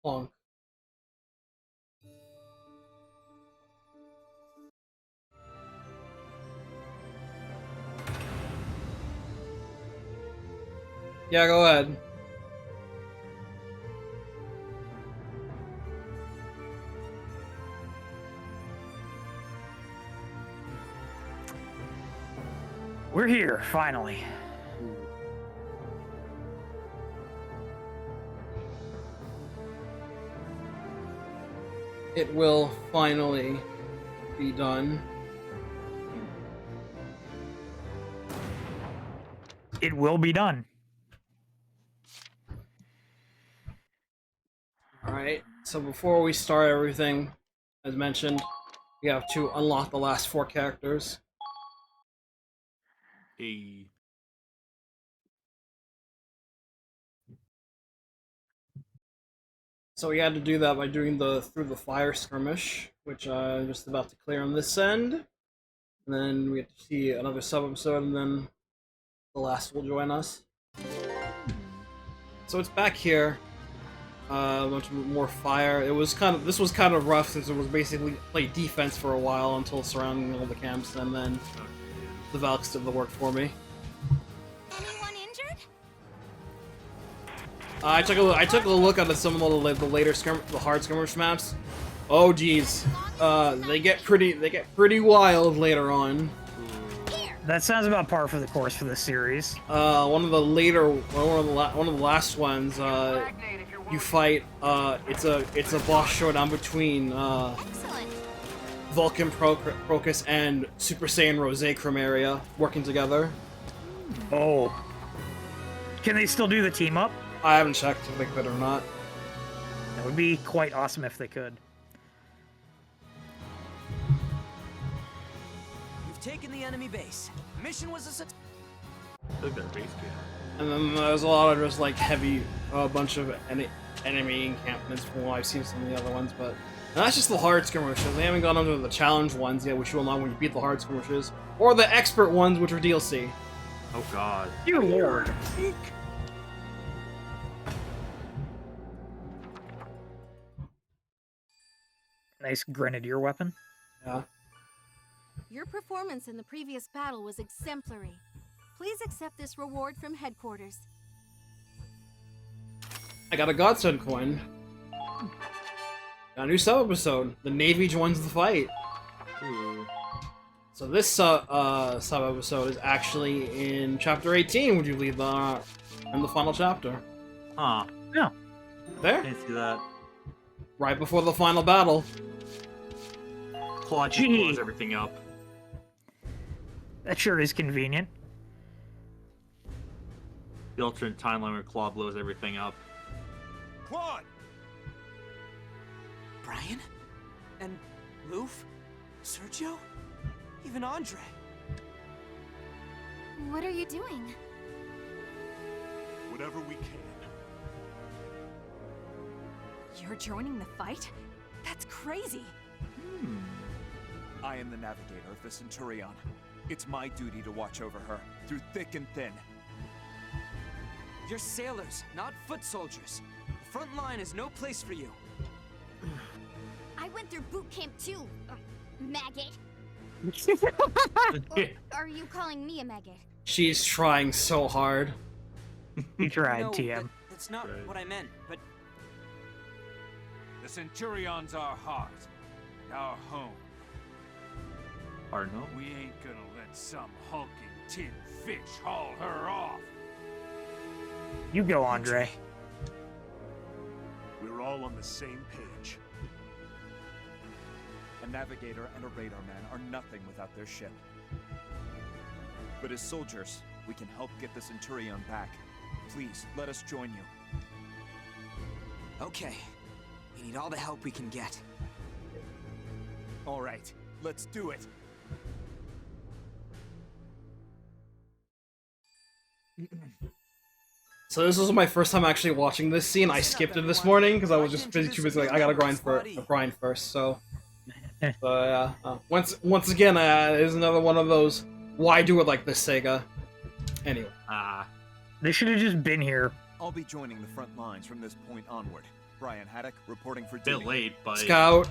Long. Yeah, go ahead. We're here, finally. It will finally be done. It will be done. Alright, so before we start everything, as mentioned, we have to unlock the last 4 characters. Hey. So we had to do that by doing the through the fire skirmish, which I'm just about to clear on this end. And then we have to see another sub-episode, and then the last will join us. So it's back here. A bunch more fire. This was kind of rough since it was basically play defense for a while until surrounding all the camps, and then the Valks did the work for me. Anyone injured? I took a look at some of the later the hard skirmish maps. Oh geez, they get pretty wild later on. That sounds about par for the course for this series. One of the last ones. You fight. It's a boss showdown between Vulcan Procus and Super Saiyan Rose Chromaria working together. Oh. Can they still do the team up? I haven't checked if they could or not. That would be quite awesome if they could. We've taken the enemy base. Mission was a success. Look at that base game. And then there's a lot of just like heavy, bunch of enemy encampments from what I've seen some of the other ones, but and that's just the hard skirmishes. They haven't gone on to the challenge ones yet, which you will know when you beat the hard skirmishes, or the expert ones, which are DLC. Oh god. Dear Lord. Nice grenadier weapon. Yeah. Your performance in the previous battle was exemplary. Please accept this reward from headquarters. I got a Godsend coin. Got a new sub-episode. The Navy joins the fight. Ooh. So this sub-episode is actually in Chapter 18, would you believe that? In the final chapter. Huh. Yeah. There? Didn't see that. Right before the final battle. Claude just blows everything up. That sure is convenient. The alternate timeline where Claude blows everything up. Claude! Brian? And Louffe? Sergio? Even André? What are you doing? Whatever we can. You're joining the fight? That's crazy. I am the navigator of the Centurion. It's my duty to watch over her, through thick and thin. You're sailors, not foot soldiers. The front line is no place for you. I went through boot camp too, maggot. Are you calling me a maggot? She's trying so hard. You tried, No, TM. that's not Right. what I meant, but The Centurion's our heart, our home. Hard no? We ain't gonna let some hulking tin fish haul her off. You go, André. We're all on the same page. A navigator and a radar man are nothing without their ship. But as soldiers, we can help get the Centurion back. Please, let us join you. okay. We need all the help we can get. All right, let's do it. So this was my first time actually watching this scene. I skipped it this morning because I was just too busy. Like I gotta grind first. So, yeah. Once again, is another one of those. Why do it like this, Sega? Anyway. They should have just been here. I'll be joining the front lines from this point onward. Brian Haddock, reporting for Bit duty. late, but Scout.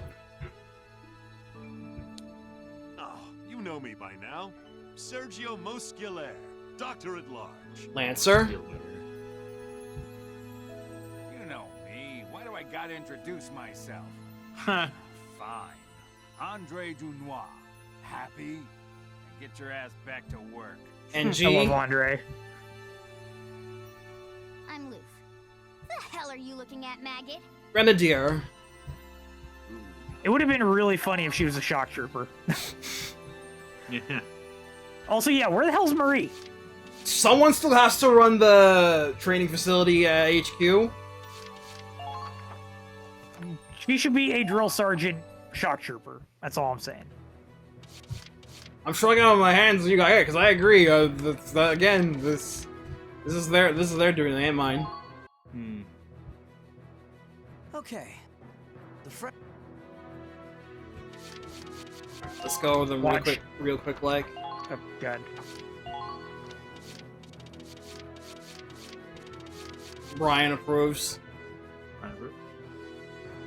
Oh, you know me by now. Sergio Muscular, Doctor at Large. Lancer. Feel better. You know me. Why do I gotta introduce myself? Huh. Fine. André Dunois. Happy? And get your ass back to work. I love NG. André. I'm Louffe. The hell are you looking at, maggot? Grenadier. It would have been really funny if she was a shock trooper. Yeah. Also, yeah, where the hell's Marie? Someone still has to run the training facility at HQ. She should be a drill sergeant shock trooper. That's all I'm saying. I'm shrugging out my hands and you got because I agree. Again, this is their doing. It ain't mine. Hmm. Okay. The friend. Let's go with them Watch. real quick, like. Oh, God. Brian approves. Whatever.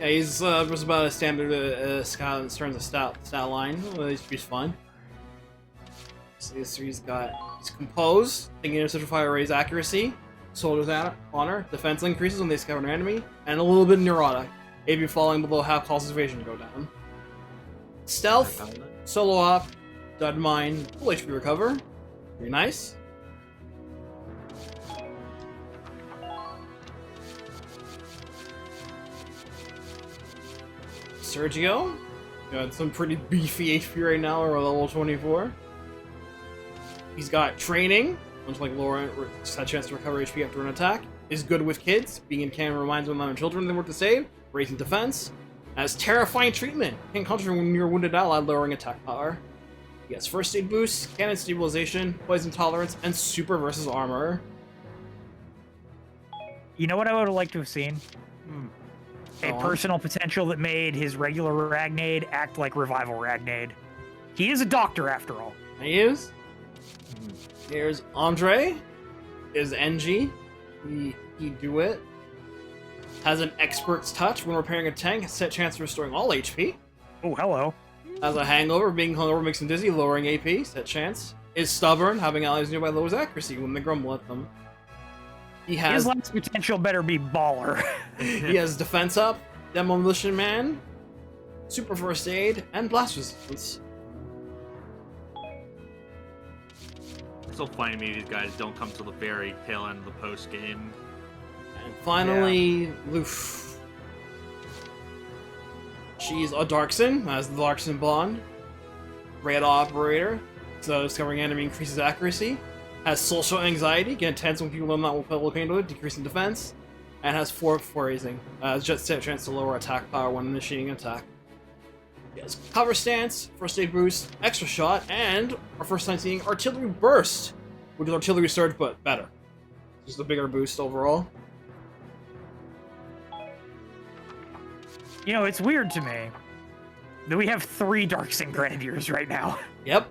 Yeah, he's just about a standard scout in terms of stat line. Well, he's fun. So he's composed, thinking of such a fire raise accuracy, soldier's honor, defense increases when they scout an enemy, and a little bit neurotic. AP falling below half causes evasion to go down. Stealth, solo op, dud mine, full HP recover. Very nice. Sergio, got some pretty beefy HP right now, or level 24. He's got training, much like Laura, has a chance to recover HP after an attack. Is good with kids, being in canon reminds them of children they work to save. Raising defense. Has terrifying treatment, can concentrate when you're a wounded ally, lowering attack power. He has first aid boost, cannon stabilization, poison tolerance, and super versus armor. You know what I would have liked to have seen? A Go on. personal potential that made his regular Ragnade act like Revival Ragnade. He is a doctor, after all. And he is. Here's André. Is NG. He do it. Has an expert's touch when repairing a tank. Has set chance of restoring all HP. Oh, hello. Has a hangover. Being hungover makes him dizzy, lowering AP. Set chance. Is stubborn. Having allies nearby lowers accuracy when they grumble at them. He His has last potential better be baller. he has defense up, demolition man, super first aid, and blast resistance. It's so funny to me these guys don't come to the very tail end of the post game. And finally, Louffe. She's a Darkson, has the Darkson bond. Red operator, so discovering enemy increases accuracy. Has social anxiety, get intense when people are not will pain to it, decreasing defense. And has 4 raising, just a chance to lower attack power when initiating an attack. He has cover stance, first aid boost, extra shot, and our first time seeing artillery burst, which is artillery surge but better. Just a bigger boost overall. You know, it's weird to me that we have 3 Darkson Grenadiers right now. Yep.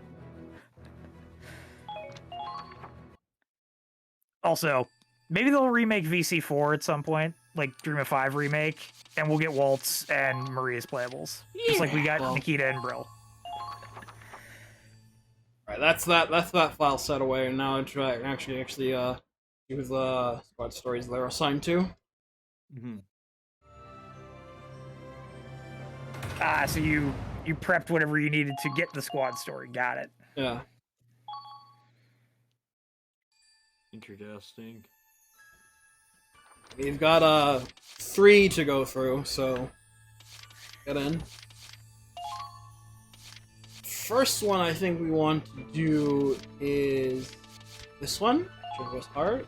Also, maybe they'll remake VC4 at some point, like Dream of 5 remake, and we'll get Waltz and Maria's playables. Just like we got well. Nikita and Brill. Alright, that's that file set away, and now it's actually see who the squad stories they're assigned to. Ah, so you prepped whatever you needed to get the squad story. Got it. Yeah. Interesting. We've got 3 to go through, so get in. First one I think we want to do is this one, Chivalrous Heart.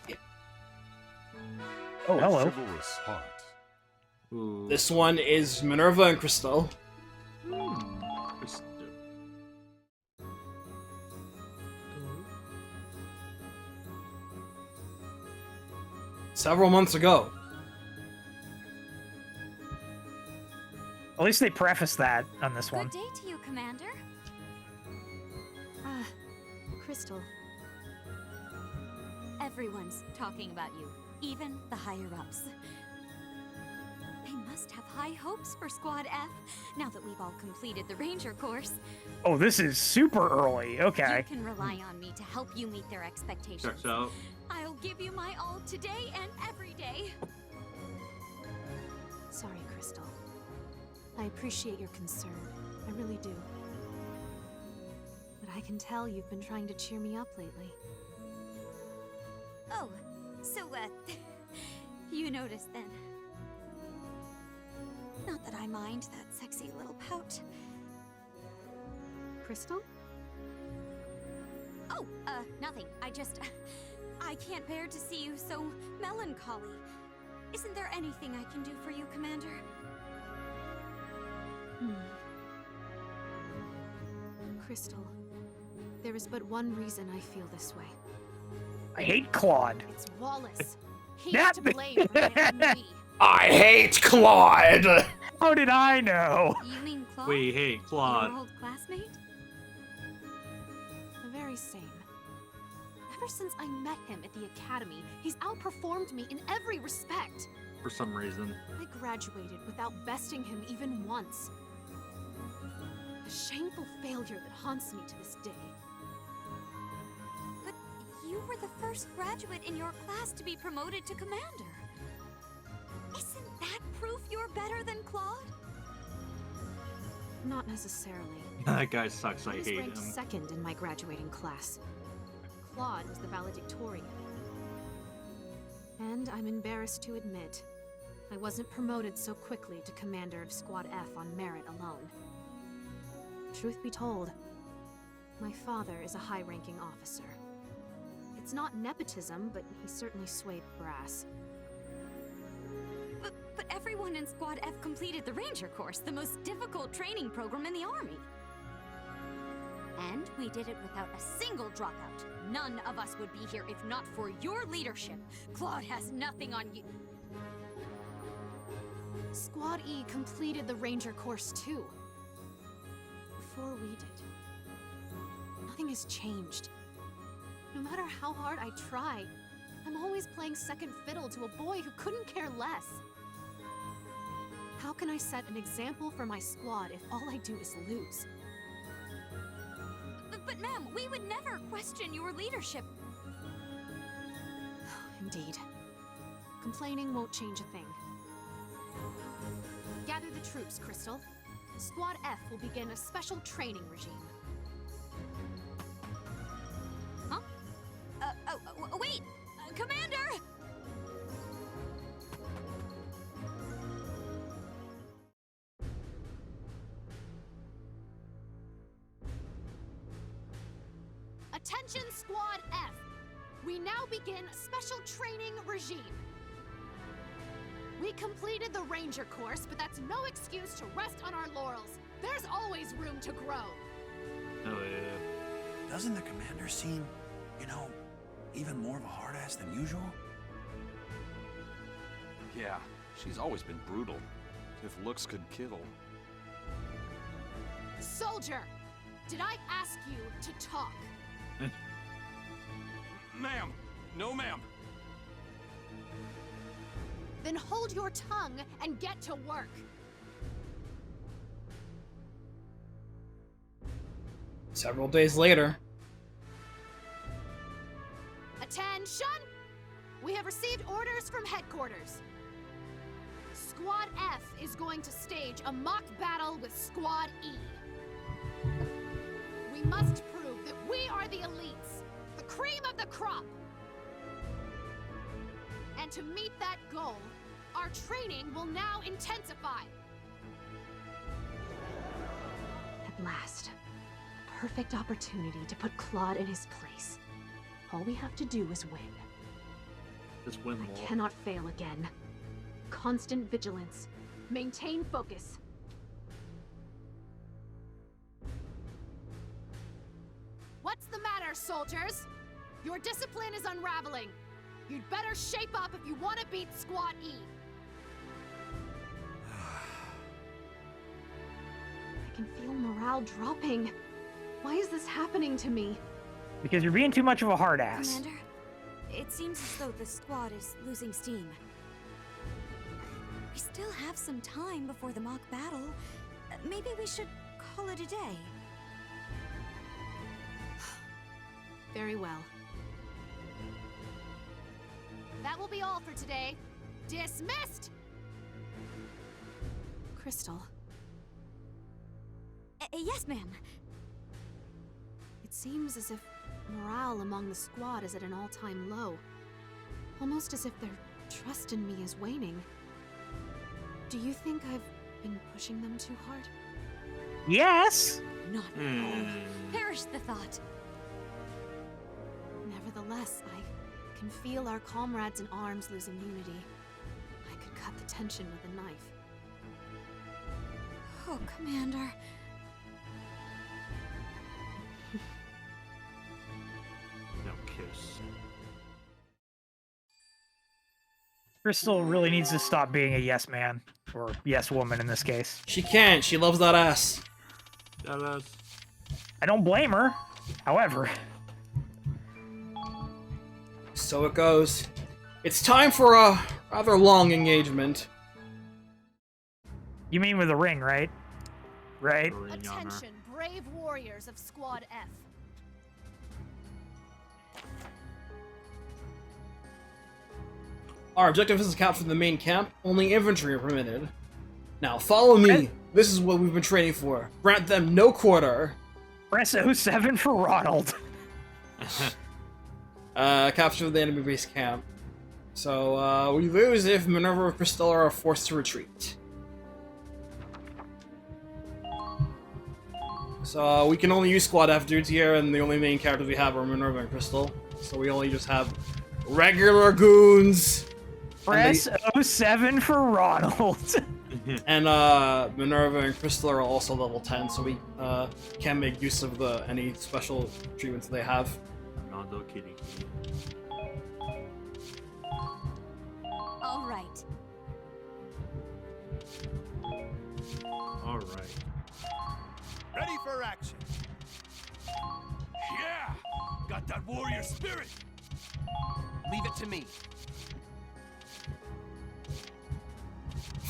Yeah. Oh, hello. Chivalrous Heart. Ooh. This one is Minerva and Christel. Several months ago. At least they preface that on this one. Good day to you, Commander. Ah, Christel. Everyone's talking about you, even the higher-ups. must have high hopes for Squad F, now that we've all completed the Ranger course. Oh, this is super early. Okay. You can rely on me to help you meet their expectations. Checks out. I'll give you my all today and every day. Sorry, Christel. I appreciate your concern. I really do. But I can tell you've been trying to cheer me up lately. Oh, so, you noticed then. Not that I mind that sexy little pout. Christel? Oh, nothing. I can't bear to see you so melancholy. Isn't there anything I can do for you, Commander? Christel, there is but one reason I feel this way. I hate Claude. It's Wallace. He's That- to blame for my ennui. I hate Claude! How did I know? You mean Claude? We hate Claude. Your old classmate? The very same. Ever since I met him at the academy, he's outperformed me in every respect. For some reason. I graduated without besting him even once. A shameful failure that haunts me to this day. But you were the first graduate in your class to be promoted to commander. Isn't that proof you're better than Claude? Not necessarily. That guy sucks. I was hate ranked him. second in my graduating class. Claude was the valedictorian. And I'm embarrassed to admit, I wasn't promoted so quickly to commander of Squad F on merit alone. Truth be told, my father is a high-ranking officer. It's not nepotism, but he certainly swayed brass. But everyone in Squad F completed the Ranger course, the most difficult training program in the Army. And we did it without a single dropout. None of us would be here if not for your leadership. Claude has nothing on you. Squad E completed the Ranger course too. Before we did. Nothing has changed. No matter how hard I try, I'm always playing second fiddle to a boy who couldn't care less. How can I set an example for my squad if all I do is lose? But ma'am, we would never question your leadership. Indeed. Complaining won't change a thing. Gather the troops, Christel. Squad F will begin a special training regime. Huh? Wait! Commander! Attention, Squad F! We now begin a special training regime. We completed the Ranger course, but that's no excuse to rest on our laurels. There's always room to grow. Oh yeah. Doesn't the commander seem, even more of a hard-ass than usual? Yeah, she's always been brutal. If looks could kill. Soldier! Did I ask you to talk? Ma'am! No, ma'am! Then hold your tongue and get to work. Several days later. Attention! We have received orders from headquarters. Squad F is going to stage a mock battle with Squad E. We must prove that we are the elites, the cream of the crop. And to meet that goal, our training will now intensify. At last, a perfect opportunity to put Claude in his place. All we have to do is win. Just win more. I cannot fail again. Constant vigilance. Maintain focus. What's the matter, soldiers? Your discipline is unraveling. You'd better shape up if you want to beat Squad E. I can feel morale dropping. Why is this happening to me? Because you're being too much of a hard ass. Commander, it seems as though the squad is losing steam. We still have some time before the mock battle. Maybe we should call it a day. Very well. That will be all for today. Dismissed! Christel, Yes, ma'am. it seems as if morale among the squad is at an all-time low. Almost as if their trust in me is waning. Do you think I've been pushing them too hard? Yes. Not at all. Perish the thought. Nevertheless, I can feel our comrades in arms losing unity. I could cut the tension with a knife. Oh, Commander. No kiss. Christel really needs to stop being a yes man, or yes woman in this case. She can't. She loves that ass. Jealous. I don't blame her. However, So it goes. It's time for a rather long engagement. you mean with a ring, right? Right? Ring on her. Attention, brave warriors of Squad F. Our objective is to capture the main camp. Only infantry are permitted. Now follow me. This is what we've been training for. Grant them no quarter. Press 07 for Ronald. Capture the enemy base camp. So we lose if Minerva or Christel are forced to retreat. So we can only use Squad F dudes here, and the only main characters we have are Minerva and Christel. So we only just have regular goons. Press 07 for Ronald. And Minerva and Christel are also level 10, so we can make use of any special treatments they have. Rondo kitty. All right. All right. Ready for action. Yeah! Got that warrior spirit! Leave it to me.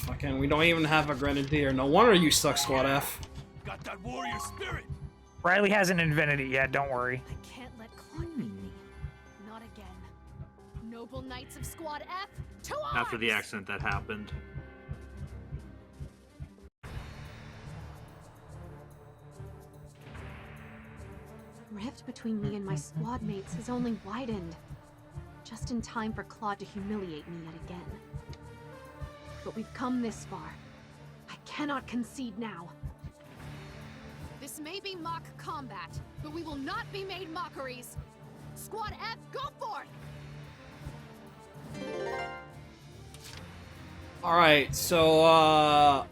Fucking, we don't even have a grenadier. No wonder you suck, Squad F. Got that warrior spirit! Riley hasn't invented it yet, don't worry. I can't let Claude beat me. Not again. Noble Knights of Squad F, to arms! After the accident that happened. Rift between me and my squad mates has only widened. Just in time for Claude to humiliate me yet again. But we've come this far. I cannot concede now. This may be mock combat, but we will not be made mockeries. Squad F, go forth! Alright, so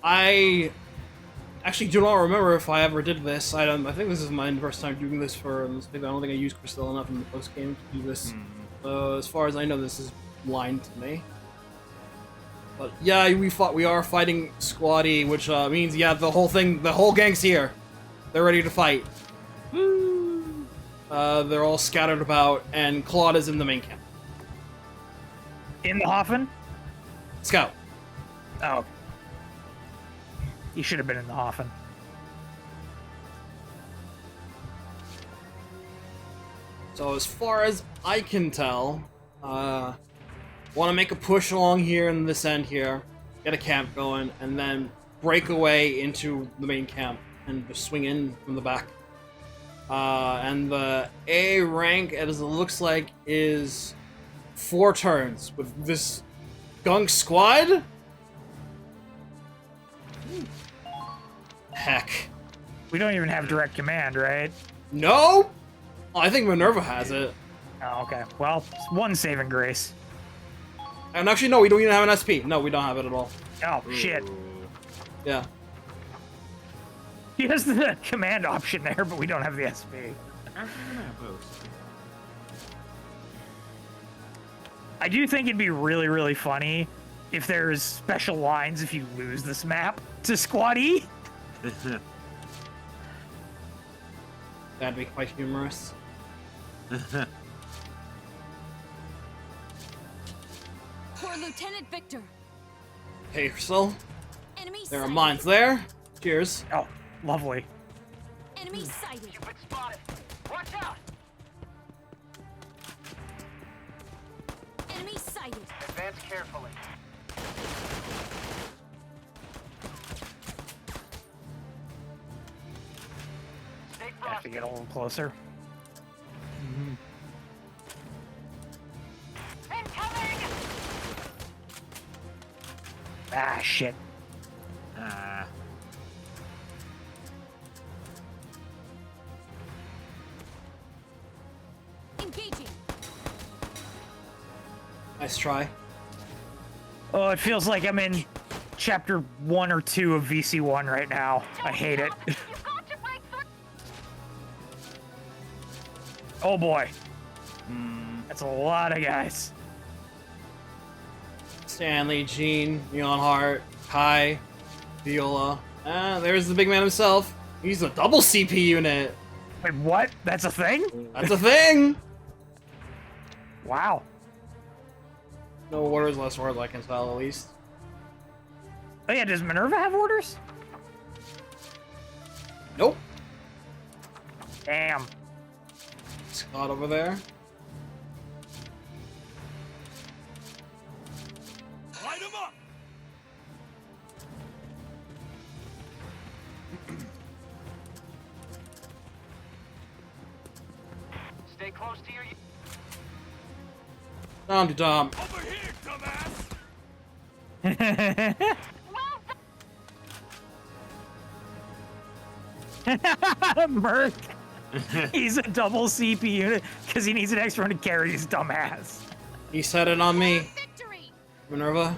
I actually do not remember if I ever did this. I think this is my first time doing this for this video. I don't think I used Christel enough in the post game to do this. As far as I know, this is blind to me. But yeah, we are fighting Squad E, which means yeah, the whole gang's here. They're ready to fight. They're all scattered about, and Claude is in the main camp. In the Hoffen? Scout. Oh. He should have been in the Hoffen. So as far as I can tell, want to make a push along here in this end here, get a camp going, and then break away into the main camp and just swing in from the back. And the A rank, as it looks like, is 4 turns with this gunk squad. Heck. We don't even have direct command, right? No? Oh, I think Minerva has it. Oh, okay. Well, one saving grace. And actually, no, we don't even have an SP. No, we don't have it at all. Oh, shit. Yeah. He has the command option there, but we don't have the SP. I do think it'd be really, really funny if there's special lines if you lose this map to Squad E. That'd be quite humorous. For Lieutenant Victor. Okay, Christel. Enemy There are sighted. mines there. Cheers. Oh, lovely. Enemy sighted. Cupid spotted. Watch out! Enemy sighted. Advance carefully. Stay Have to frosty. get a little closer. Incoming! Ah, shit. Ah. Engaging. Nice try. Oh, it feels like I'm in chapter 1 or 2 of VC1 right now. I hate it. You've got to break through. Oh boy. That's a lot of guys. Stanley, Jean, Neonheart, Kai, Viola. There's the big man himself. He's a double CP unit. Wait, what? That's a thing? That's a thing. Wow. No orders, less orders I can tell at least. Oh yeah, does Minerva have orders? Nope. Damn. Scott over there. Light him up! Stay close to your. Dum. Over here, dumbass! Merc. He's a double CP unit because he needs an extra one to carry his dumb ass. He said it on me. Victory! Minerva.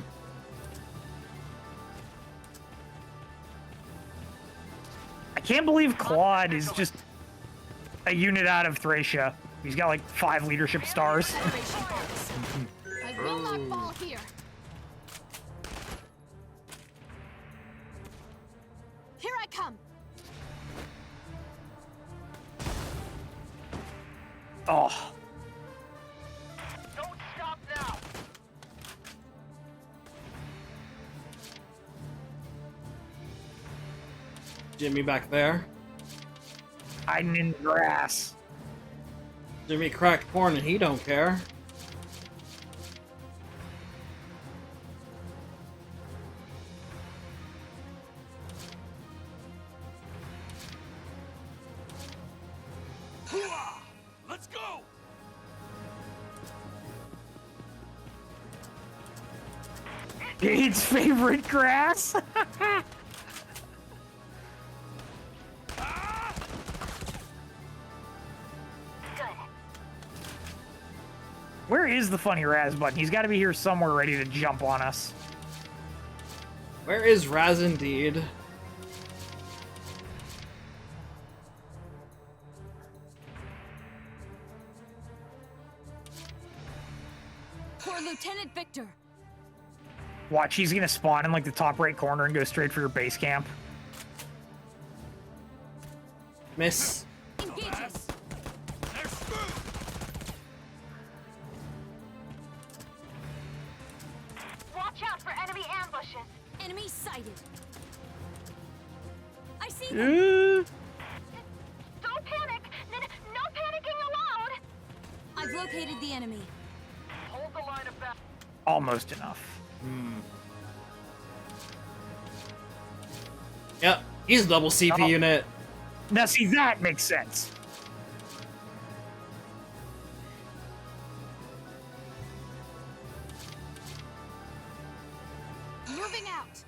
I can't believe Claude is just a unit out of Thracia. He's got like 5 leadership stars. I will not fall here. Here I come. Oh. Don't stop now. Jimmy back there. Hiding in the grass. Jimmy cracked corn and he don't care. Hooah! Let's go! Gabe's favorite grass. Where is the funny Raz button? He's got to be here somewhere ready to jump on us. Where is Raz indeed? For Lieutenant Victor. Watch, he's gonna spawn in like the top right corner and go straight for your base camp. Miss. Engages. They're screwed! Watch out for enemy ambushes. Enemy sighted. I see them. Don't panic. No panicking allowed. I've located the enemy. Hold the line of battle. Almost enough. Yep, he's a double CP Oh. unit. Now see, that makes sense. Moving out.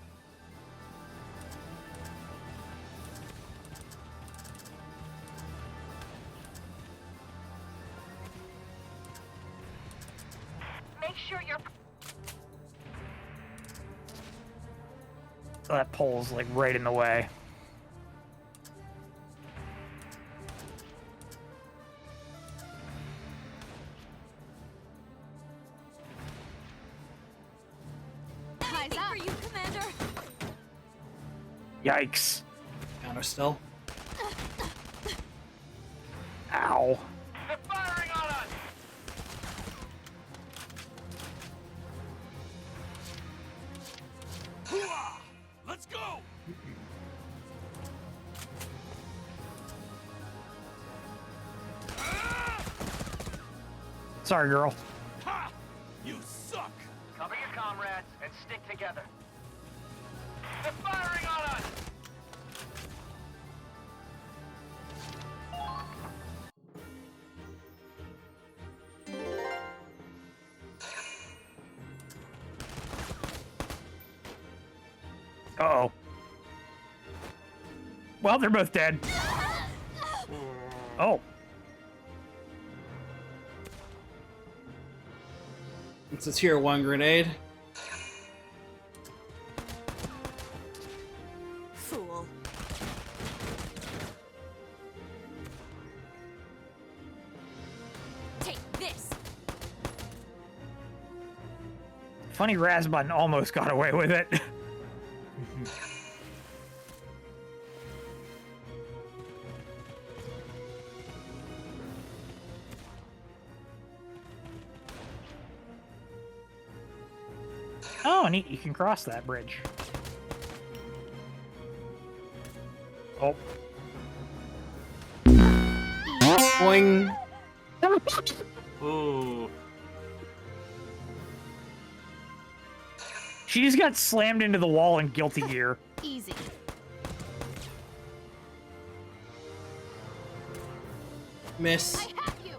Make sure you're. That pole's like right in the way. Anything for you, Commander. Yikes. Counter still. Ow. They're firing on us. Sorry, girl. Ha! You suck! Cover your comrades and stick together. They're firing on us! Uh-oh. Well, they're both dead. Oh. It's a tier 1 grenade. Fool. Take this. Funny Razbun almost got away with it. Oh, neat. You can cross that bridge. Oh. Boing. Ooh. She just got slammed into the wall in Guilty Gear. Easy. Miss. I have you.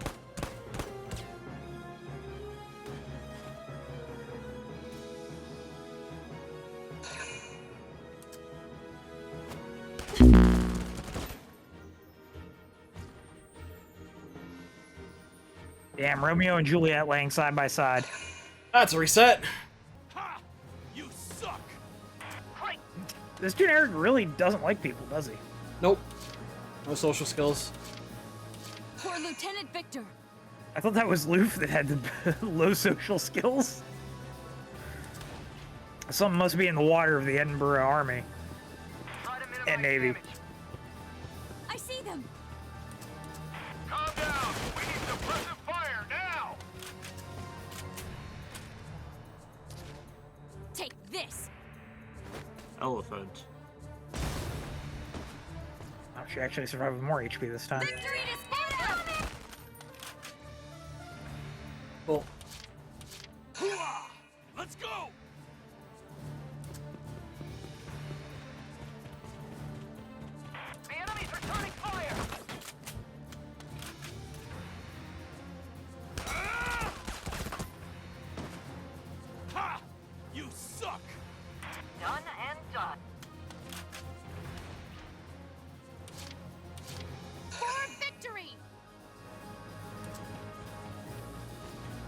Damn, Romeo and Juliet laying side by side. That's a reset. Ha! You suck! This generic really doesn't like people, does he? Nope. No social skills. For Lieutenant Victor. I thought that was Louffe that had the low social skills. Something must be in the water of the Edinburgh Army. And Navy. I see them. Calm down. We need suppressive fire now. Take this. Elephant. Oh, she actually survived with more HP this time. Victory to Sparta! Cool. Hooah! Let's go! The enemy's returning fire. Ah! Ha! You suck! Done and done. For victory!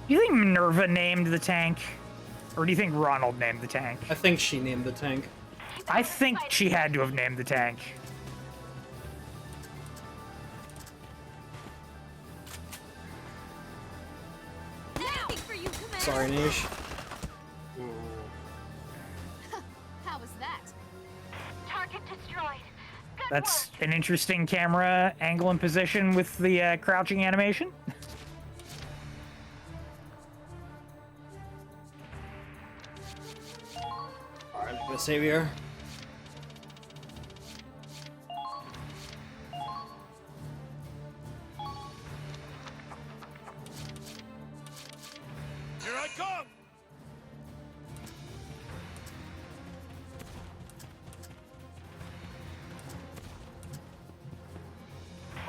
Do you think Minerva named the tank? Or do you think Ronald named the tank? I think she named the tank. I think she had to have named the tank. Nothing for you, Commander. Sorry, Nish. How was that? Target destroyed. Good That's an interesting camera angle and position with the crouching animation. Alright, I'm gonna save here. Here I come!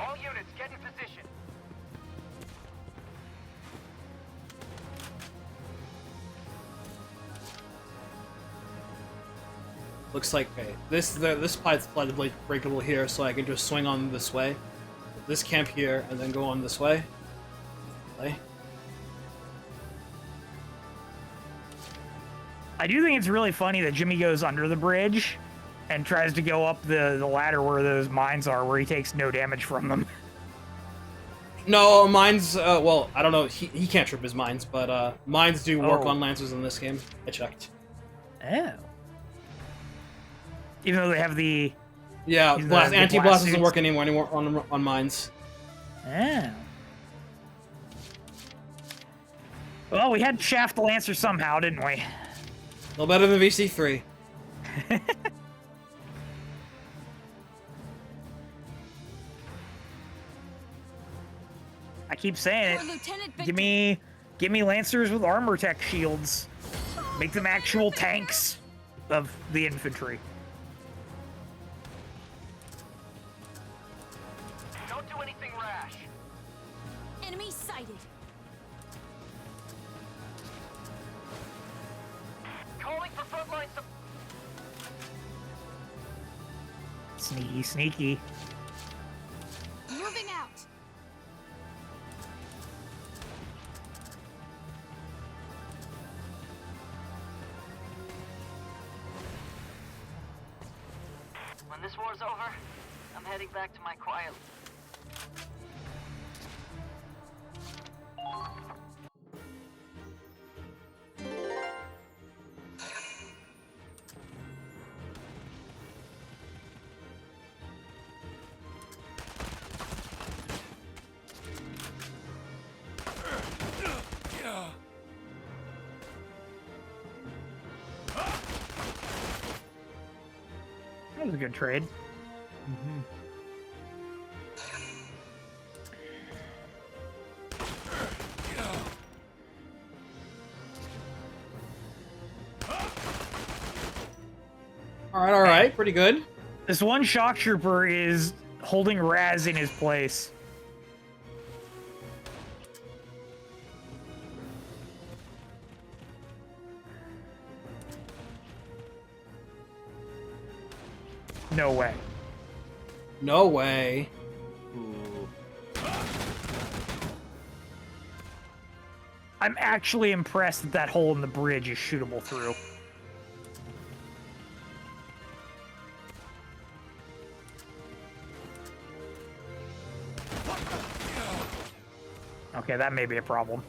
All units, get in position. Looks like okay, this pipe's flooded breakable here, so I can just swing on this way. This camp here, and then go on this way. Okay. I do think it's really funny that Jimmy goes under the bridge and tries to go up the ladder where those mines are, where he takes no damage from them. No, mines, well, I don't know, he can't trip his mines, but mines do work Oh. on Lancers in this game. I checked. Oh. Even though they have the... Yeah, the anti-blast doesn't suits. work anymore on mines. Oh. Well, we had to shaft the Lancer somehow, didn't we? No better than VC3. I keep saying For it. Lieutenant Give me Lancers with armor tech shields. Make them actual tanks of the infantry. Don't do anything rash. Enemy sighted. Calling for frontline support. Sneaky, sneaky. Moving out. When this war's over, I'm heading back to my quiet. That was a good trade. All right, pretty good. This one shock trooper is holding Raz in his place. No way. No way. Ooh. I'm actually impressed that that hole in the bridge is shootable through. Okay, that may be a problem.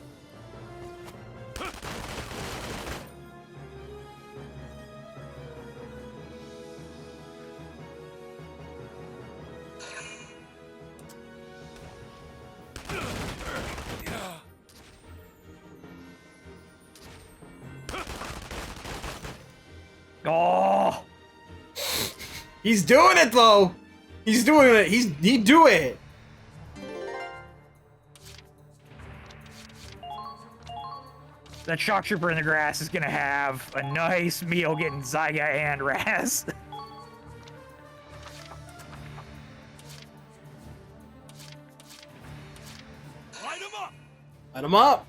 Oh! He's doing it though. He's doing it. He'd do it. That shock trooper in the grass is gonna have a nice meal getting Zyga and Raz. Light him up! Light him up.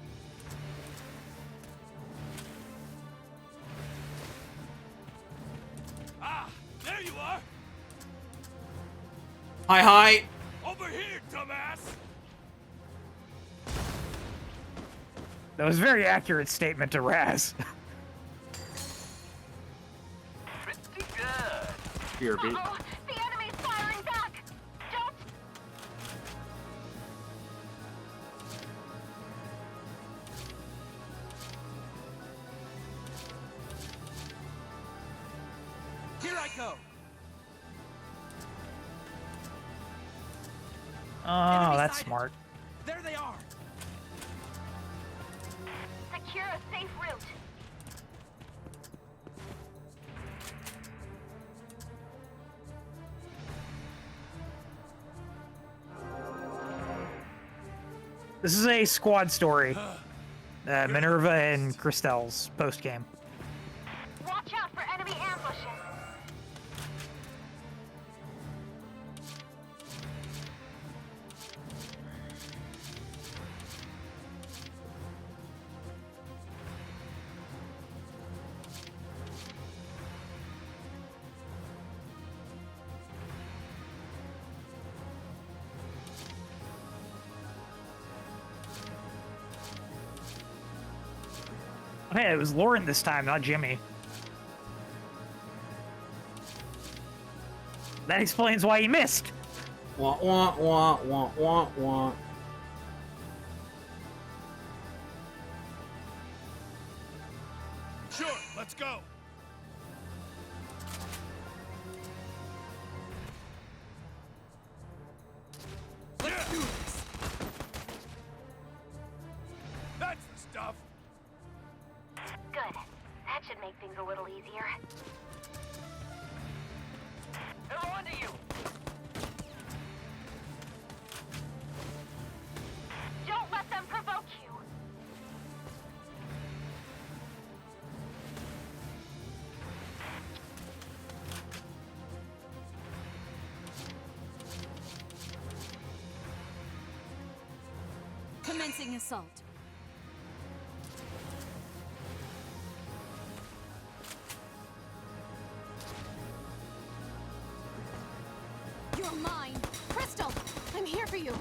Ah, there you are! Hi, hi. Over here, dumbass! That was a very accurate statement to Raz. Pretty good. Here, beat. Uh-oh, the enemy's firing back. Don't. Here I go. Oh, that's smart. There they are. Secure a safe route. This is a squad story. Minerva and Christel's post-game. Watch out for enemy ambushes. Hey, it was Lauren this time, not Jimmy. That explains why he missed. Wah, wah, wah, wah, wah, wah. Sure, let's go! Let's do this. That's the stuff! Good. That should make things a little easier. They're onto you. Commencing assault. You're mine. Christel, I'm here for you.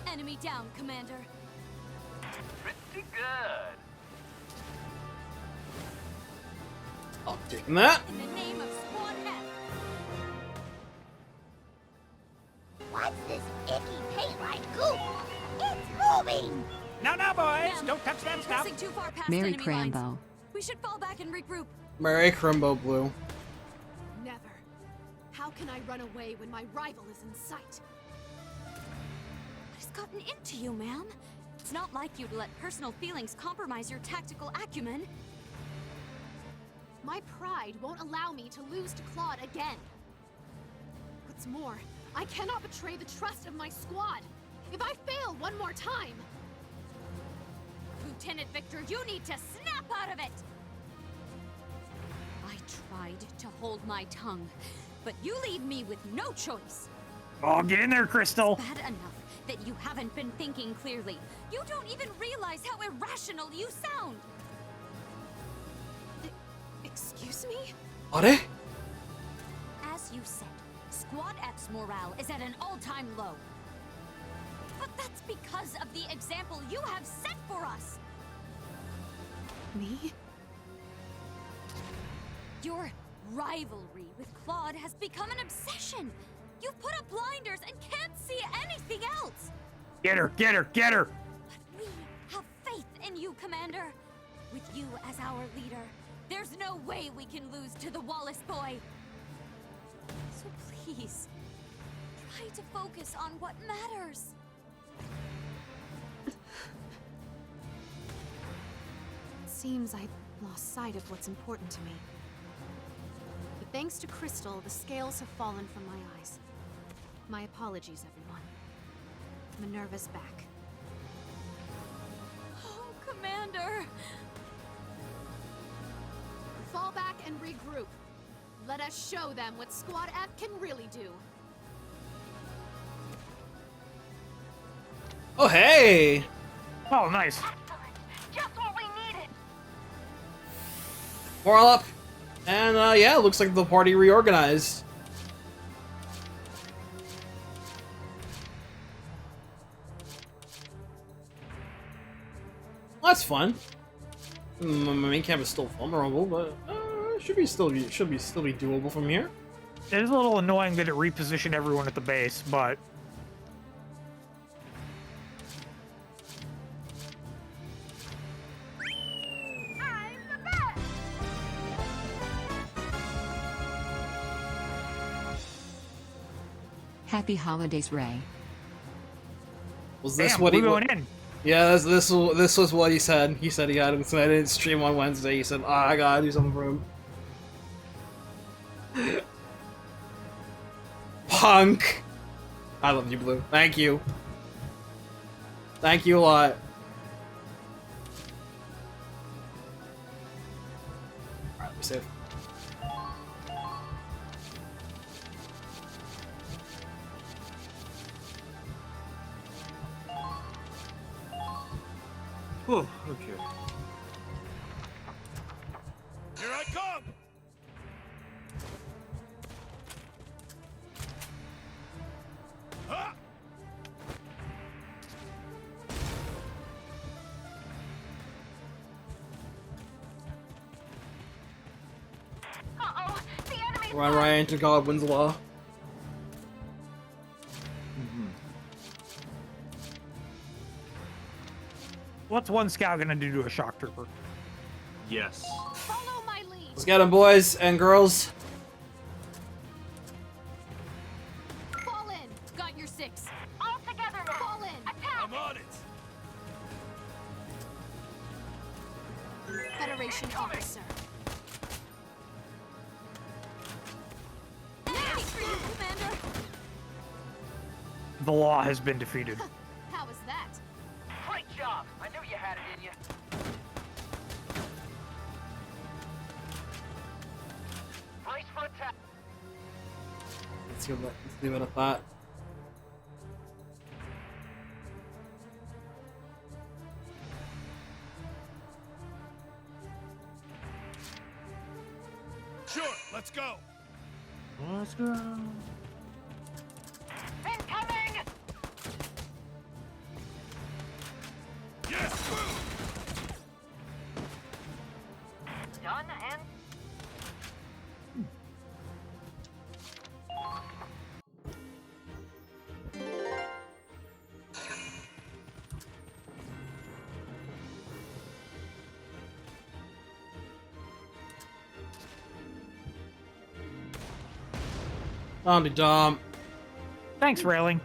Enemy down, Commander. Pretty good. I'll take that. In the name of Squad F. What's this icky paint-like goop? It's moving! No, boys! Ma'am, Don't touch that we're stuff! pressing too far past Mary enemy lines. Crambo. We should fall back and regroup. Mary Crimbo Blue. Never. How can I run away when my rival is in sight? What has gotten into you, ma'am? It's not like you to let personal feelings compromise your tactical acumen. My pride won't allow me to lose to Claude again. What's more, I cannot betray the trust of my squad. If I fail one more time... Lieutenant Victor, you need to snap out of it! I tried to hold my tongue, but you leave me with no choice. Oh, get in there, Christel! Bad enough that you haven't been thinking clearly. You don't even realize how irrational you sound. Excuse me? Are? As you said, Squad F's morale is at an all-time low. But that's because of the example you have set for us. Me? Your rivalry with Claude has become an obsession. You've put up blinders and can't see anything else. Get her, get her, get her! But we have faith in you, Commander. With you as our leader, there's no way we can lose to the Wallace boy. So please, try to focus on what matters. It seems I lost sight of what's important to me. But thanks to Christel, the scales have fallen from my eyes. My apologies, everyone. Minerva's back. Oh, Commander! Fall back and regroup. Let us show them what Squad F can really do. Oh, hey! Oh, nice. Just what we needed! Moral up. And, yeah, looks like the party reorganized. Well, that's fun. My main camp is still vulnerable, but should be still be doable from here. It is a little annoying that it repositioned everyone at the base, but I'm the best! Happy holidays, Ray. Was this damn, what he we're going in. Yeah, this was what he said. He said he got him. So I didn't stream on Wednesday. He said, "Oh, I gotta do something for him." Punk. I love you, Blue. Thank you. Thank you a lot. Alright, we're safe. Oh, okay. Here I come! Ha! Uh-oh, the enemy's Ryan Ryan to God wins the law. What's one scout gonna do to a shock trooper? Yes. Follow my lead. Let's get him, boys and girls. Fall in. Got your six. all together now! Fall in. Attack! I'm on it! Federation officer. Enemy for you, Commander! The law has been defeated. How was that? Great job! I knew you had it in you. Brace for attack. Let's leave it at that. Let's go. Let's go. Incoming! Yes. Done and On the dump. Thanks, Railing.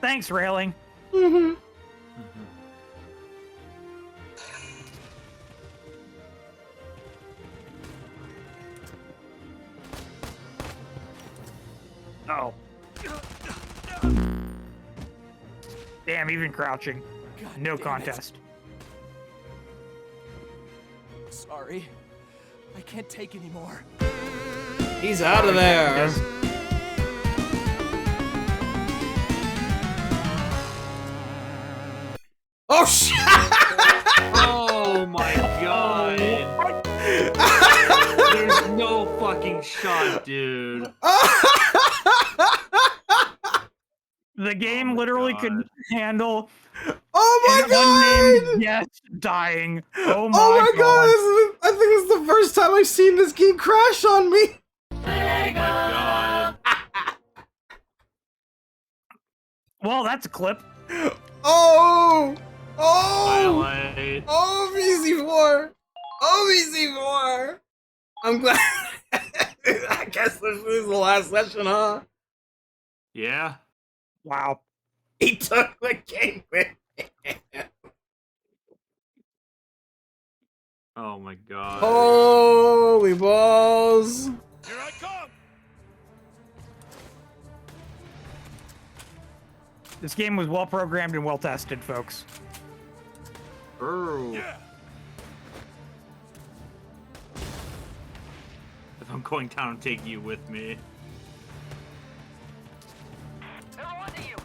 Thanks, Railing. Mm-hmm. Oh. Damn, even crouching. No contest. Sorry. I can't take anymore. He's out of there. Oh shit! Oh my god. There's no fucking shot, dude. The game literally couldn't handle Oh my an god! unnamed guest dying. Oh my, Oh my god! god. I think this is the first time I've seen this game crash on me. Oh my god. Well, that's a clip. Oh! Oh! Highlight. Oh, VC4! Oh, VC4! I'm glad. I guess this is the last session, huh? Yeah. Wow. He took the game with him. Oh my god. Holy balls! Here I come. This game was well programmed and well tested, folks. Bro. Yeah. If I'm going down, I'm taking you with me. they're on to you.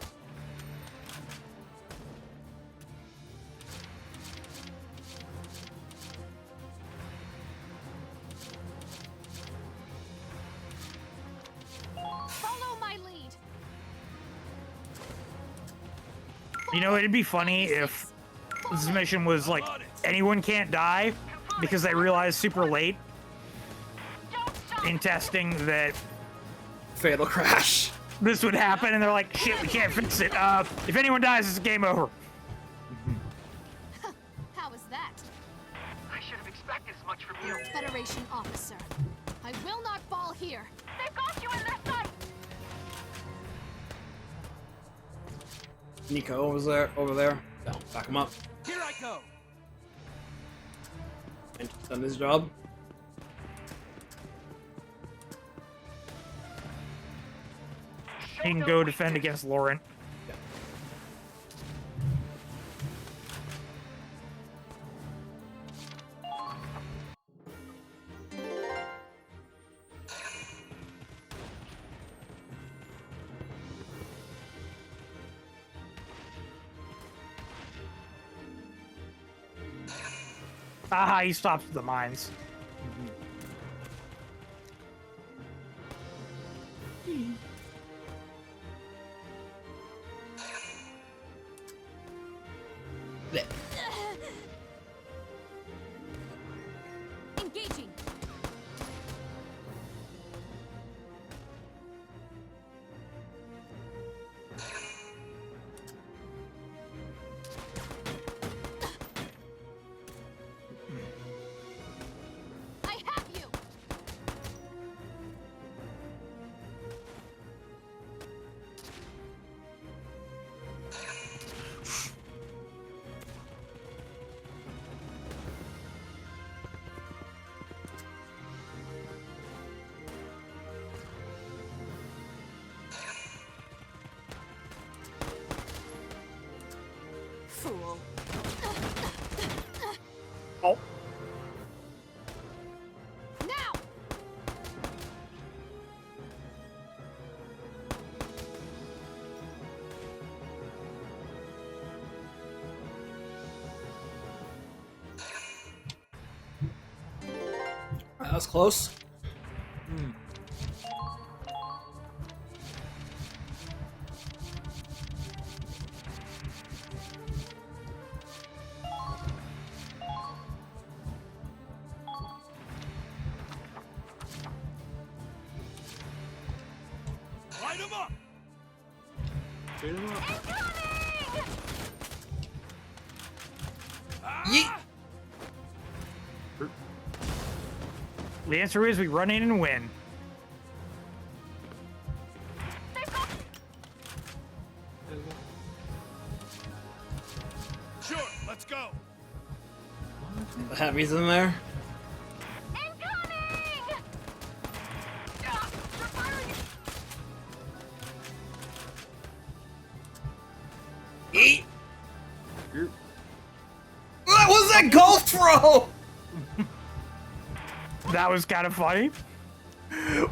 Follow my lead. You know, it'd be funny if this mission was like, anyone can't die because they realized super late in testing that Fatal crash. this would happen, and they're like, shit, we can't fix it. If anyone dies, it's game over. How was that? I should have expected as much from you. Federation officer. I will not fall here. They've got you in their sight. Nico over there. No, back him up. Here I go. And he's done his job. He can go defend against Laurent. Aha, he stops the mines. Engaging. I have you. Fool. Oh. Now. That was close. Light him up! Yeet! The answer is we run in and win. Sure, let's go. The heavies in there. Eat! What was that golf throw? That was kind of funny.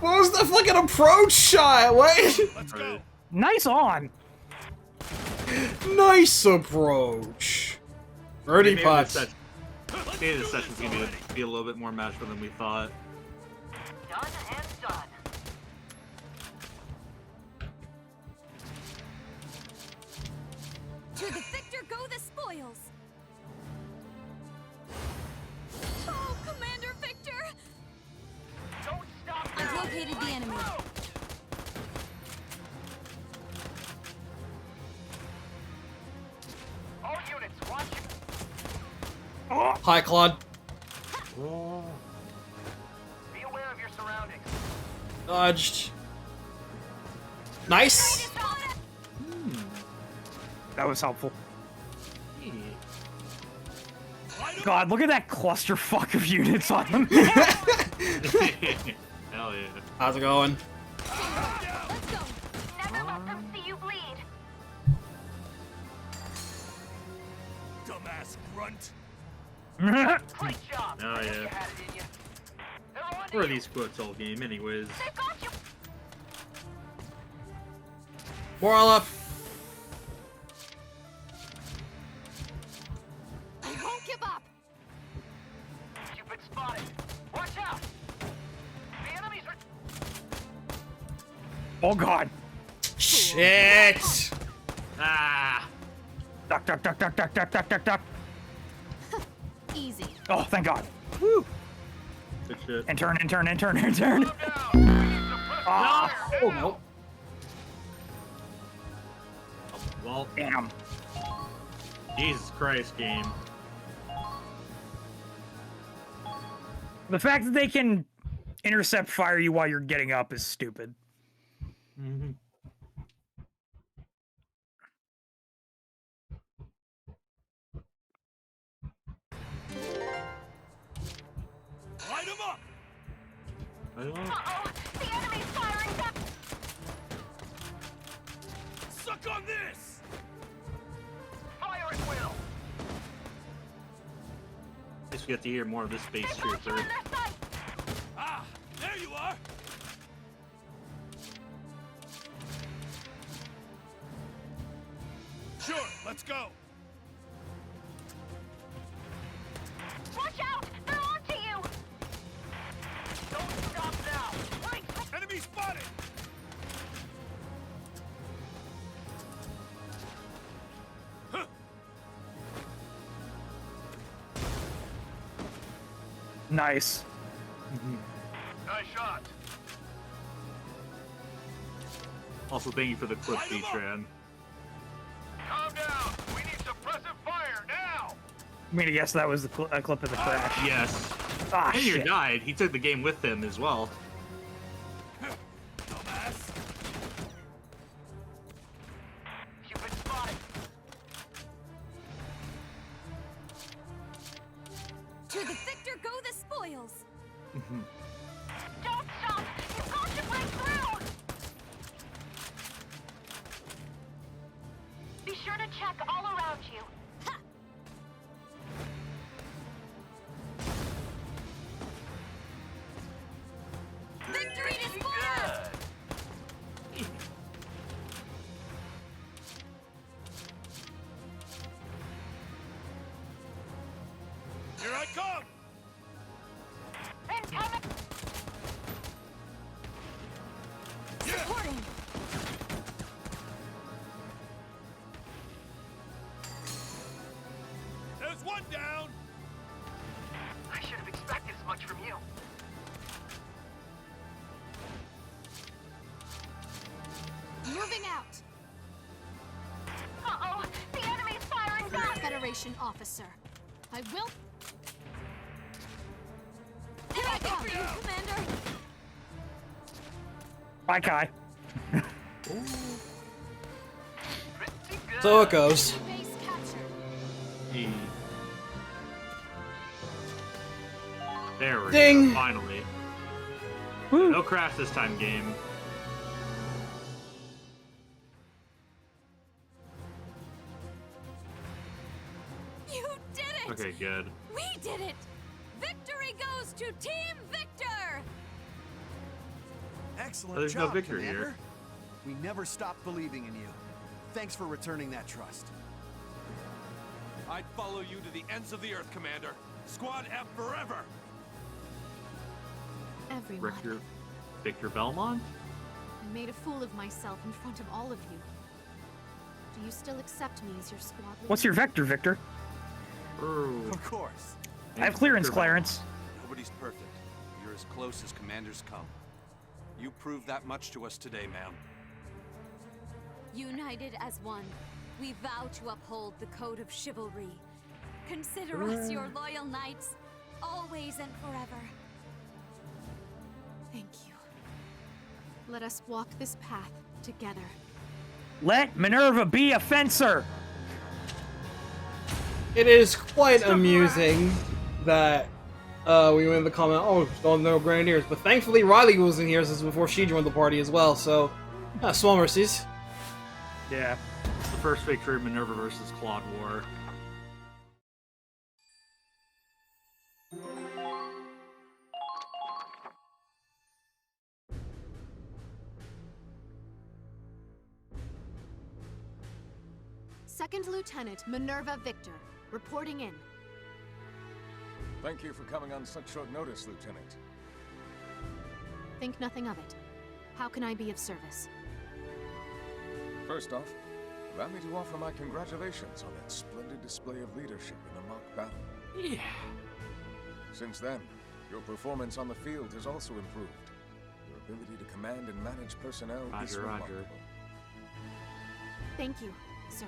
What was the fucking approach shot? Wait. Let's go. Nice on. Nice approach. Birdie putts. Maybe this session's gonna be a little bit more magical than we thought. Done and done. To the victor go the spoils. Oh, Commander Victor! Don't stop I've now. located the enemy. All units, watch. Hi, Claude. Be aware of your surroundings. Dodged. Nice. That was helpful. God, look at that clusterfuck of units on them. Hell yeah. How's it going? Never let them see you bleed. Dumbass grunt. Great job. Oh I knew yeah. you had it in you. They're on to Where are you. these quotes all game, anyways? They've got you. More all up. I won't give up. Cupid spotted. Watch out. The enemies are. Oh God. Shit. Ah! Duck, duck, duck, duck, duck, duck, duck, duck, duck. Easy. Oh, thank God. Woo. Good shit. And turn, and turn, and turn, and turn. Calm down. We need suppressive Ah. fire Oh now. no. Well, Damn. Jesus Christ, game. The fact that they can intercept fire you while you're getting up is stupid. Mm-hmm. Light him up. Uh-oh. The enemy's firing them. Suck on this. Fire at will. Guess we get to hear more of this space They've got you trooper. in their sights. Ah, there you are. Sure, let's go. Watch out. They're on to you. Don't stop now. Right. Enemy spotted. Huh. Nice. Nice shot. Also, thank you for the clip, B-Tran. Calm down. We need suppressive fire now. I'm gonna guess that was the a clip of the crash. Yes. Ah, And you shit. died. He took the game with him as well. Dumbass. Cupid spotted. To the victor go the spoils. Don't stop. You've got to break through. Be sure to check all around you. Victory to Sparta! Here I come. Incoming. moving out! Uh-oh! The enemy's firing guns! Federation officer. I will... Here I come, Commander! Bye, Kai. So it goes. Base captured. Hey. There we Ding. go, finally. Woo. No crash this time, game. You did it! Okay, good. We did it! Victory goes to Team Victor! Excellent There's job, no victory Commander. here. We never stopped believing in you. Thanks for returning that trust. I'd follow you to the ends of the earth, Commander. Squad F forever! Everyone. Victor Belmont? I made a fool of myself in front of all of you. Do you still accept me as your squad leader? What's your vector, Victor? Ooh. Of course. I have clearance, Victor Clarence. Nobody's perfect. You're as close as commanders come. You proved that much to us today, ma'am. United as one, we vow to uphold the code of chivalry. Consider us your loyal knights, always and forever. Thank you. Let us walk this path together. Let Minerva be a fencer. It is quite amusing that we made the comment, oh, still no Grenadiers, but thankfully Riley was in here since before she joined the party as well, so small mercies. Yeah. The first victory of Minerva versus Claude War. Second Lieutenant Minerva Victor, reporting in. Thank you for coming on such short notice, Lieutenant. Think nothing of it. How can I be of service? First off, allow me to offer my congratulations on that splendid display of leadership in the mock battle. Yeah. Since then, your performance on the field has also improved. Your ability to command and manage personnel is Roger, remarkable. Roger. Thank you, sir.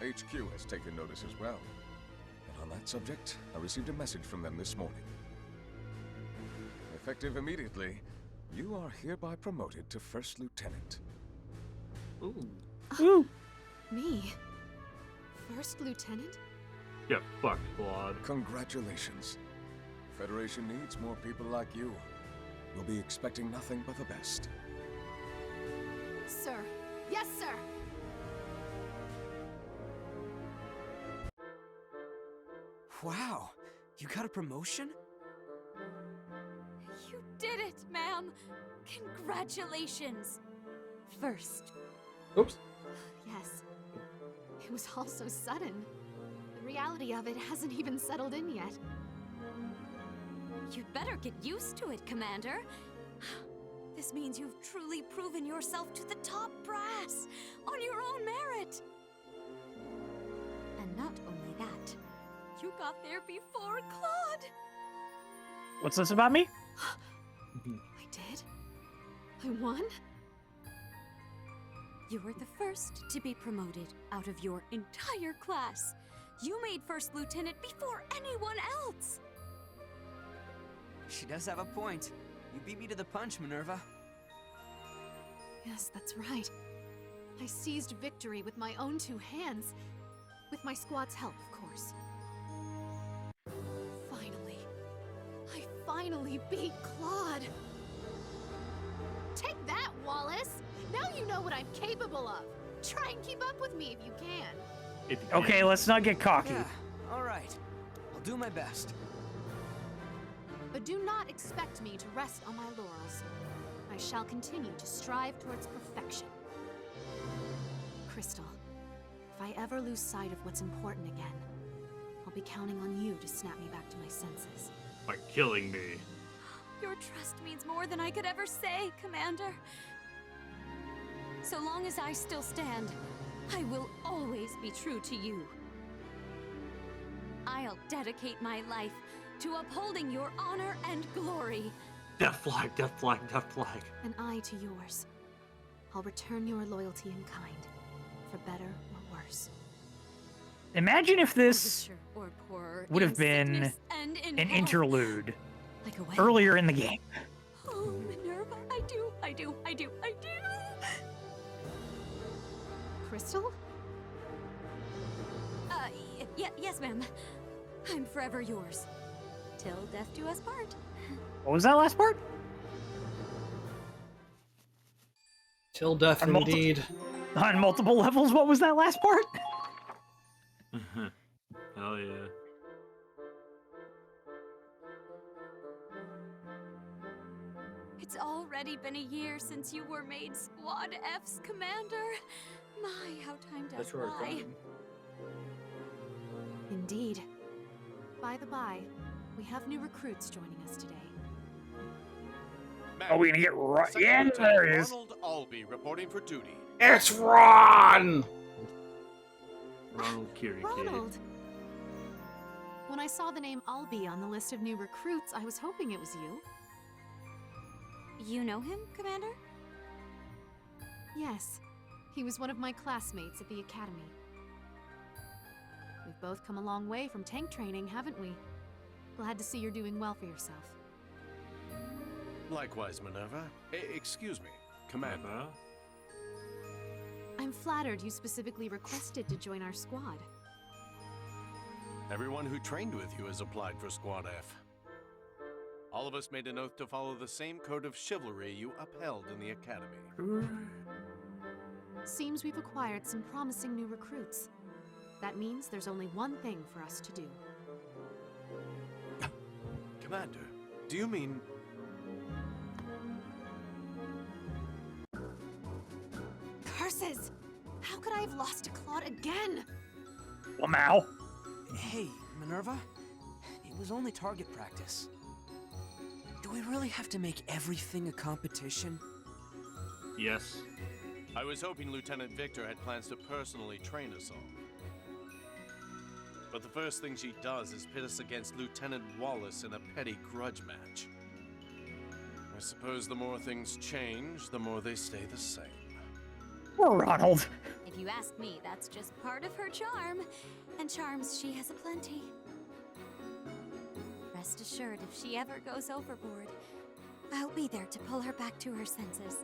HQ has taken notice as well. And on that subject, I received a message from them this morning. Effective immediately, you are hereby promoted to First Lieutenant. Ooh. Ooh. Me? First Lieutenant? Yeah, fuck, Claude. Congratulations. Federation needs more people like you. You'll be expecting nothing but the best. Sir. Yes, sir! Wow, you got a promotion? You did it, ma'am! Congratulations! First. Oops. Yes. It was all so sudden. The reality of it hasn't even settled in yet. You'd better get used to it, Commander. This means you've truly proven yourself to the top brass, on your own merit. And not only that, you got there before Claude. What's this about me? I did? I won? You were the first to be promoted out of your entire class. You made First Lieutenant before anyone else. She does have a point. You beat me to the punch, Minerva. Yes, that's right. I seized victory with my own two hands. With my squad's help, of course. Finally. I finally beat Claude. Take that, Wallace! Now you know what I'm capable of. Try and keep up with me if you can. Okay, let's not get cocky. Yeah, alright. I'll do my best. But do not expect me to rest on my laurels. I shall continue to strive towards perfection. Christel, if I ever lose sight of what's important again, I'll be counting on you to snap me back to my senses. By killing me. Your trust means more than I could ever say, Commander. So long as I still stand, I will always be true to you. I'll dedicate my life to upholding your honor and glory. Death flag, death flag, death flag. And I to yours. I'll return your loyalty in kind, for better or worse. Imagine if this Richer or poorer, would in have been sickness and in an health. interlude Like a wedding. earlier in the game. Oh, Minerva, I do. Christel? Yes, ma'am. I'm forever yours. Till death do us part. What was that last part? Till death, On indeed. On multiple levels, what was that last part? Hell yeah. It's already been a year since you were made Squad F's commander. My, how time does fly. Indeed. By the by, we have new recruits joining us today. Oh, we're gonna get right. Yeah, there it is. Ronald Albee reporting for duty. It's Ron! Ronald Kiri Ronald! When I saw the name Albee on the list of new recruits, I was hoping it was you. You know him, Commander? Yes. He was one of my classmates at the academy. We've both come a long way from tank training, haven't we? Glad to see you're doing well for yourself. Likewise, Minerva. Excuse me, Commander. I'm flattered you specifically requested to join our squad. Everyone who trained with you has applied for Squad F. All of us made an oath to follow the same code of chivalry you upheld in the academy. Seems we've acquired some promising new recruits. That means there's only one thing for us to do. Commander, do you mean... Curses! How could I have lost to Claude again? Wow. Hey, Minerva. It was only target practice. Do we really have to make everything a competition? Yes. I was hoping Lieutenant Victor had plans to personally train us all. But the first thing she does is pit us against Lieutenant Wallace in a petty grudge match. I suppose the more things change, the more they stay the same. Poor Ronald. If you ask me, that's just part of her charm. And charms she has aplenty. Rest assured, if she ever goes overboard, I'll be there to pull her back to her senses.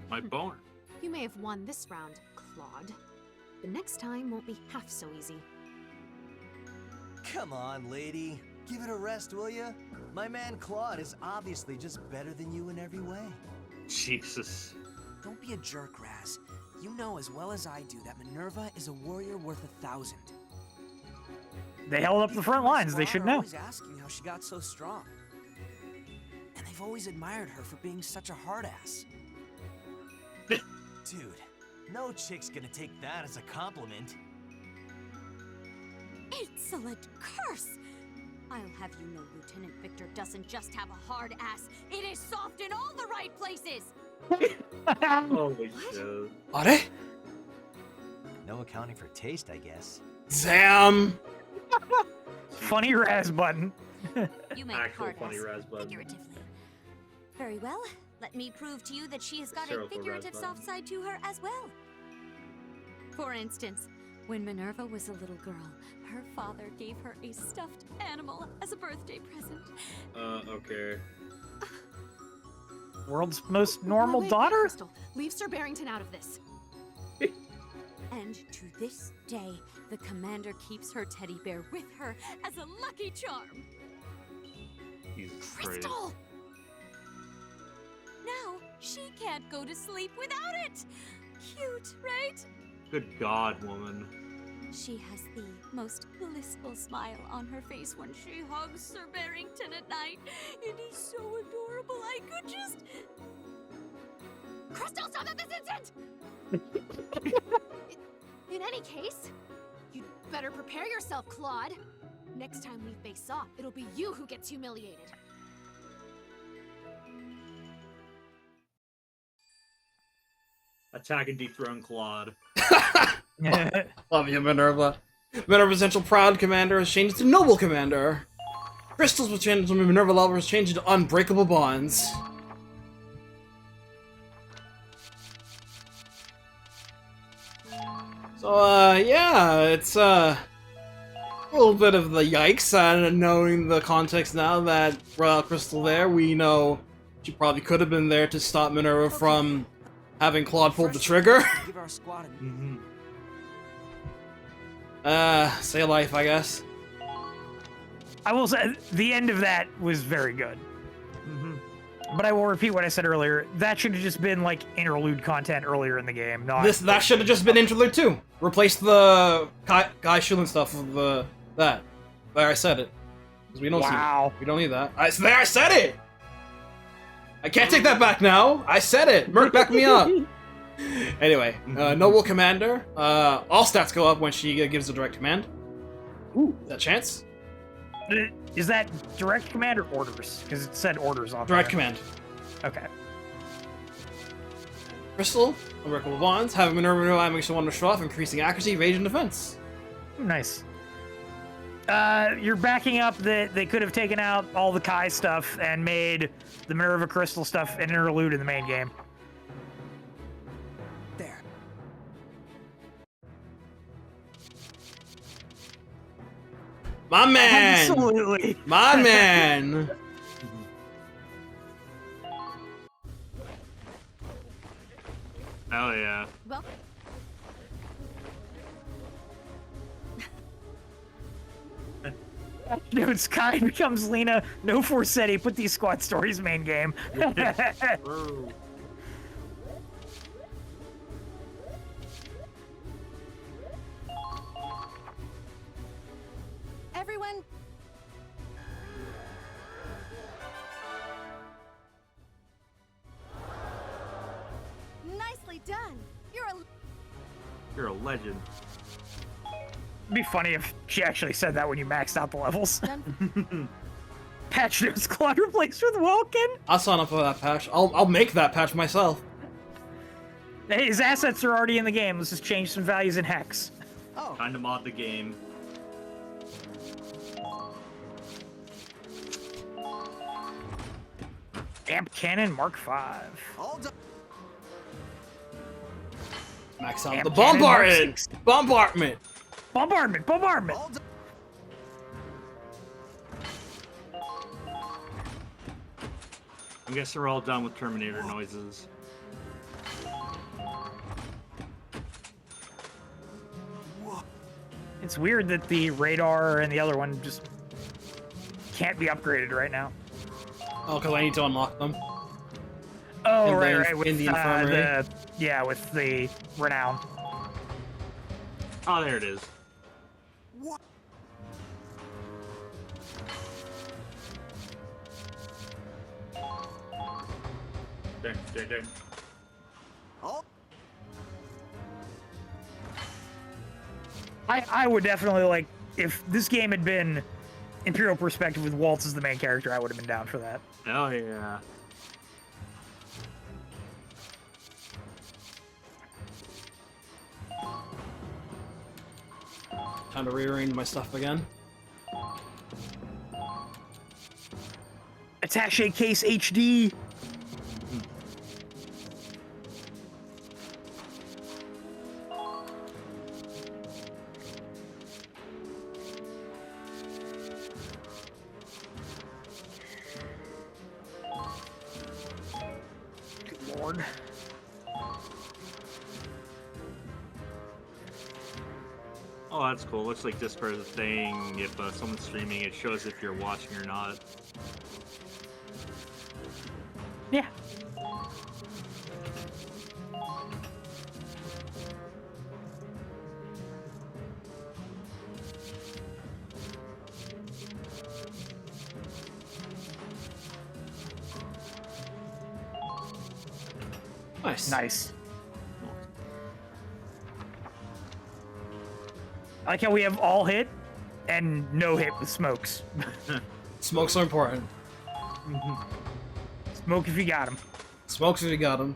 My boner. You may have won this round, Claude. The next time won't be half so easy. Come on, lady. Give it a rest, will ya? My man Claude is obviously just better than you in every way. Jesus. Don't be a jerk, Raz. You know as well as I do that Minerva is a warrior worth 1,000. They held up the front lines. They should know. Always asking how she got so strong. And they've always admired her for being such a hard ass. Dude, no chick's gonna take that as a compliment. Insolent curse! I'll have you know Lieutenant Victor doesn't just have a hard ass, it is soft in all the right places! Holy shit. Are? No accounting for taste, I guess. Sam! Funny Raz button. You make Actual hard funny ass Raz button. figuratively. Very well, let me prove to you that she has got a Hysterical figurative Raz soft side to her as well. For instance, when Minerva was a little girl, her father gave her a stuffed animal as a birthday present. Okay. World's most normal Wait, daughter? Crystal. Leave Sir Barrington out of this. And to this day, the commander keeps her teddy bear with her as a lucky charm. Jesus Christ. Crystal! Now, she can't go to sleep without it! Cute, right? Good God, woman. She has the most blissful smile on her face when she hugs Sir Barrington at night. It is so adorable, I could just... Crystal, stop at this instant! In any case, you'd better prepare yourself, Claude. Next time we face off, it'll be you who gets humiliated. Attack and dethrone Claude. Love you, Minerva. Minerva's essential proud commander has changed to noble commander. Crystal's was changed to Minerva level has changed to unbreakable bonds. So, yeah, it's a little bit of the yikes, and knowing the context now that without Christel there, we know she probably could have been there to stop Minerva from having Claude pull the trigger. Give our squad Say life, I guess. I will say, the end of that was very good. But I will repeat what I said earlier. That should have just been like interlude content earlier in the game. Not That should have just been interlude too. Replace the guy shooting stuff with that. There, I said it. Because we don't Wow. we don't need that. I said it. I can't take that back now. I said it. Merc, back me up. Anyway, Noble Commander. All stats go up when she gives a direct command. Ooh, that chance. Is that direct command or orders? Because it said orders on Direct there. command. Okay. Crystal, Unbreakable Bonds, having Minerva no animation 1 to show off, increasing accuracy, evasion, defense. Nice. You're backing up that they could have taken out all the Kai stuff and made the Minerva Crystal stuff an interlude in the main game. There. My man! Absolutely. My man! Oh yeah. Well, Dude, Sky becomes Lena. No Forsetti. Put these squad stories main game. everyone. Nicely done. You're a legend. It'd be funny if she actually said that when you maxed out the levels. Patch notes Claude replaced with Vulcan. I'll sign up for that patch. I'll make that patch myself. Hey, his assets are already in the game. Let's just change some values in Hex. Oh. Time to mod the game. Amp Cannon Mark V. Max out Amp the Cannon Mark bombardment! VI. Bombardment! Bombardment! Bombardment! I guess we're all done with Terminator noises. It's weird that the radar and the other one just can't be upgraded right now. Oh, because I need to unlock them. Oh, In right, the- right. With in the infirmary. yeah, with the renown. Oh, there it is. Ding, ding, ding. I would definitely like, if this game had been Imperial Perspective with Waltz as the main character, I would have been down for that. Oh yeah. Time to rearrange my stuff again. Attaché Case HD. Good lord. Oh, that's cool. Looks like Discord is a thing. If someone's streaming, it shows if you're watching or not. Yeah. Nice. Nice. I like how we have all hit and no hit with smokes. Smokes are important. Smoke if you got him. Smokes if you got them.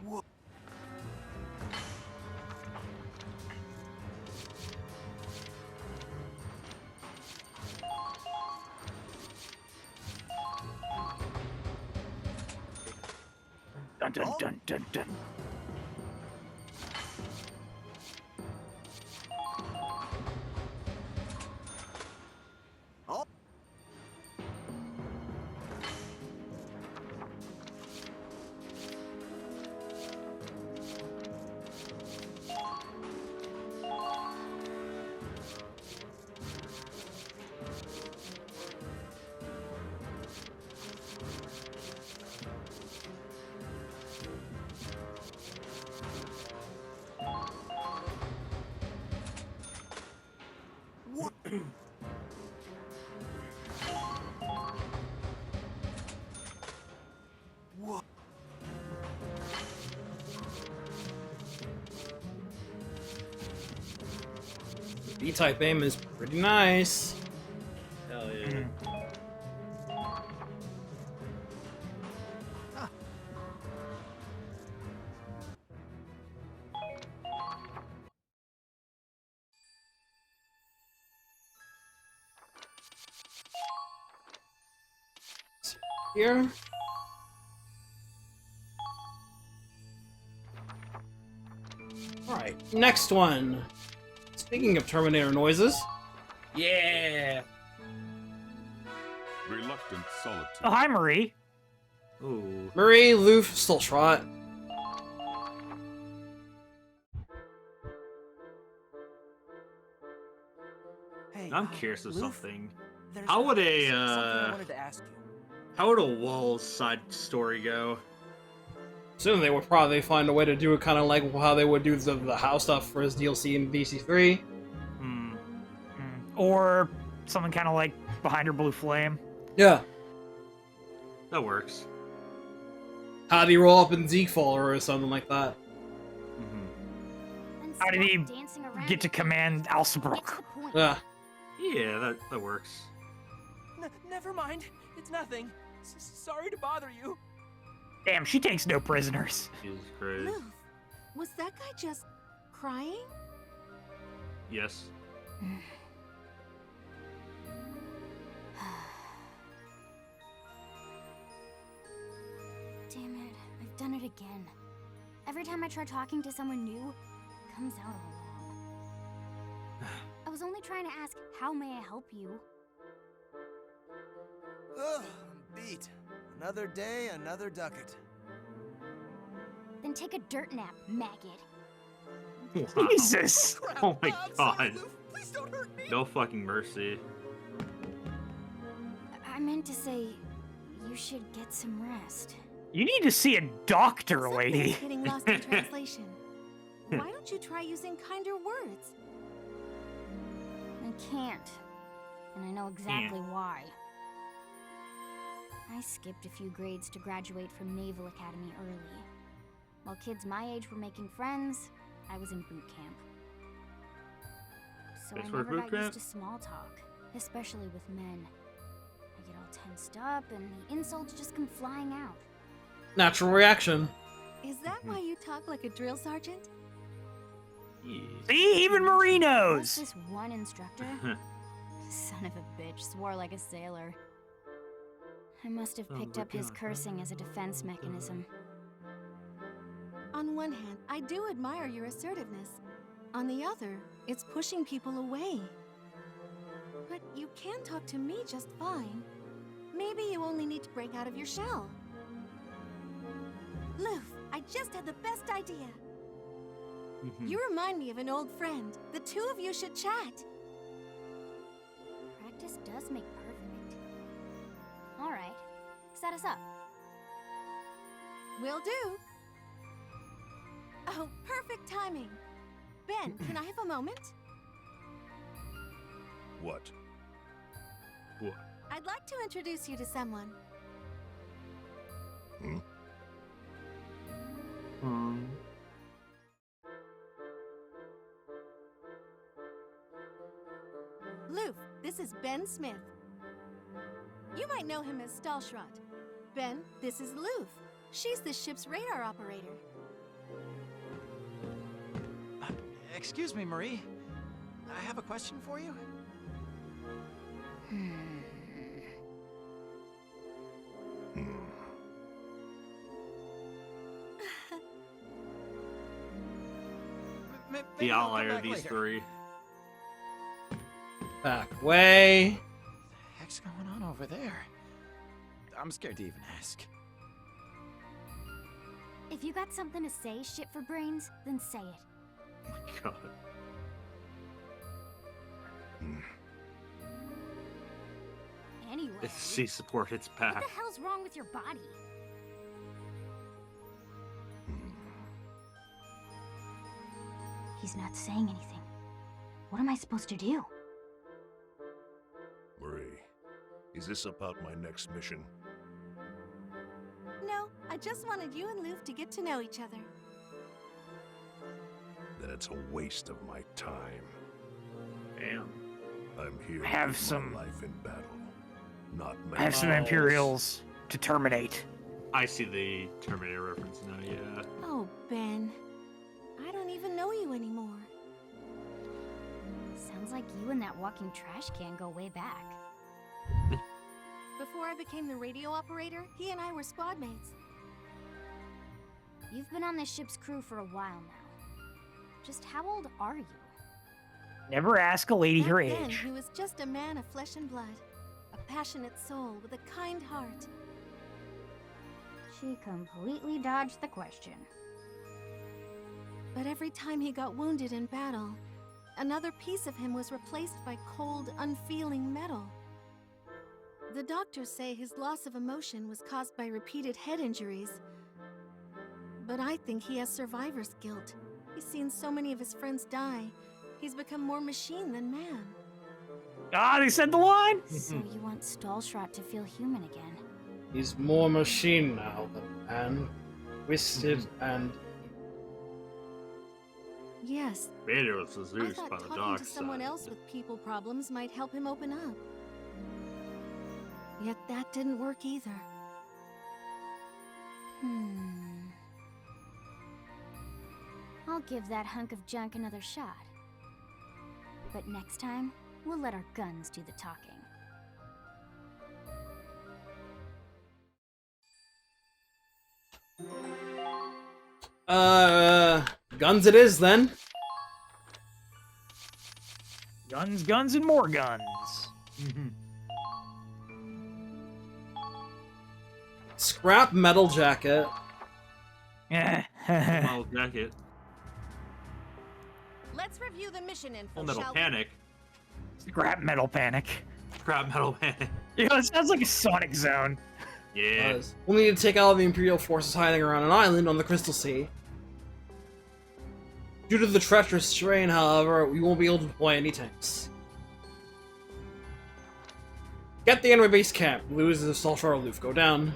Dun dun dun dun dun. Whoa. B-type aim is pretty nice. Hell yeah. Here. Alright, next one. Speaking of Terminator noises. Yeah. Reluctant solitude. Oh, hi, Marie. Ooh. Marie, Louffe, Stahlschrott. Hey, I'm curious of Louffe, something. there's How would something I a wanted to ask you. how would a Wallace side story go? Soon they would probably find a way to do it kind of like how they would do the house stuff for his DLC in DC3. Or something kind of like Behind Her Blue Flame. Yeah. That works. How did he roll up in Zeekfall or something like that? How did he get to command Alsabrook? Yeah. Yeah, that works. Never mind. It's nothing. Sorry to bother you. Damn, she takes no prisoners. Jesus Christ. Louffe, was that guy just crying? Yes. Damn it, I've done it again. Every time I try talking to someone new, it comes out all wrong. I was only trying to ask, how may I help you? Ugh, I'm beat. Another day, another ducat. Then take a dirt nap, maggot. Wow. Jesus! Oh my god. No fucking mercy. I meant to say, you should get some rest. You need to see a doctor, lady. Getting lost in translation. Why don't you try using kinder words? I can't. And I know exactly why. I skipped a few grades to graduate from Naval Academy early. While kids my age were making friends, I was in boot camp. So I never got used to small talk, especially with men. I get all tensed up and the insults just come flying out. Natural reaction. Is that why you talk like a drill sergeant? See, even Marie knows. This one instructor, son of a bitch, swore like a sailor. I must have picked up his cursing as a defense mechanism. On one hand, I do admire your assertiveness. On the other, it's pushing people away. But you can talk to me just fine. Maybe you only need to break out of your shell. Louffe, I just had the best idea. You remind me of an old friend. The two of you should chat. Practice does make perfect. All right, set us up. Will do. Oh, perfect timing. Ben, can I have a moment? What? What? I'd like to introduce you to someone. Louffe, this is Ben Smith. You might know him as Stahlschrott. Ben, this is Louffe. She's the ship's radar operator. Excuse me, Marie. I have a question for you. The outlier of these three. Back way. What the heck's going on over there? I'm scared to even ask. If you got something to say, shit for brains, then say it. Oh my god. Anyway, C support hits back. what the hell's wrong with your body? He's not saying anything. What am I supposed to do? Is this about my next mission? No, I just wanted you and Louffe to get to know each other. Then it's a waste of my time. Damn. I'm here I have to give some- my life in battle, not I have some Imperials to terminate. I see the Terminator reference now, yeah. Oh, Ben. I don't even know you anymore. Sounds like you and that walking trash can go way back. Before I became the radio operator, he and I were squad mates. You've been on this ship's crew for a while now. Just how old are you? Never ask a lady her Back then, age. he was just a man of flesh and blood. A passionate soul with a kind heart. She completely dodged the question. But every time he got wounded in battle, another piece of him was replaced by cold, unfeeling metal. The doctors say his loss of emotion was caused by repeated head injuries. But I think he has survivor's guilt. He's seen so many of his friends die. He's become more machine than man. Ah, they said the line! So you want Stahlschrott to feel human again? He's more machine now than man. Twisted and... Yes. Vader was I seduced thought by the talking dark to someone side. else with people problems might help him open up. Yet that didn't work either. I'll give that hunk of junk another shot. But next time, we'll let our guns do the talking. Guns it is then. Guns, guns, and more guns. Scrap metal jacket. Yeah. Metal jacket. Let's review the mission info, Full Metal shall we? Panic. Scrap metal panic. Scrap Metal Panic. You know, it sounds like a Sonic Zone. Yeah. We'll need to take out the Imperial forces hiding around an island on the Crystal Sea. Due to the treacherous terrain, however, we won't be able to deploy any tanks. Get the enemy base camp. Lose the Stahlschrott or Louffe. Go down.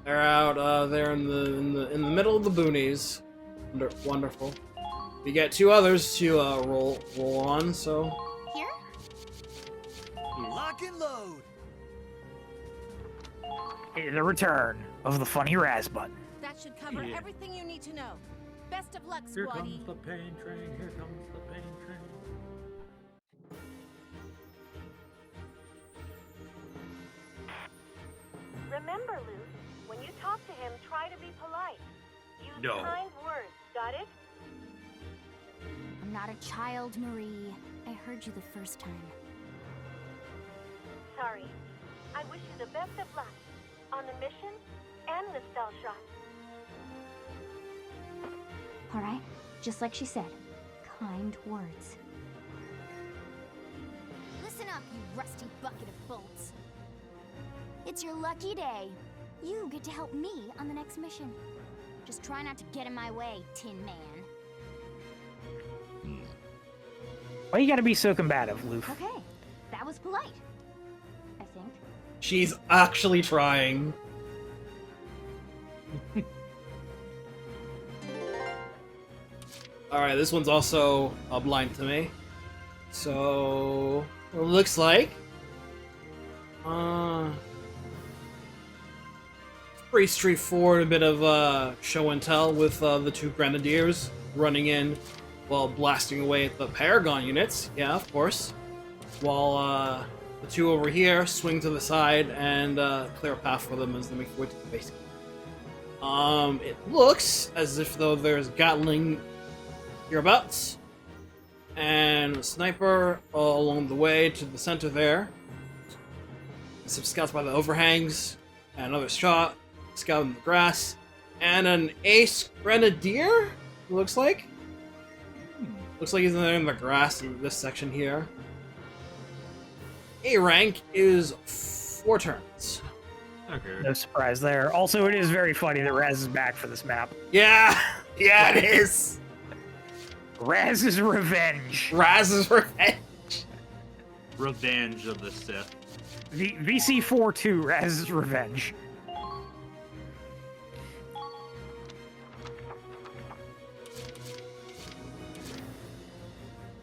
They're out there in the middle of the boonies. Wonderful. We get two others to roll on. So here. Lock and load. The return of the funny Raz button. That should cover everything you need to know. Best of luck, Here squaddy. comes the pain train. Here comes the pain train. Remember, Louffe, when you talk to him, try to be polite. Use No. kind words, got it? I'm not a child, Marie. I heard you the first time. Sorry. I wish you the best of luck on the mission and the Stahlschrott. All right, just like she said. Kind words. Listen up, you rusty bucket of bolts. It's your lucky day. You get to help me on the next mission. Just try not to get in my way, Tin Man. Why you gotta be so combative, Louffe? Okay, that was polite. I think. she's actually trying. Alright, this one's also blind to me. So, it looks like... pretty straightforward, a bit of show and tell with the two Grenadiers running in while blasting away at the Paragon units. Yeah, of course. While the two over here swing to the side and clear a path for them as they make their way to the base. It looks as if though there's Gatling hereabouts, and a sniper along the way to the center there. Some scouts by the overhangs, and another shot, scout in the grass, and an ace grenadier. It looks like. Looks like he's in the grass in this section here. A rank is 4 turns. Okay. No surprise there. Also, it is very funny that Raz is back for this map. Yeah, yeah, it is. Raz's revenge. Raz's revenge. Revenge of the Sith. VC42 Raz's Revenge.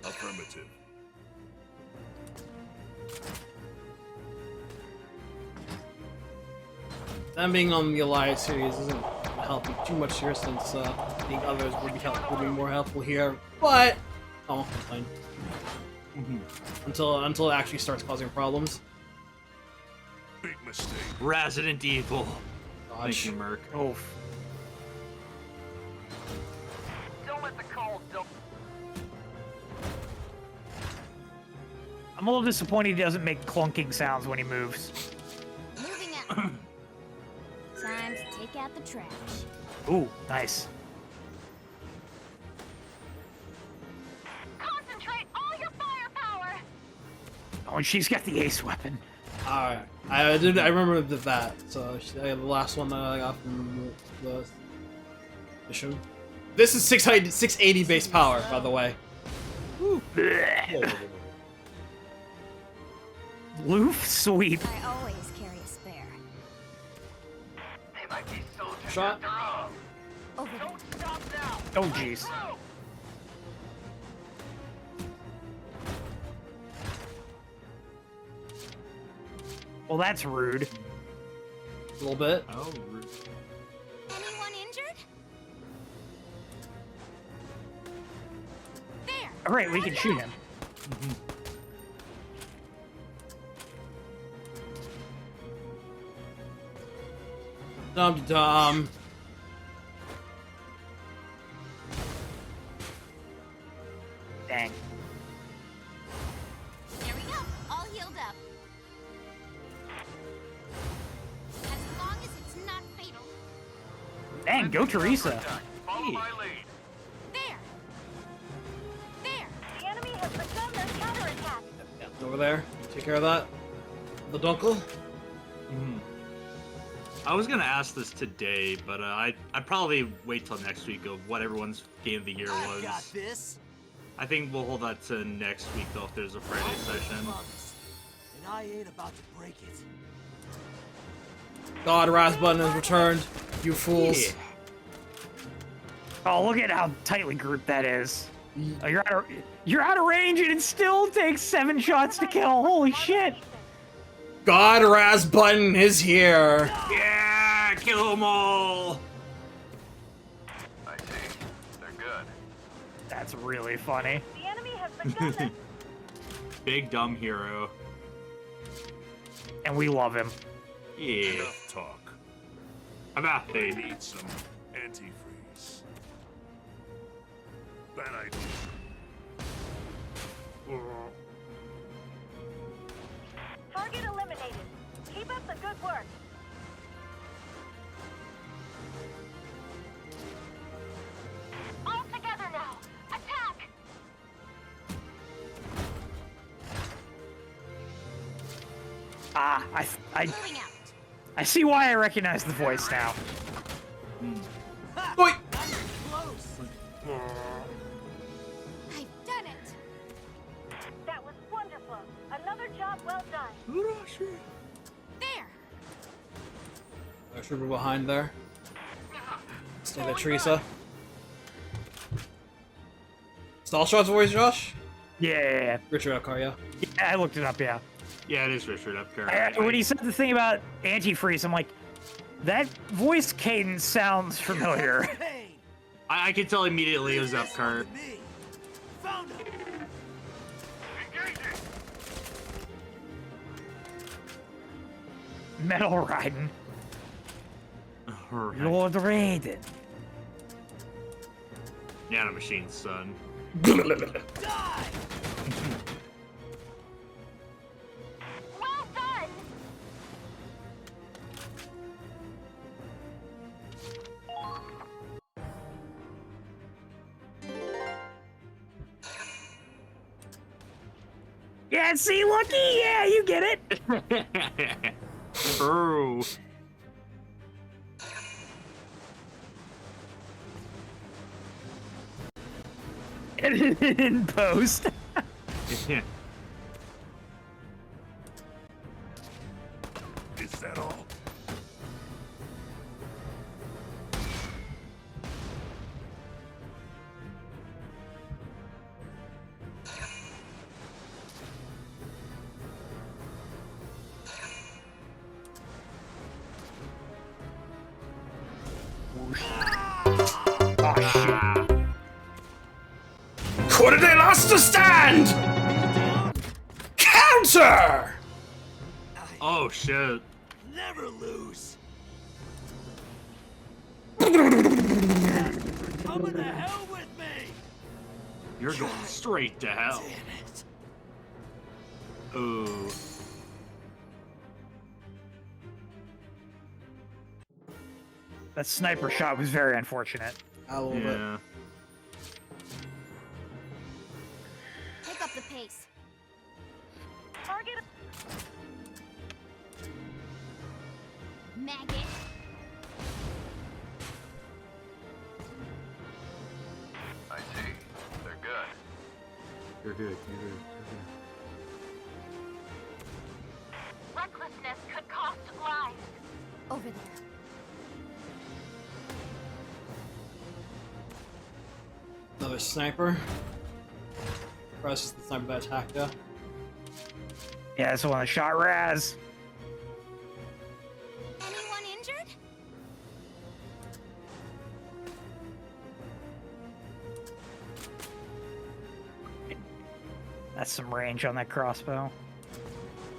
Affirmative. Them being on the Alliance series isn't helping too much here, since I think others would be more helpful here. But I won't complain until it actually starts causing problems. Big mistake. Resident Evil. Gosh. Thank you, Merc. Oh. Don't let the cold dump. I'm a little disappointed he doesn't make clunking sounds when he moves. Moving out. Time to take out the trash. Ooh, nice. Concentrate all your firepower. Oh, and she's got the ace weapon. Alright, I remember that. So the last one that I got from the mission. This is 680 base power, by the way. Louffe sweep. I always carry a spare. They might be soldiers Shot. after all. Over there. Don't stop now. Oh, jeez. Well, that's rude. A little bit. Oh, rude. Anyone injured? There. All right, we can shoot him. Dum-dum. Dang. There we go. All healed up. As long as it's not fatal. Dang, go Teresa. Follow my lead. There. There. The enemy has begun their counterattack. Over there. Take care of that. The dunkel. I was gonna ask this today, but I'd probably wait till next week of what everyone's game of the year was. I got this. I think we'll hold that to next week though, if there's a Friday session. And I ain't about to break it. God, Raz button has returned. You fools. Yeah. Oh, look at how tightly grouped that is. Oh, you're out of range, and it still takes 7 shots to kill. Holy shit! God, Raz button is here. Yeah, kill them all. I see. They're good. That's really funny. The enemy has begun their Big dumb hero. And we love him. Yeah. Enough talk. About I baby. need some antifreeze. Bad idea. target eliminated. Keep up the good work. All together now. Attack! Ah, I see why I recognize the voice now. Oi! I've done it. That was wonderful. Another job well done. There. I should be behind there. Stay there, Teresa. Stahlschrott's voice, Josh? Yeah. Richard Epcar, yeah. Yeah, I looked it up, yeah. Yeah, it is Richard Epcar. When he said the thing about antifreeze, I'm like, that voice cadence sounds familiar. I can tell immediately it was Epcar. Metal riding. Right. Lord Raiden. Yeah, Machine's son. Well done! Yeah, see, Lucky? Yeah, you get it. Bro. In post. Yeah. Oh shit. Could they last to stand? Counter! Oh shit. Never lose. Come to hell with me! You're going straight to hell. Ooh. That sniper shot was very unfortunate. A little bit. Pick up the pace. Target. Maggot. I see. They're good. You're good. Recklessness could cost lives. Over there. Another sniper. Press the sniper that attacked you. Yeah, that's the one that shot Raz. Anyone injured? That's some range on that crossbow.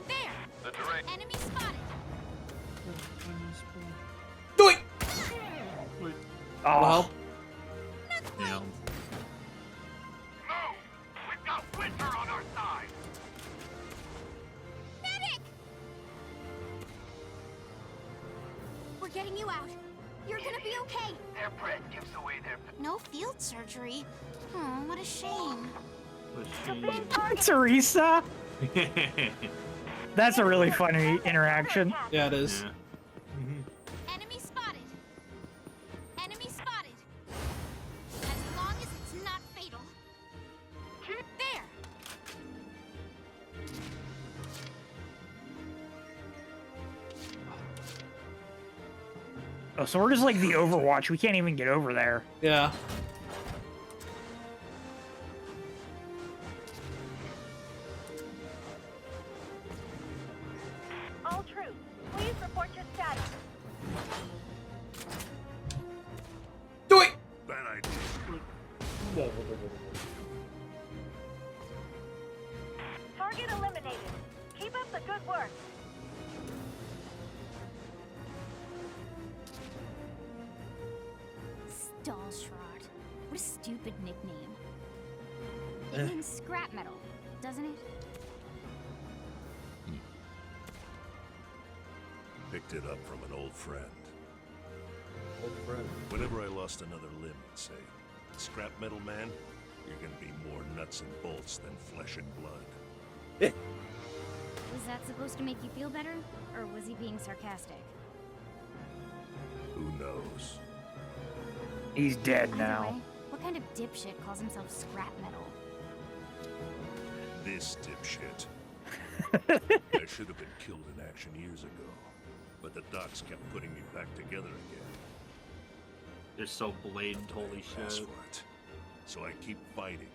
There. The terrain. Enemy spotted. Do it! Oh, Well, Yeah. We've got winter on our side. Medic! We're getting you out. You're gonna be okay. Their bread gives away their... No field surgery. Oh, what a shame. Teresa? That's a really funny interaction. yeah, it is. Enemy spotted. Enemy spotted. As long as it's not fatal. There. Oh, so we're just like the Overwatch. We can't even get over there. Yeah. All troops, please report your status. Do it! Bad idea. Target eliminated. Keep up the good work. Stahlschrott. What a stupid nickname. It means scrap metal, doesn't it? Picked it up from an old friend. Whenever I lost another limb, he'd say, "Scrap metal man, you're gonna be more nuts and bolts than flesh and blood." Was that supposed to make you feel better? Or was he being sarcastic? Who knows? He's dead Either now. way, what kind of dipshit calls himself scrap metal? This dipshit. I should have been killed in action years ago, but the docs kept putting me back together again. They're so blatant, holy Asked shit. for it. So I keep fighting,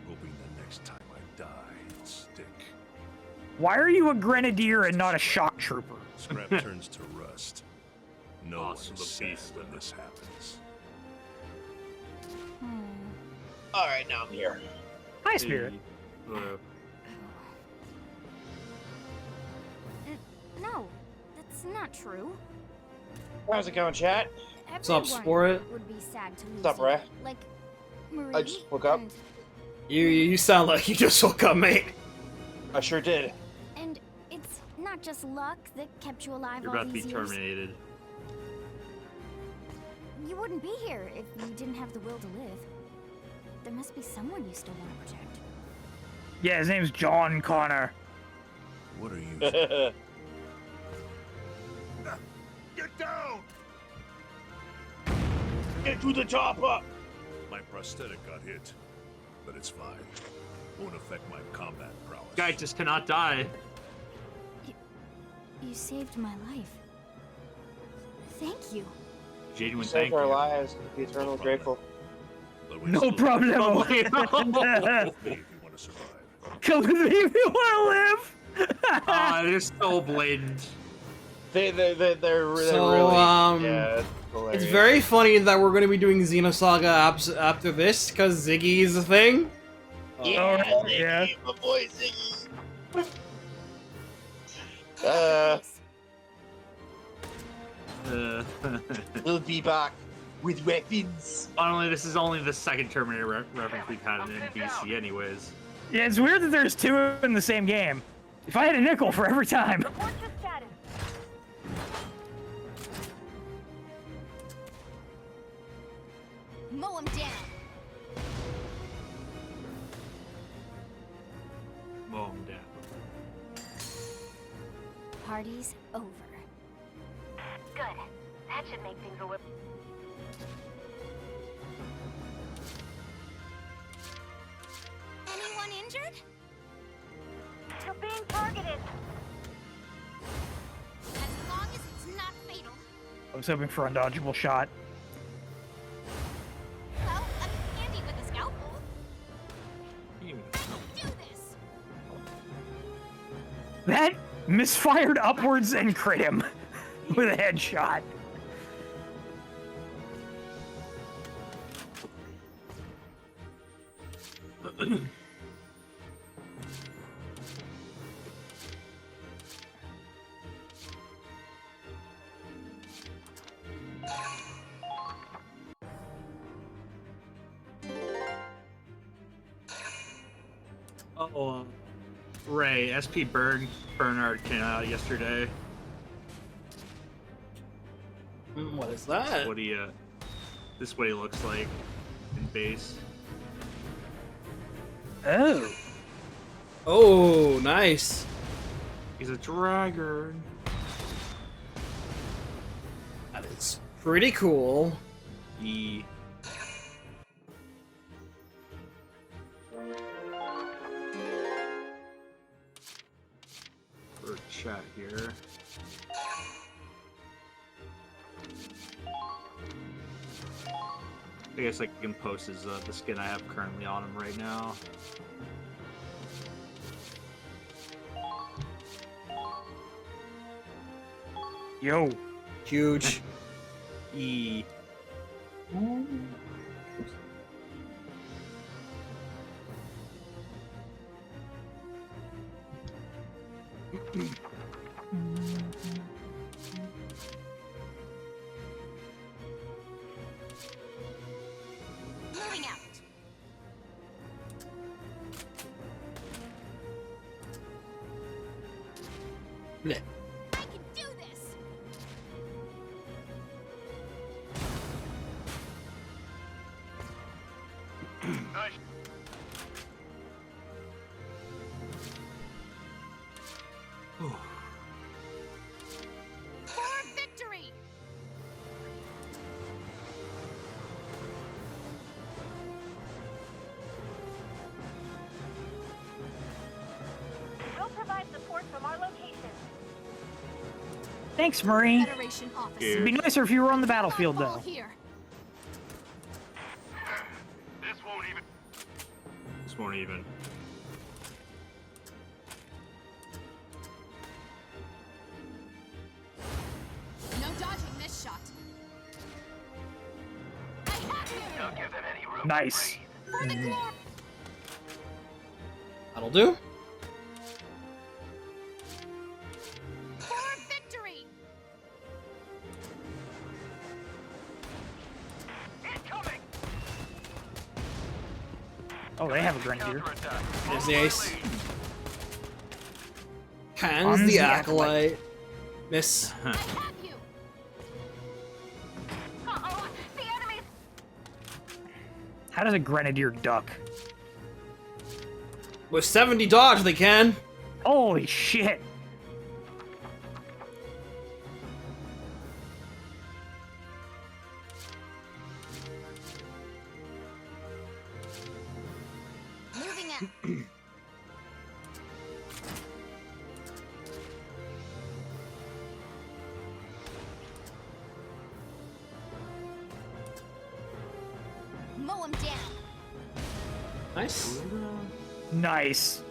hoping the next time I die, it'll stick. Why are you a grenadier and not a shock trooper? Scrap turns to rust. No one Awesome, is the sad beast. when this happens. Alright, now I'm here. Hi, Spirit. No, that's not true. How's it going, chat? What's up, Everyone Sport? would be sad to lose What's up, you. Ray? Like Marie. I just woke up. You sound like you just woke up, mate. I sure did. And it's not just luck that kept you alive You're all about to be these years. terminated. You wouldn't be here if you didn't have the will to live. There must be someone you still want to protect. Yeah, his name's John Connor. What are you? Get down! Get to the chopper! My prosthetic got hit, but it's fine. Won't affect my combat prowess. Guy just cannot die. You saved my life. Thank you. Genuine You thank saved our you. lives. Be eternally grateful. No problem. Oh my If you want to survive. Come with me if you want to live. Ah, they're so blatant. They're So, really, yeah. It's very funny that we're going to be doing Xenosaga after this, because Ziggy is a thing. Yeah, Ziggy, yeah. my boy Ziggy. We'll be back with weapons. Finally, this is only the second Terminator reference we've had in BC, anyways. Yeah, it's weird that there's two in the same game. If I had a nickel for every time. What's your status? Mow him down. Mow him down. Party's over. Good. That should make things a little... Anyone injured? You're being targeted. As long as it's not fatal. I was hoping for undodgeable shot. Well, I'm handy with a scalpel. Do this. That misfired upwards and crit him with a headshot. Ray, SP Bernard came out yesterday. What is that? What he, this is what he looks like in base. Oh. Oh, nice. He's a dragon. That is pretty cool. He... For chat here. I guess I can post his the skin I have currently on him right now. Yo. Huge. E. Moving out. Blech. I can do this. Nice. For victory. We'll provide support from our location. Thanks, Marie. Federation officer. It'd be nicer if you were on the battlefield, All though. here. This won't even. This won't even. No dodging this shot. I have you. Don't give them any room. Nice. For the glory. That'll do. For victory. Incoming. Oh, they have a grenadier. There's the ace. Hands Hans the the acolyte. Miss. I have you. Uh-oh, the enemies! How does a grenadier duck? With 70 dodge, they can. Holy shit. Moving out. Mow him down. Nice. Nice.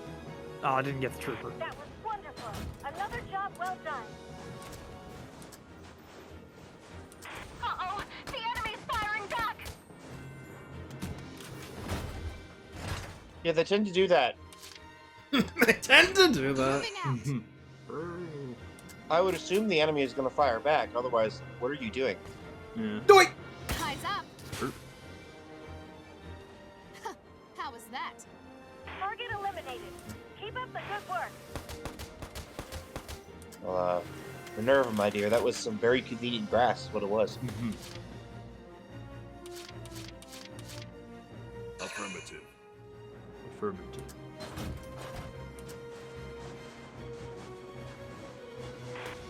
Oh, I didn't get the trooper. That was wonderful. Another job well done. Uh-oh, Yeah, they tend to do that. They tend to do that. I would assume the enemy is going to fire back. Otherwise, what are you doing? Yeah. Do it! Eyes up. How was that? Target eliminated. Keep up the good work. Well, Minerva, my dear, that was some very convenient grass, is what it was. Affirmative. Affirmative.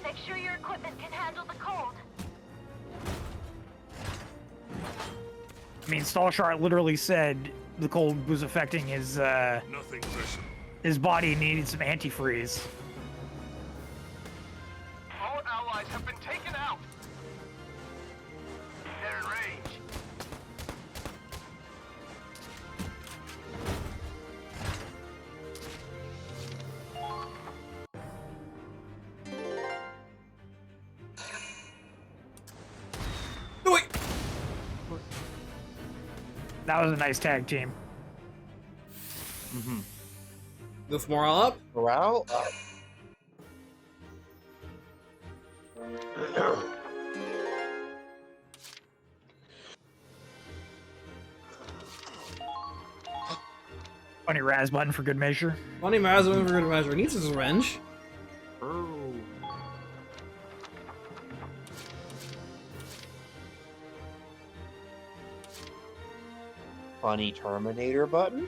Make sure your equipment can handle the cold. I mean, Stahlschrott literally said the cold was affecting his Nothing personal. his body and needed some antifreeze. All allies have been taken out. They're in range. Do it! That was a nice tag team. Lift morale up. Morale up. Funny Raz button for good measure. Funny Mazda for good measure. He needs his revenge. Funny Terminator button.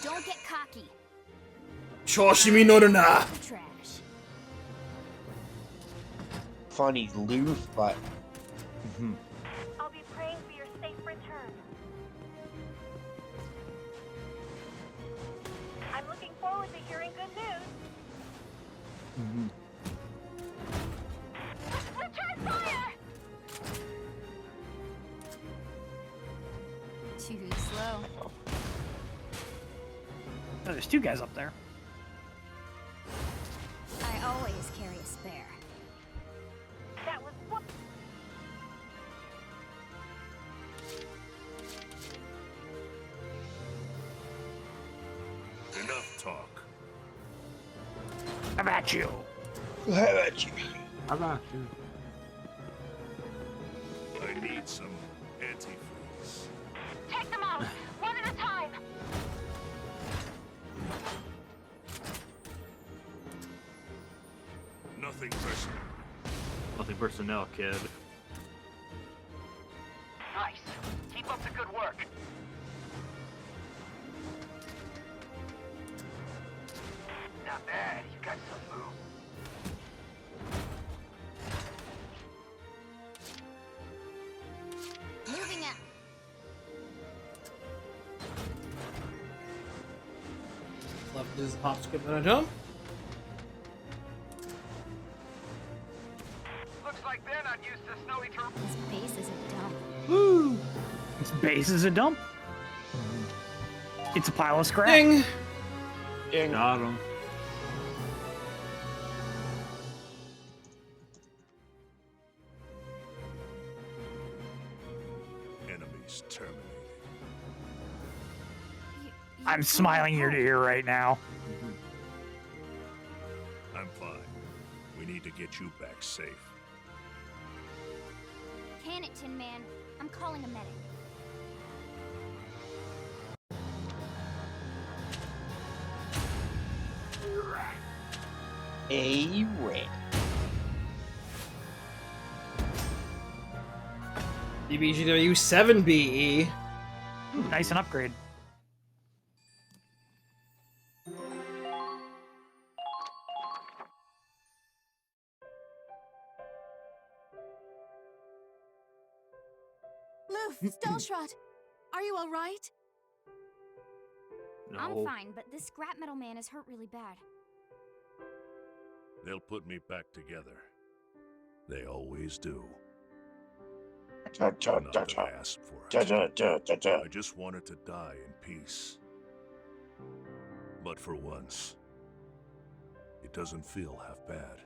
Don't get cocky. Choshimi no na. Trash. Funny Louffe button. I'll be praying for your safe return. I'm looking forward to hearing good news. Return fire! Too slow. Oh, there's two guys up there. I always carry a spare. That was what? Enough talk. How about you? How about you? How about you? I need some antifreeze. Take them out, one at a time. Nothing personal. Nothing personnel, kid. Nice. Keep up the good work. Not bad. You got some move. Moving up. Left is hop, skip, and a jump. Looks like they're not used to snowy terrain. This base is a dump. Woo! Its base is a dump. It's a pile of scrap. Ding! Ding. Got him. Enemies terminated. I'm smiling ear to ear right now. I'm fine. We need to get you back safe. Can it, Tin Man? I'm calling a medic. A red. DBGW 7BE. Nice, an upgrade. Louffe, Stahlschrott, are you all right? No. I'm fine, but this scrap metal man is hurt really bad. They'll put me back together. They always do. Not that I asked for it. I just wanted to die in peace. But for once, it doesn't feel half bad.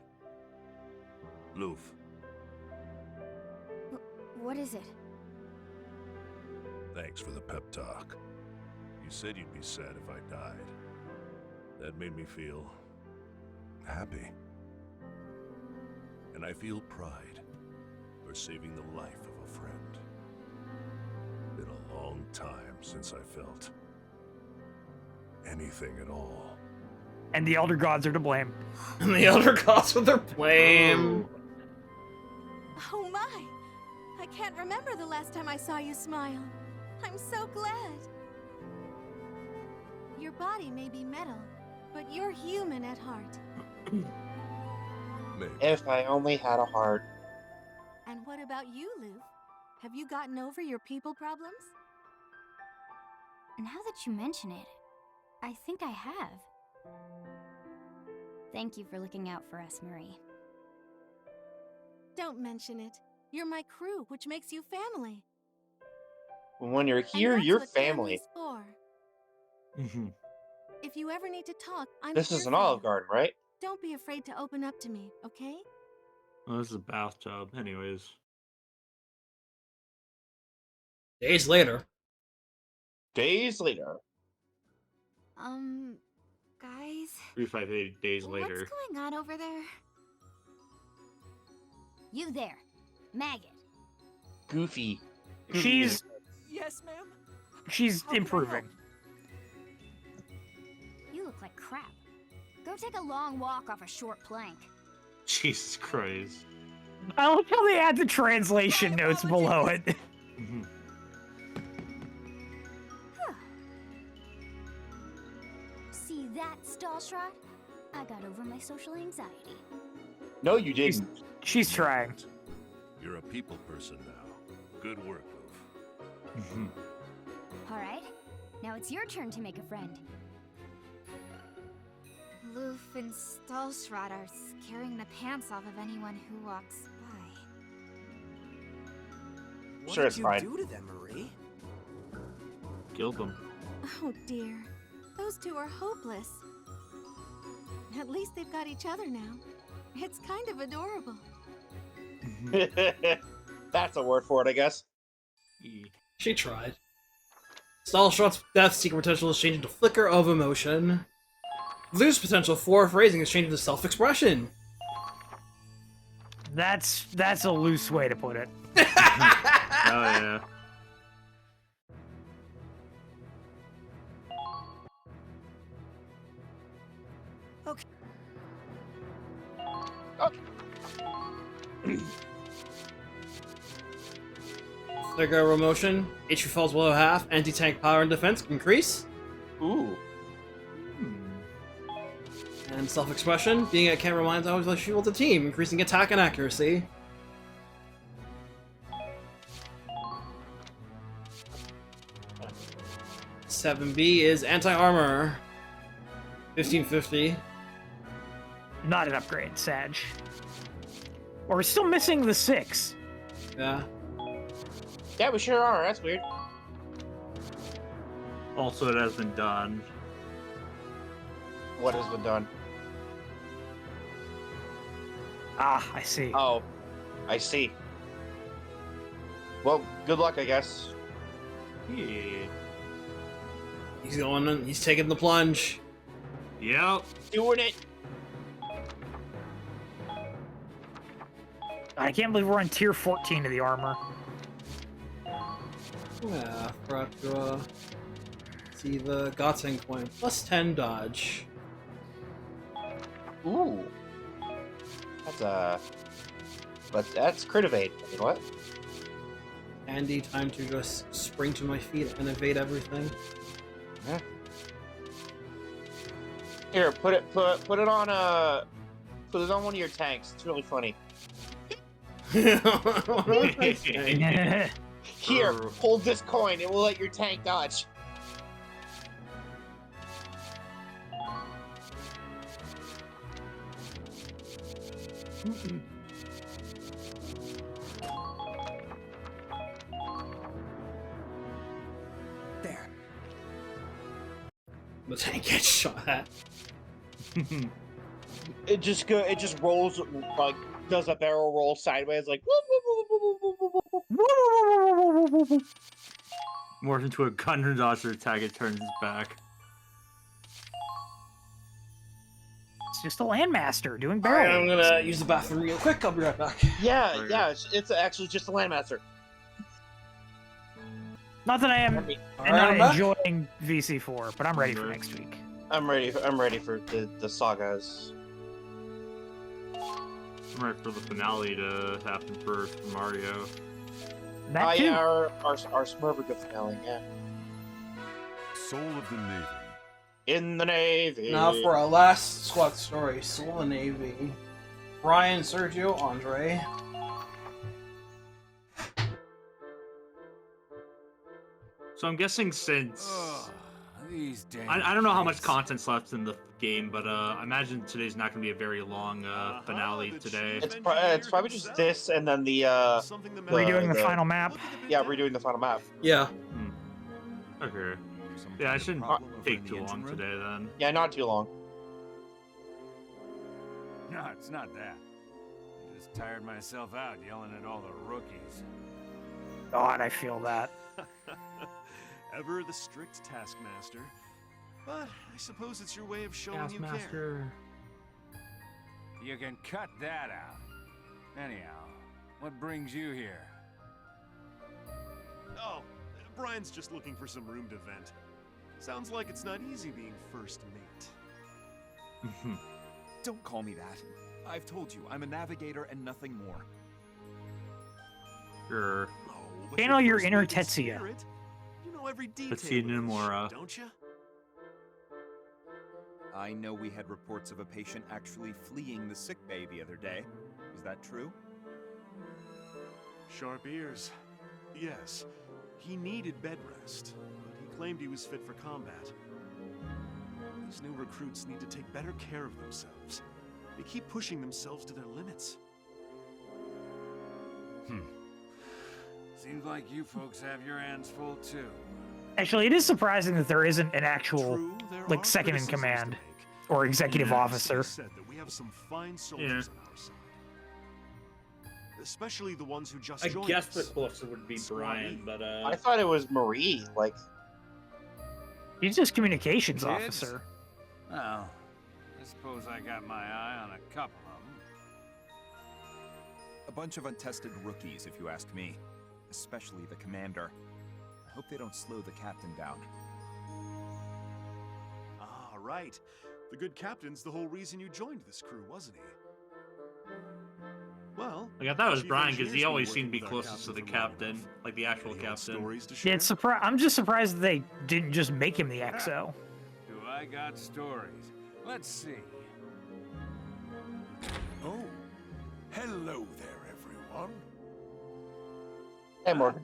Louffe, What is it? thanks for the pep talk. You said you'd be sad if I died. That made me feel happy. And I feel pride for saving the life of a friend. Been a long time since I felt anything at all. And the Elder Gods are to blame. And the Elder Gods are to blame. Oh my! I can't remember the last time I saw you smile. I'm so glad. Your body may be metal, but you're human at heart. Maybe. If I only had a heart. And what about you, Louffe? Have you gotten over your people problems? Now that you mention it, I think I have. Thank you for looking out for us, Marie. Don't mention it. You're my crew, which makes you family. When you're here, And you're that's what family. family's for. If you ever need to talk, I'm This here is an for you. Olive Garden, right? Don't be afraid to open up to me, okay? Oh, this is a bathtub. Anyways. Days later. Days later. Guys? 358 days later. What's going on over there? You there, maggot. Goofy. She's Yes, ma'am. she's improving. You look like crap. Go take a long walk off a short plank. Jesus Christ. I like how they add the translation notes below it. See that, Stahlschrott? I got over my social anxiety. No, you didn't. She's trying. You're a people person now. Good work, Louffe. All right, now it's your turn to make a friend. Louffe and Stahlschrott are scaring the pants off of anyone who walks by. What Sure, did it's you fine. do to them, Marie? Killed them. Oh dear. Those two are hopeless. At least they've got each other now. It's kind of adorable. That's a word for it, I guess. She tried. Stahlschrott's death seeker potential is changed to flicker of emotion. Louffel's potential for phrasing is changed to self-expression. That's a loose way to put it. Oh, yeah. Okay. Flicker of emotion. HP falls below half. Anti-tank power and defense increase. Ooh. And self-expression. Being at camera reminds always like shield the team, increasing attack and accuracy. $7B is anti-armor. 1550. Not an upgrade, Sag. Or we're still missing the 6. Yeah. Yeah, we sure are. That's weird. Also, it has been done. What has been done? Ah, I see. Oh, I see. Well, good luck, I guess. Yeah. He's going in, he's taking the plunge. Yep. Doing it. I can't believe we're on tier 14 of the armor. Yeah, forgot to see the Gotsing coin. Plus 10 dodge. Ooh. That's crit evade. I mean, what? Handy time to just spring to my feet and evade everything. Yeah. Here, put it on put it on one of your tanks. It's really funny. Here, hold this coin. It will let your tank dodge. There. The tank gets shot at. It just rolls, like, does a barrel roll sideways, like whoop, whoop, whoop, whoop, whoop, whoop, whoop. Morphs into a gun and dodger attack, it turns its back. It's just a landmaster doing All right, barrel. I'm gonna use the bathroom real quick. I'll be right back. Yeah, yeah, it's actually just a Landmaster. Not that I am Alright, not I'm back. enjoying VC4, but I'm ready for next week. I'm ready for the sagas. I'm ready for the finale to happen for Mario. That too. Yeah, our Smurfika finale, yeah. Soul of the Navy. In the Navy. Now for our last squad story, Soul of the Navy. Brian, Sergio, Andre. So I'm guessing since These damn I don't know how much kids. content's left in the game, but I imagine today's not going to be a very long finale today. It's probably just this and then the Redoing the final map. Yeah, redoing the final map. Yeah. Okay. Yeah, I shouldn't take too long today then. Yeah, not too long. No, it's not that. I just tired myself out yelling at all the rookies. God, I feel that. Ever the strict taskmaster, but I suppose it's your way of showing you care. You can cut that out. Anyhow, what brings you here? Oh, Brian's just looking for some room to vent. Sounds like it's not easy being first mate. Don't call me that. I've told you, I'm a navigator and nothing more. Sure. But Channel your first inner mate in Tetsuya. spirit, you know every detail Let's see of this Nomura. ship, don't you? I know we had reports of a patient actually fleeing the sickbay the other day. Is that true? Sharp ears. Yes, he needed bed rest, but he claimed he was fit for combat. These new recruits need to take better care of themselves. They keep pushing themselves to their limits. Seems like you folks have your hands full too. Actually, it is surprising that there isn't an actual, True, there like, are second in criticisms to command make. or executive Yes, officer. it is said that we have some fine soldiers on our side. Especially the ones who just I joined guess us. the closer would be Brian, but I thought it was Marie. Like, He's just communications Kids? officer. Well, I suppose I got my eye on a couple of them. A bunch of untested rookies, if you ask me. Especially the commander. I hope they don't slow the captain down. Ah, right. The good captain's the whole reason you joined this crew, wasn't he? Well, like I thought it was Chief Brian because Engineer's he been always working seemed to be with our closest to the captain for a captain, like the actual Any old captain. stories to Yeah, share? it's I'm just surprised they didn't just make him the XO. Do I got stories? Let's see. Oh, hello there, everyone. Hey, Morgan.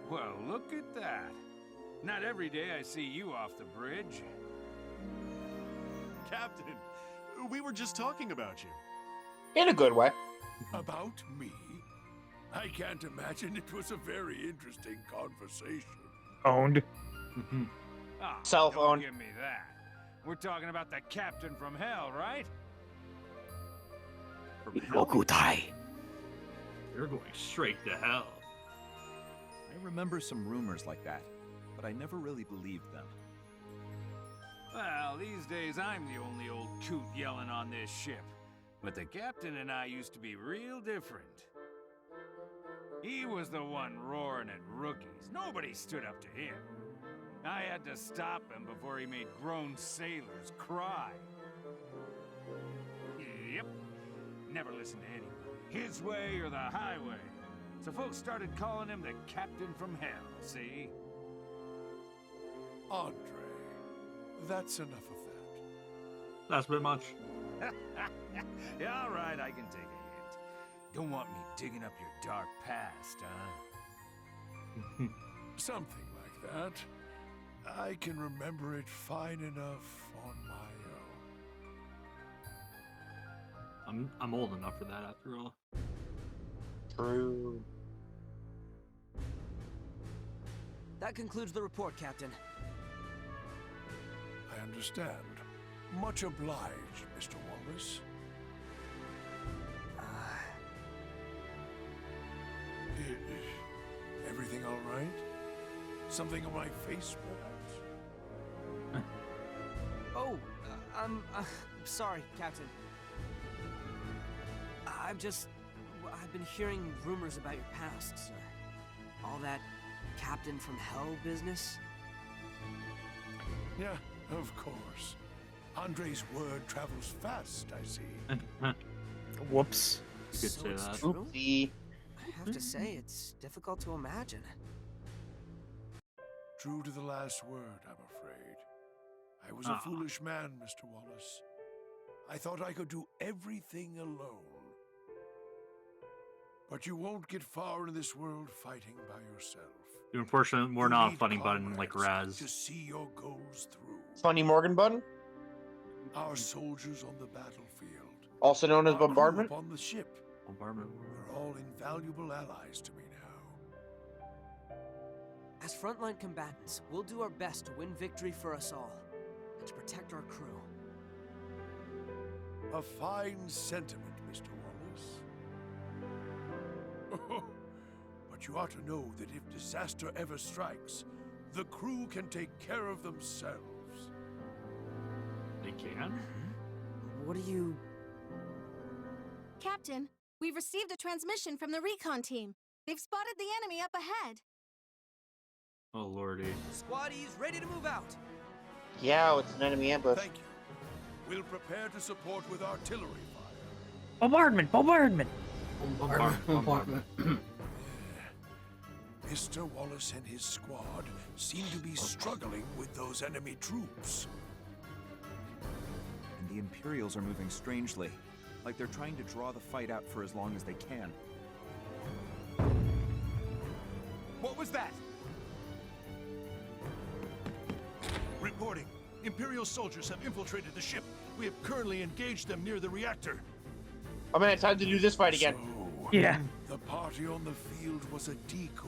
Well, look at that. Not every day I see you off the bridge. Captain, we were just talking about you. In a good way. About me? I can't imagine it was a very interesting conversation. Owned. Ah, Cell don't phone. give me that. We're talking about the captain from hell, right? Lokutai. You're going straight to hell. I remember some rumors like that, but I never really believed them. Well, these days I'm the only old coot yelling on this ship. But the captain and I used to be real different. He was the one roaring at rookies. Nobody stood up to him. I had to stop him before he made grown sailors cry. Yep. Never listened to anyone. His way or the highway. So folks started calling him the captain from hell, see? Andre, that's enough of that. That's a bit much. Yeah, all right, I can take a hint. Don't want me digging up your dark past, huh? Something like that. I can remember it fine enough on my own. I'm old enough for that after all. True. That concludes the report, Captain. I understand. Much obliged, Mr. Wallace. Everything all right? Something on my face, perhaps? Oh, sorry, Captain. I've been hearing rumors about your past, sir. All that Captain from Hell business. Yeah, of course. Andre's word travels fast, I see. Whoops. You could So say it's that. true? The I have to say, it's difficult to imagine. True to the last word, I'm afraid. I was a foolish man, Mr. Wallace. I thought I could do everything alone. But you won't get far in this world fighting by yourself. Unfortunately, we're not a funny button like Raz. To see your goals through. funny Morgan button, Our soldiers on the battlefield, also known as our crew bombardment. on the ship, Bombardment. they're all invaluable allies to me now. As frontline combatants, we'll do our best to win victory for us all, and to protect our crew. A fine sentiment, Mr. Wallace. But you ought to know that if disaster ever strikes, the crew can take care of themselves. They can? What do you... Captain, we've received a transmission from the recon team. They've spotted the enemy up ahead. Oh lordy. Squaddies ready to move out. Yeah, it's an enemy ambush. Thank you. We'll prepare to support with artillery fire. Bombardment! Bombardment! Bombardment. Mr. Wallace and his squad seem to be struggling with those enemy troops. And the Imperials are moving strangely, like they're trying to draw the fight out for as long as they can. What was that? Reporting. Imperial soldiers have infiltrated the ship. We have currently engaged them near the reactor. I mean, it's time to do this fight again. So, Yeah. the party on the field was a decoy.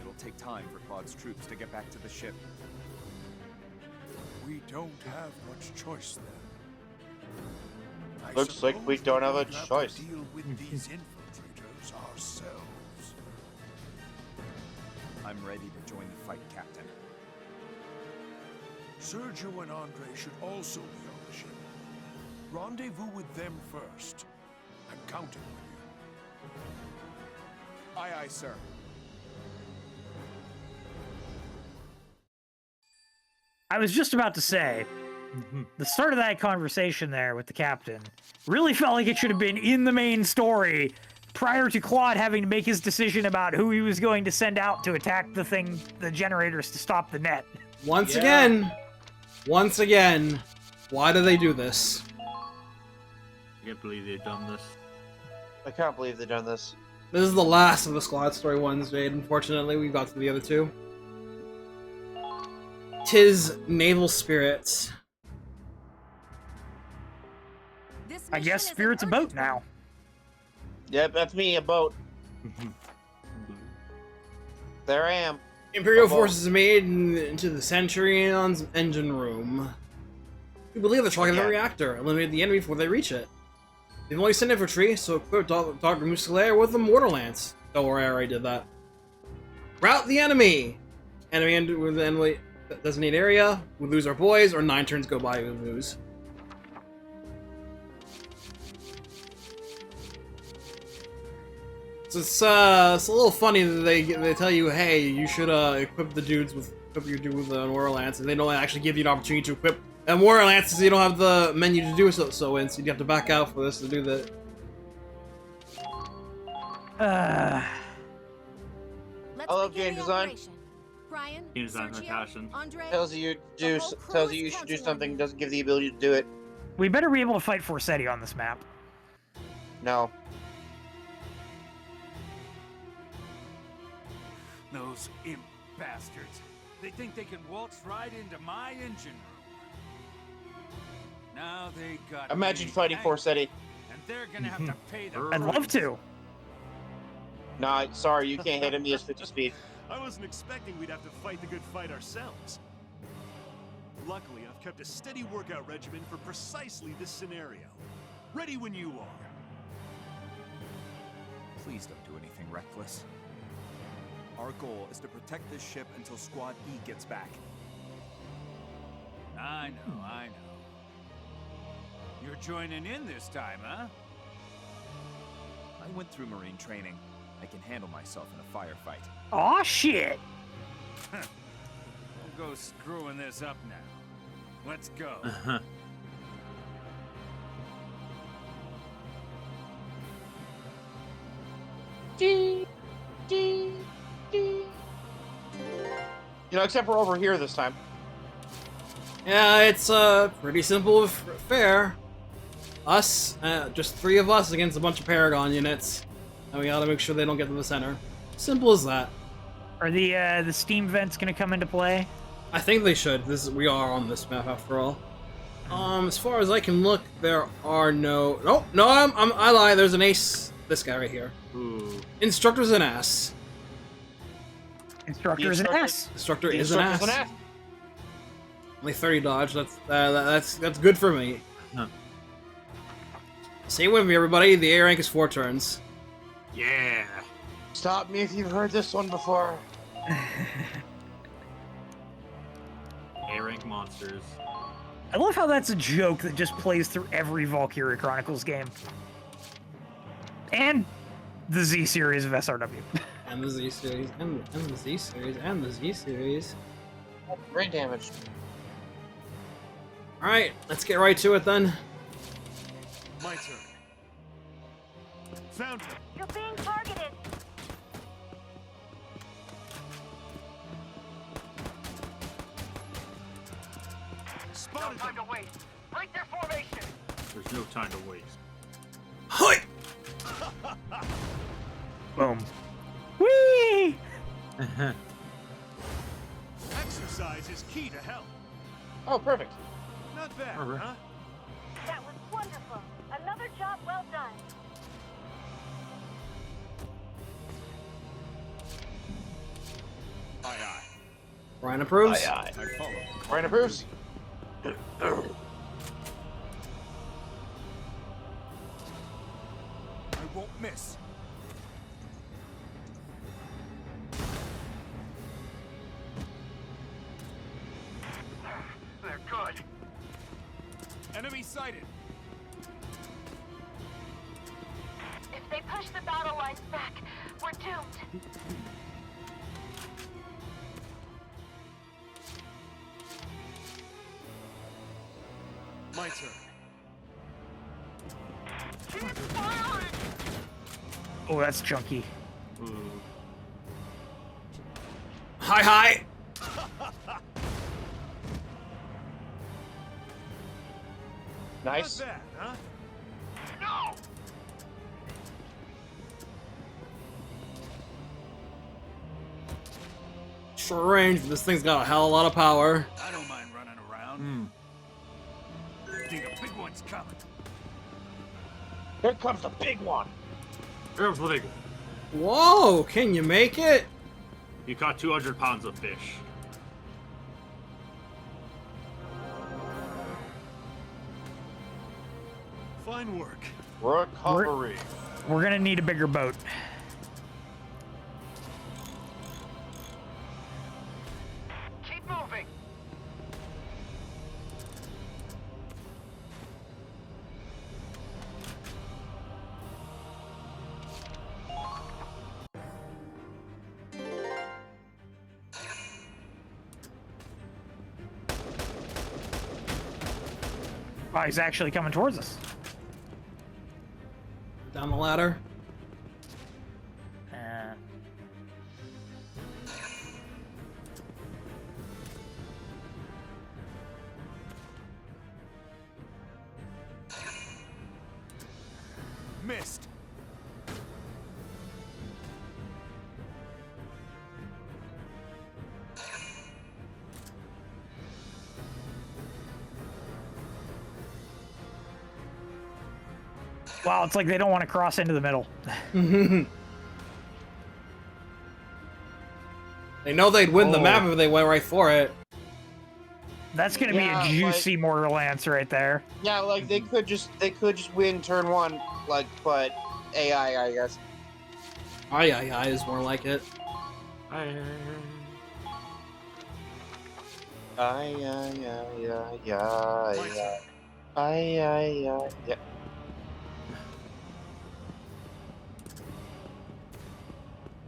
It'll take time for Claude's troops to get back to the ship. We don't have much choice then. I Looks like we suppose don't have a we'll choice. To deal with these infiltrators ourselves. I'm ready to join the fight, Captain. Sergio and André should also be on the ship. Rendezvous with them first. I'm counting on you. Aye, aye, sir. I was just about to say, the start of that conversation there with the captain really felt like it should have been in the main story prior to Claude having to make his decision about who he was going to send out to attack the generators to stop the net. Once again, why do they do this? I can't believe they've done this. I can't believe they've done this. This is the last of the squad story ones, Jade. Unfortunately, we got to the other two. 'Tis Naval Spirits. I guess Spirit's a boat now. Yep, that's me, a boat. There I am. Imperial forces made into the Centurion's engine room. We believe they're targeting the reactor. Eliminate the enemy before they reach it. They've only sent infantry, so equip Dr. Musculaire with the Mortar Lance. Don't worry, I already did that. Rout the enemy! Enemy with the enemy designated area. We lose our boys, or 9 turns go by, we lose. So it's a little funny that they tell you, hey, you should equip your dude with the Mortar Lance, and they don't actually give you an opportunity to equip a Mortar Lance, so you don't have the menu to do so in, so you have to back out for this to do that. I love game design. Brian, Game design with passion. Tells you you should do something, doesn't give the ability to do it. We better be able to fight Forsetti on this map. No. Those imp bastards. They think they can waltz right into my engine room. Now they got Imagine me fighting anchored, Forsetti. and they're gonna have to pay the I'd love to. Nah, sorry, you can't hit him. He has 50 speed. I wasn't expecting we'd have to fight the good fight ourselves. Luckily, I've kept a steady workout regimen for precisely this scenario. Ready when you are. Please don't do anything reckless. Our goal is to protect this ship until Squad E gets back. I know. You're joining in this time, huh? I went through Marine training. I can handle myself in a firefight. Aw, shit! We'll go screwing this up now. Let's go. You know, except we're over here this time. Yeah, it's pretty simple and fair. Us, just 3 of us against a bunch of Paragon units, and we gotta make sure they don't get to the center. Simple as that. Are the steam vents gonna come into play? I think they should. We are on this map after all. As far as I can look, there are no. No, I lie. There's an ace. This guy right here. Ooh. Instructor's an ass. Instructor is an ass. Instructor is an ass. Only 30 dodge. That's good for me. Huh. Stay with me, everybody. The A rank is 4 turns. Yeah. Stop me if you've heard this one before. A-rank monsters. I love how that's a joke that just plays through every Valkyria Chronicles game. And the Z series of SRW. And the Z series, and the Z series, and the Z series. Great damage. Alright, let's get right to it then. My turn. Found him. You're being targeted. Spotted no time to waste. Break their formation. There's no time to waste. Hi! Boom. Whee! Exercise is key to health. Oh, perfect. Not bad, huh? That was wonderful. Another job well done. Aye, aye. Ryan approves. Aye, I follow. Ryan approves. I won't miss. They're good. Enemy sighted. If they push the battle lines back, we're doomed. My turn. Keep firing! Oh, that's chunky. Ooh. Hi! Nice. Not bad, huh? No! Short range, but this thing's got a hell of a lot of power. I don't mind running around. Think a big one's coming. Here comes the big one. Here's the big one. Whoa, can you make it? You caught 200 pounds of fish. Fine work. Recovery. We're gonna need a bigger boat. Keep moving. Oh, he's actually coming towards us. Down the ladder. Missed. Wow, it's like they don't want to cross into the middle. They know they'd win the map if they went right for it. That's gonna be a juicy Mortar Lance right there. Yeah, like they could just win turn 1, like, but AI, I guess. Aye is more like it. Yeah.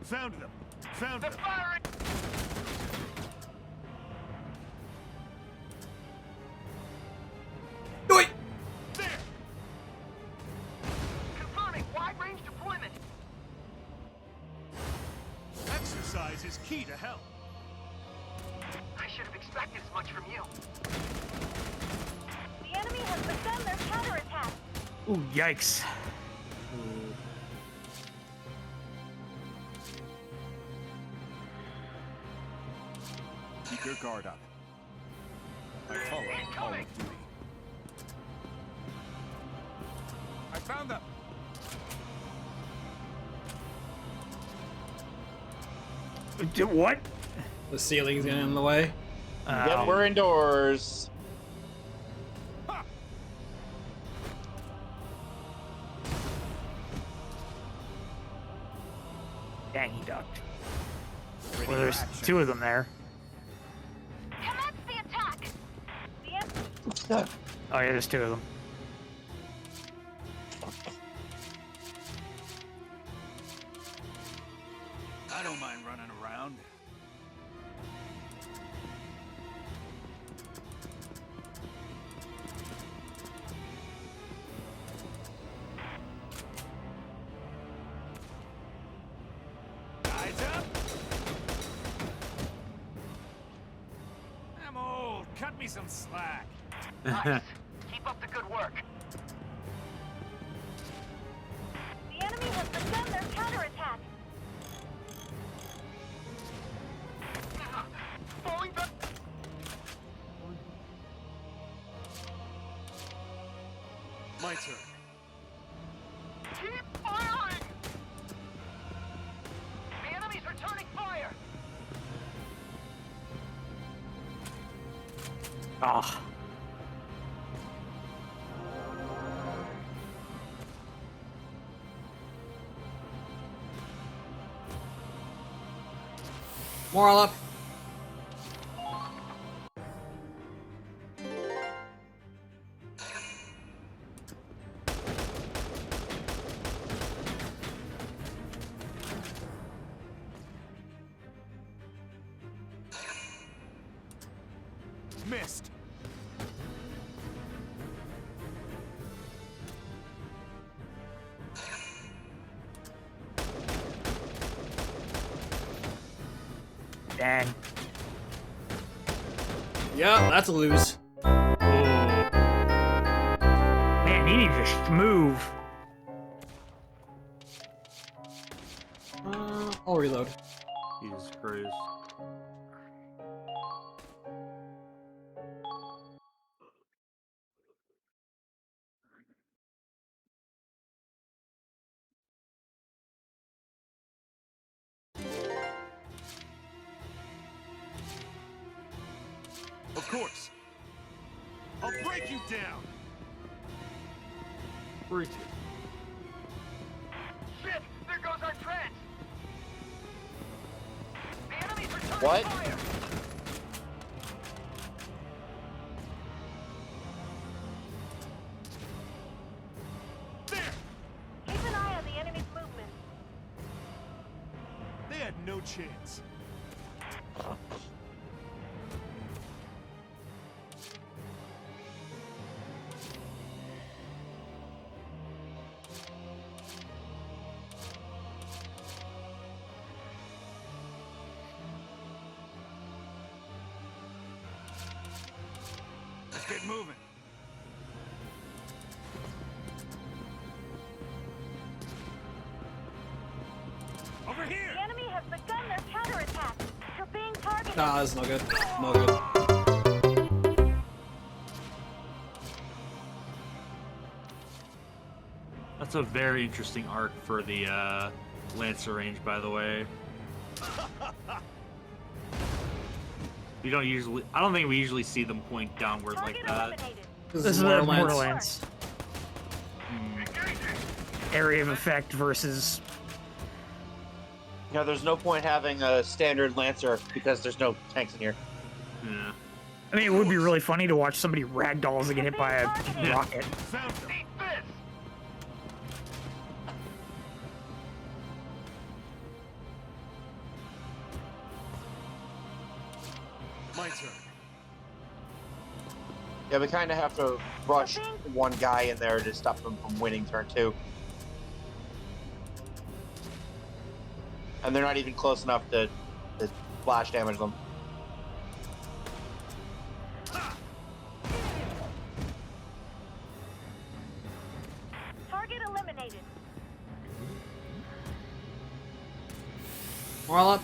Found them. Found them. Oi! There. Confirming wide-range deployment. Exercise is key to health. I should have expected as much from you. The enemy has begun their counterattack. Ooh, yikes. Keep your guard up. I follow Call of Duty. I found them. What? The ceiling's getting in the way. Yep, we're indoors. Dang, he ducked. Well, there's two of them there. Commence the attack. Oh yeah, there's two of them. I don't mind running around. Eyes up. I'm old. Cut me some slack. Nice. Keep up the good work. The enemy has begun their counterattack. Falling back. My turn. Keep firing. The enemy's returning fire. Ah. More all up. Missed. Dang. Yeah, that's a lose. Man, he needs to move. I'll reload. Jesus Christ. Of course. I'll break you down. Breach it. Shit! There goes our trance. The enemy's returning What? fire. Keep an eye on the enemy's movement. They had no chance. Let's get moving. Over here. The enemy has begun their counterattack. You're being targeted. Nah, that's no good. No good. That's a very interesting arc for the Lancer range, by the way. You don't usually. I don't think we usually see them point downward like that. This is the Borderlands. Area of effect versus You know, there's no point having a standard Lancer because there's no tanks in here. Yeah. I mean, it would be really funny to watch somebody ragdoll as they get hit by a rocket. My turn. Yeah, we kind of have to rush one guy in there to stop him from winning turn 2. And they're not even close enough to splash damage them. Target eliminated. More up.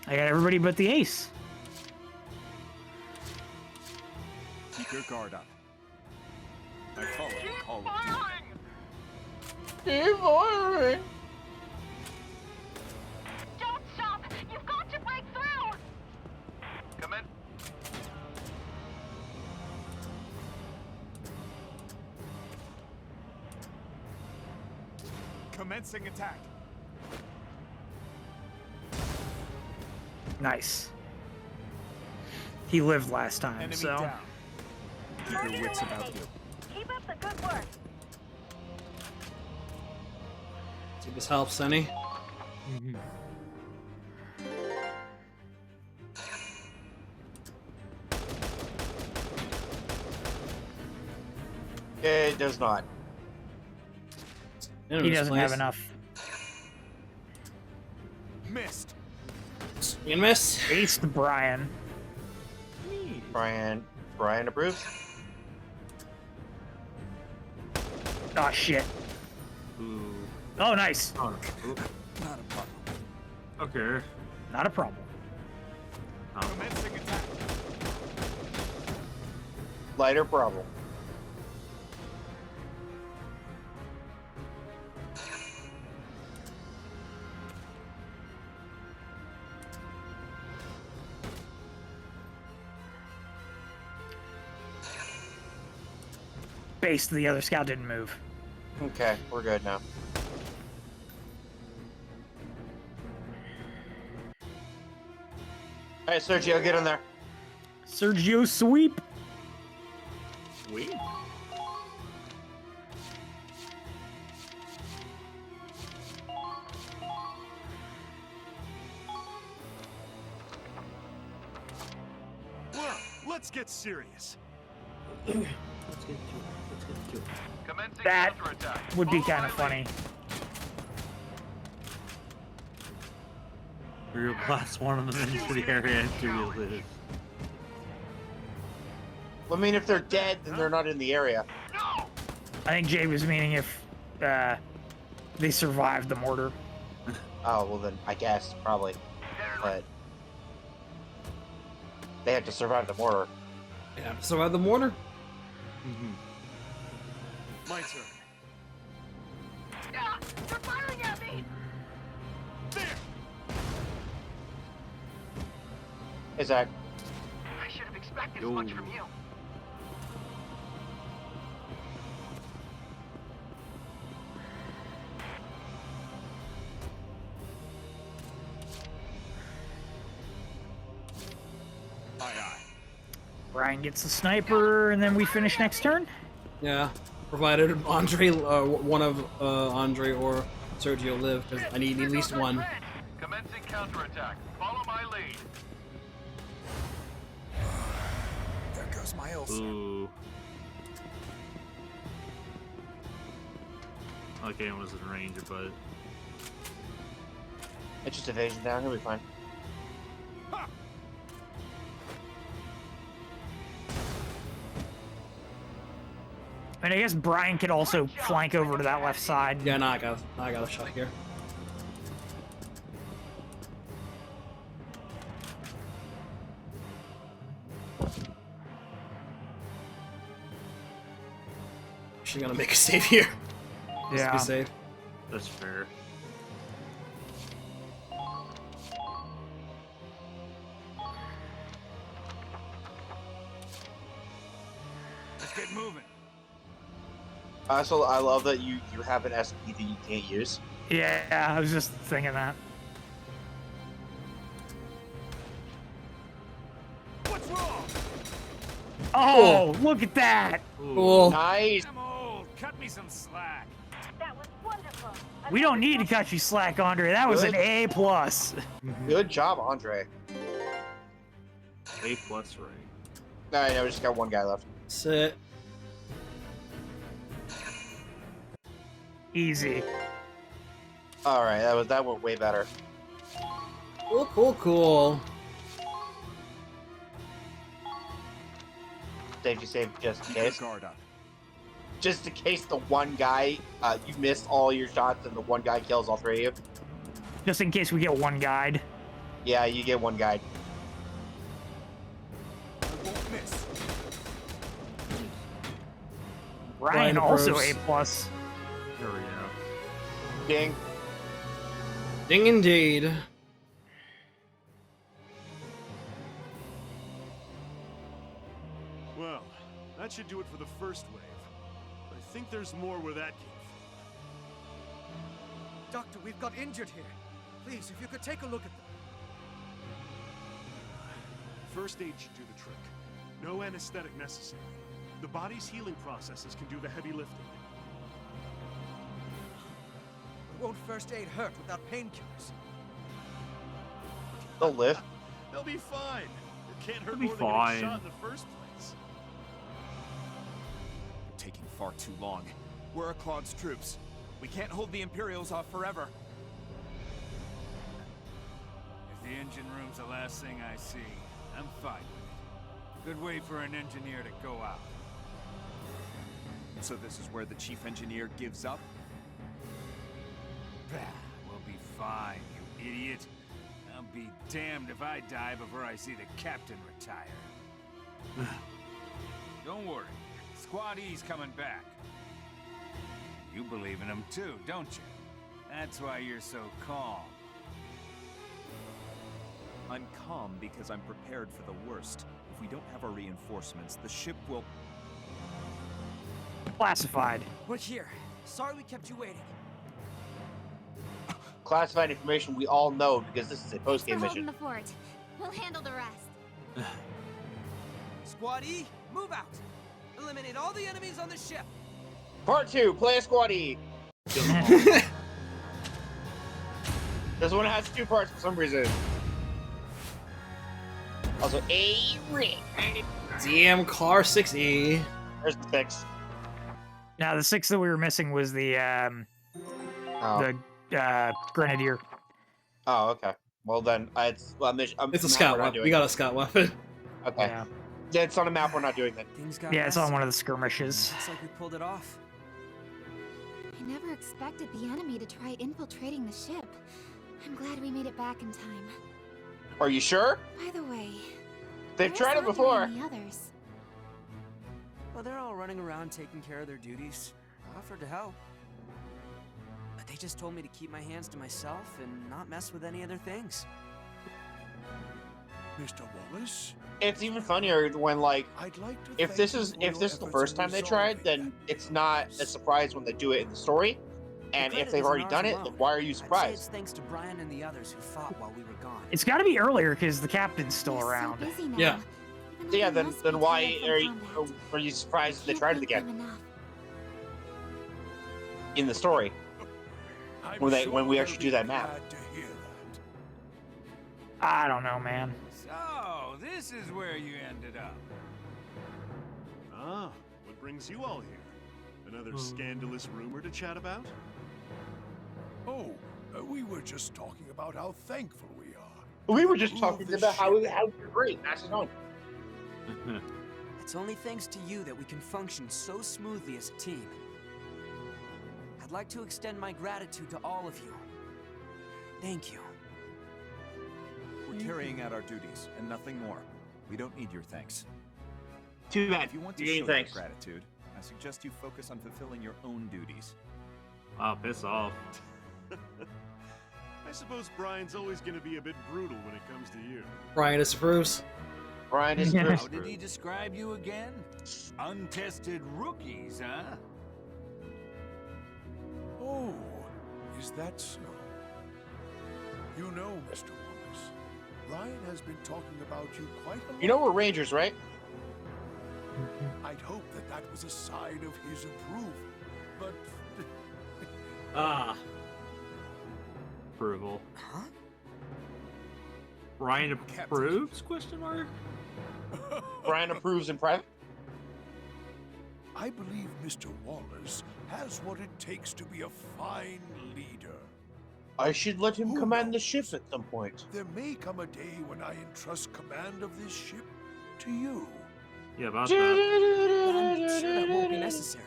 I got everybody but the ace. Keep your guard up. I follow the call of duty. Keep firing! Don't stop! You've got to break through! Come in. Commencing attack. Nice. He lived last time, Enemy so. down. Keep your wits about you. Keep up the good work. See if this helps any. It does not. He doesn't have enough. Missed. You miss. Ace to Brian. Brian approves. Oh shit. Ooh. Oh, nice. Oh, Not a problem. okay. Not a problem. Commencing attack. Lighter problem. Base, the other scout didn't move. Okay, we're good now. Alright, Sergio, get in there. Sergio sweep. Sweet. Well, let's get serious. Let's get to it. Let's get to it. Commencing That counterattack. would be Follow kind my of funny. We'll blast one of them into the area to live. Well, I mean, if they're dead, then they're not in the area. I think Jay was meaning if they survived the mortar. Oh, well then, I guess, probably. But they have to survive the mortar. Yeah, survive the mortar. My turn. Ah, you're firing at me! Hey, Zach. I should have expected as much from you. Aye, aye. Brian gets the sniper, and then we finish next turn. Yeah, provided André, one of André or Sergio live, because I need at least one. Commencing counterattack. Follow my lead. There goes my ult. Ooh. Okay, it was in range, but It's just evasion down, he'll be fine. And I guess Brian could also flank over to that left side. Yeah, no, I got a shot here. She's gonna make a save here. Just to be safe. that's fair. Let's get moving. Also, I love that you have an SP that you can't use. Yeah, I was just thinking that. What's wrong? Oh, look at that! Cool. Nice. I'm old. Cut me some slack. That was wonderful. We don't need to cut you slack, Andre. That was an A+. Good job, Andre. A+ rank. Alright, now we just got one guy left. Sit. Easy. Alright, that went way better. Cool, cool, cool. Safety save just in case. Guard up. Just in case the one guy, you missed all your shots and the one guy kills all three of you. Just in case we get one guide. Yeah, you get one guide. I won't miss. Ryan also A+. There we go. Ding. Ding indeed. Well, that should do it for the first wave. I think there's more where that came from. Doctor, we've got injured here. Please, if you could take a look at them. First aid should do the trick. No anesthetic necessary. The body's healing processes can do the heavy lifting. Won't first aid hurt without painkillers? They'll live. They'll be fine. It can't hurt They'll be more than getting fine. shot in the first place. You're taking far too long. Where are Claude's troops? We can't hold the Imperials off forever. If the engine room's the last thing I see, I'm fine with it. Good way for an engineer to go out. So this is where the chief engineer gives up? Bah, we'll be fine, you idiot. I'll be damned if I die before I see the captain retire. Don't worry, Squad E's coming back. You believe in him too, don't you? That's why you're so calm. I'm calm because I'm prepared for the worst. If we don't have our reinforcements, the ship will... Classified. We're here. Sorry we kept you waiting. Classified information we all know because this is a post-game We're holding mission. the fort. We'll handle the rest. Squad E, move out. Eliminate all the enemies on the ship. Part 2, play a Squad E. This one has 2 parts for some reason. Also, A ring. DM Car 6E. There's the 6. Now the 6 that we were missing was the Grenadier. Oh, okay. Well then, it's It's a scout weapon. We got a scout weapon. Okay. Yeah, it's on a map we're not doing that. Things got Yeah, it's on messy. one of the skirmishes. Looks like we pulled it off. I never expected the enemy to try infiltrating the ship. I'm glad we made it back in time. Are you sure? By the way, They've where's tried it André before. and the others? Well, they're all running around taking care of their duties. I offered to help. But they just told me to keep my hands to myself and not mess with any other things. Mr. Wallace? It's even funnier when, like, I'd like to if thank this you is for if your this is the efforts first in time they resolving tried, then it's not a surprise when they do it in the story. And if credit they've isn't already ours done it, alone. then why are you I'd say it's surprised? thanks to Brian and the others who fought while we were gone. It's got to be earlier because the captain's still around. Busy now. Yeah. Even Yeah, though then they must be why tired from combat. are you surprised they Can't tried it thank again them enough. in the story when we actually do that map? Glad to hear that. I don't know, man. So, this is where you ended up. Ah, what brings you all here? Another scandalous rumor to chat about? Oh, we were just talking about how thankful we are. We were just Move talking this about how ship. you're great. That's his own. It's only thanks to you that we can function so smoothly as a team. I'd like to extend my gratitude to all of you. Thank you. We're carrying out our duties, and nothing more. We don't need your thanks. Too bad. If you want to You show need your thanks. gratitude, I suggest you focus on fulfilling your own duties. Wow, piss off. I suppose Brian's always going to be a bit brutal when it comes to you. Brian disapproves. Brian is Yeah. How did he describe you again? Untested rookies, huh? Oh, is Is that so? You know, Mr. Wallace, Ryan has been talking about you quite a lot. You know we're Rangers, right? I'd hope that that was a sign of his approval, but... Approval. Huh? Ryan approves? Question mark. Ryan approves in private. I believe Mr. Wallace has what it takes to be a fine leader. I should let him command the ship at some point. There may come a day when I entrust command of this ship to you. Yeah, about But that. I'm sure that won't be necessary.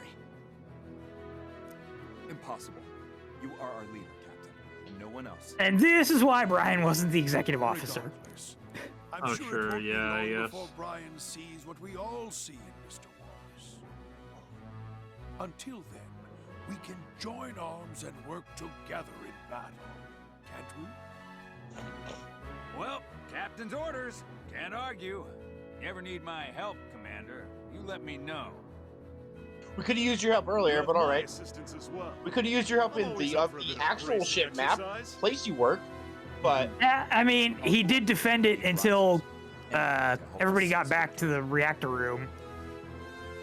Impossible. You are our leader, Captain, and no one else. And this is why Brian wasn't the executive officer. Regardless, I'm Oh, sure, sure, it won't be yeah, long yes. before Brian sees what we all see in Mr. Wallace. Until then, we can join arms and work together in battle, can't we? Well, Captain's orders. Can't argue. You ever need my help, Commander, you let me know. We could have used your help earlier, but all right. Assistance as well. We could have used your help in Always the up for a bit of actual bracing ship map, exercise. place you work, but Yeah, I mean, he did defend it until everybody got back to the reactor room.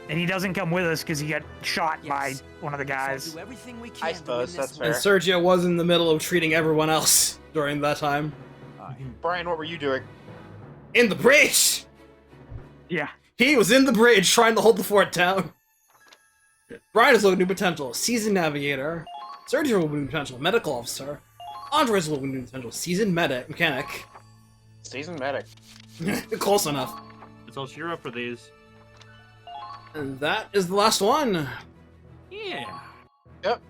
And he doesn't come with us because he got shot by one of the guys. So do everything we can I to suppose win that's this fair. And Sergio was in the middle of treating everyone else during that time. Brian, what were you doing? In the bridge! Yeah. He was in the bridge trying to hold the fort down. Brian is looking new potential, seasoned navigator. Sergio will be new potential, medical officer. André is looking new potential, seasoned mechanic. Seasoned medic. Close enough. It's all cheer up for these. And that is the last one. Yeah. Yep.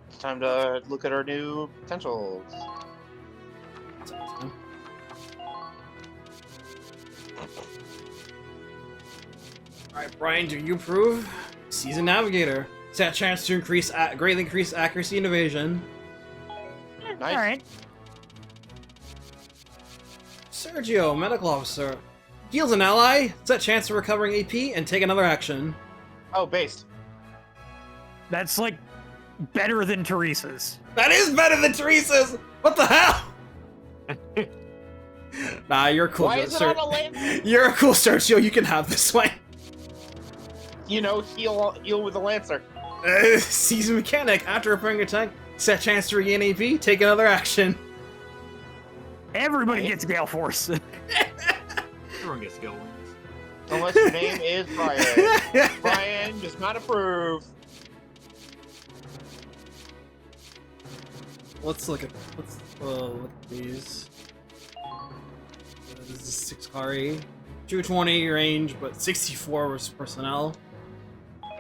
It's time to look at our new potentials. Alright, Brian, do you approve? Seasoned navigator. Stat chance to greatly increase accuracy and evasion. Nice. Alright. Sergio, medical officer. Heals an ally, set chance of recovering AP, and take another action. Oh, based. That's like better than Teresa's. That is better than Teresa's! What the hell? Nah, you're cool. Why is it on a Lancer? You're a cool Sergio, you can have this one. You know, heal with a Lancer. Seasoned mechanic, after repairing your tank, set chance to regain AP, take another action. Everybody gets Gale Force. Everyone gets skill wins. Unless your name is Brian. Brian does not approve. Let's look at these. This is 6 RE. 220 range, but 64 was personnel.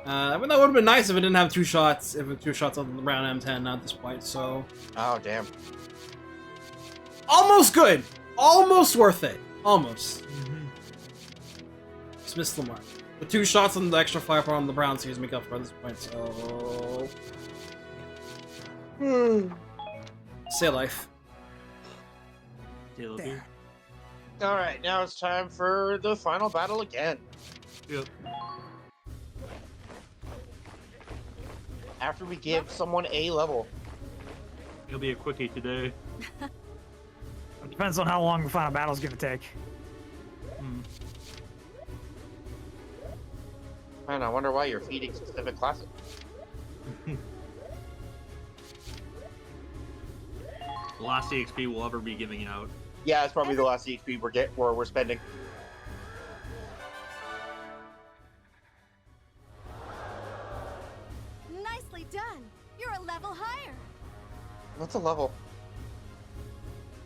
I mean, that would have been nice if it didn't have 2 shots. If it 2 shots on the round M10 at this point, so. Oh, damn. Almost good! Almost worth it. Almost. Just missed the mark. The 2 shots on the extra firepower on the Brown series make up for this point, so. Stay life. There. Alright, now it's time for the final battle again. Yep. After we give someone a level. It'll be a quickie today. It depends on how long the final battle's gonna take. Man, I wonder why you're feeding specific classes. The last EXP we'll ever be giving out. Yeah, it's probably the last EXP we're spending. Nicely done. You're a level higher. What's a level?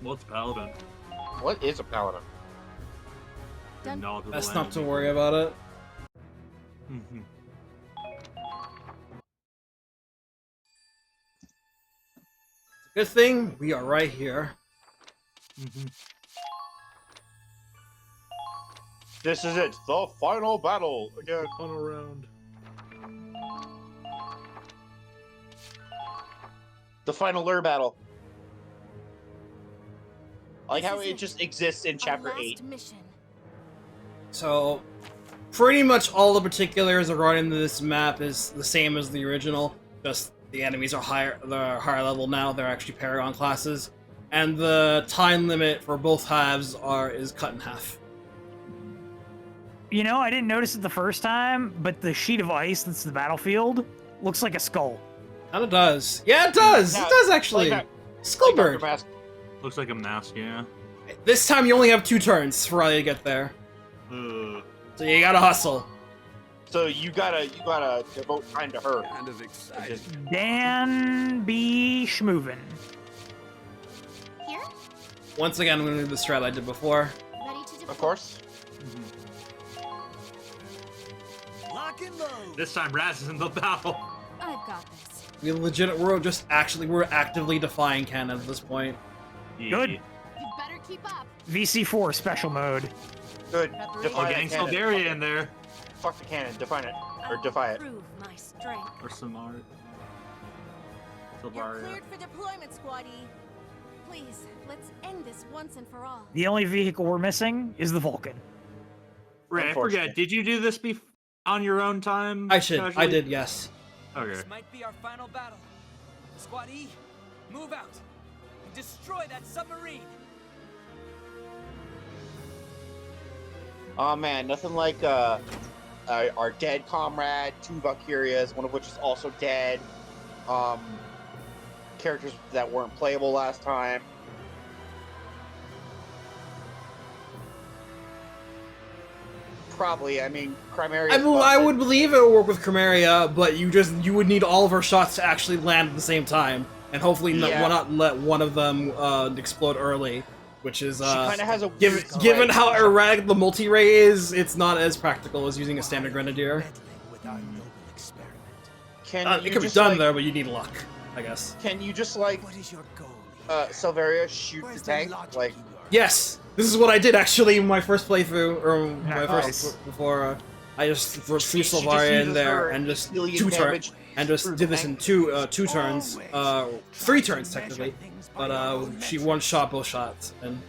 What's Paladin? What is a paladin? Best not to worry about it. Good thing we are right here. This is it, the final battle again. Final round. The final lure battle. I like This how is it it. just exists in chapter Our last 8. mission. So, pretty much all the particulars regarding this map is the same as the original, just the enemies are higher level now. They're actually Paragon classes, and the time limit for both halves is cut in half. You know, I didn't notice it the first time, but the sheet of ice that's the battlefield looks like a skull. Kind of does. Yeah, it does. Yeah, it does actually. like Skullbird. Like Looks like a mask, yeah. This time you only have 2 turns for Riley to get there. So you gotta hustle. So you gotta devote time to her. Kind of excited. Dan be schmoovin'. Here? Once again, I'm gonna do the strat I did before. Ready to deploy? Of course. Lock and load. This time Raz is in the battle. I've got this. We're actively defying canon at this point. Good. You better keep up. VC4 special mode. Good. Oh, Define getting that cannon. Saldaria in there. Fuck the cannon. Define it. Or defy it. Prove my strength. Or Samar. You're Salvaria. cleared for deployment, squaddie. Please, let's end this once and for all. The only vehicle we're missing is the Vulcan. Ray, I forget. Did you do this on your own time? I casually? did, yes. Okay. This might be our final battle. Squad E, move out and destroy that submarine. Oh man, nothing like our dead comrade, 2 Valkyrias, one of which is also dead. Characters that weren't playable last time. Probably, I mean, Chimera. I would believe it would work with Chimeria, but you would need all of her shots to actually land at the same time, and hopefully not let one of them explode early, which is She kind of has a given how erratic the multi-ray is, it's not as practical as using a standard grenadier. Can It you could be just, done like, there, but you need luck, I guess. Can you just like Silveria shoot the tank? Like, Yes, this is what I did actually in my first playthrough, or my Nice. first before I just threw She just Silvaria in uses there her and just million 2 turns, damage and just did this in two turns, 3 turns technically, but she one-shot both shots, and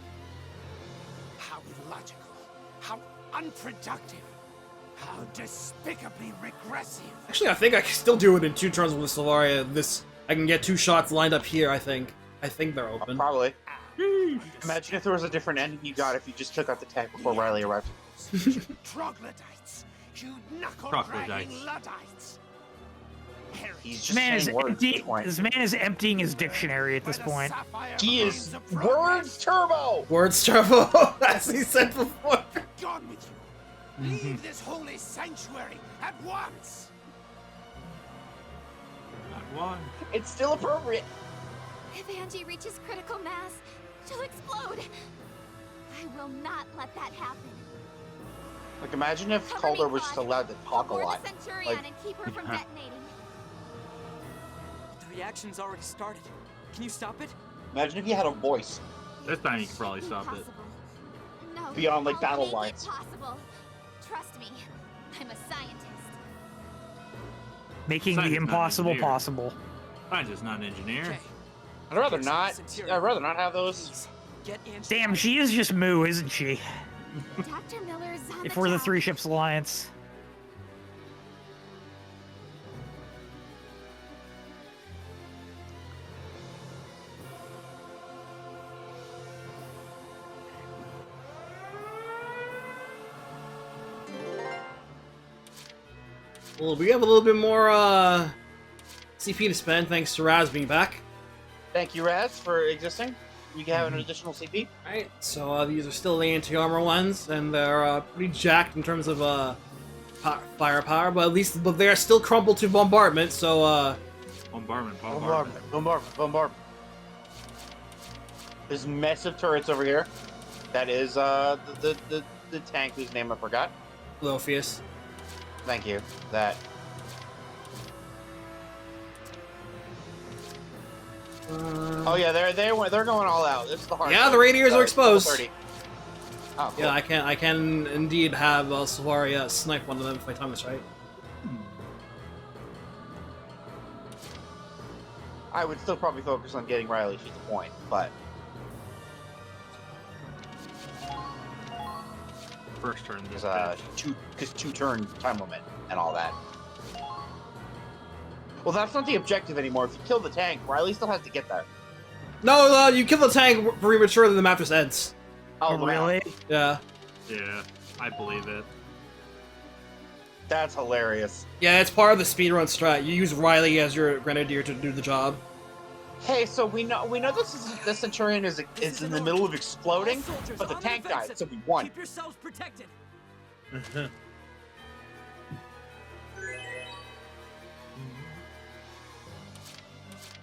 How illogical. How unproductive. How despicably regressive. actually I think I can still do it in 2 turns with Silvaria. I can get 2 shots lined up here. I think they're open. probably. Imagine if there was a different ending you got if you just took out the tank before Riley arrived. Troglodytes. You Troglodytes. knuckle-dragging Luddites. He's This just man, is saying words at empty, this point. this man is emptying his dictionary at this point. He is words turbo. Words turbo, as he said before. Gone with you. Leave this holy sanctuary at once. Not one. It's still appropriate. If Angie reaches critical mass, she'll explode. I will not let that happen. Like, imagine if Cover Calder me, was just Claude. allowed to talk a Board lot. the Centurion Like, and keep her from detonating. The reaction's already started. Can you stop it? imagine if you had a voice This time you can probably stop it. Impossible. No, beyond like I'll battle make lines. it possible. Trust me, I'm a scientist. Making Science the is not impossible engineer. possible. Scientist, not an engineer. I'd rather not. I'd rather not have those. Get Angie. Damn, she is just Moo, isn't she? Dr. Miller's on If the we're the job. 3 Ships Alliance. Well, we have a little bit more CP to spend thanks to Raz being back. Thank you, Raz, for existing. We can have an additional CP. Alright, so these are still the anti-armor ones, and they're pretty jacked in terms of firepower, but they are still crumpled to bombardment, so Bombardment. There's massive turrets over here. That is the tank whose name I forgot. Louffe. Thank you. That. Oh yeah, they're going all out. This is the hard. Yeah, the radiators are exposed. 30. Oh, cool. Yeah, I can indeed have Silvaria snipe one of them if my time is right. I would still probably focus on getting Riley. She's the point, but First turn. because two turn time limit and all that. Well, that's not the objective anymore. If you kill the tank, Riley still has to get there. No, you kill the tank prematurely, the map just ends. Oh, really? Yeah. Yeah, I believe it. That's hilarious. Yeah, it's part of the speedrun strat. You use Riley as your grenadier to do the job. Hey, so we know the Centurion is in the middle of exploding, but the tank died, so we won. Keep yourselves protected.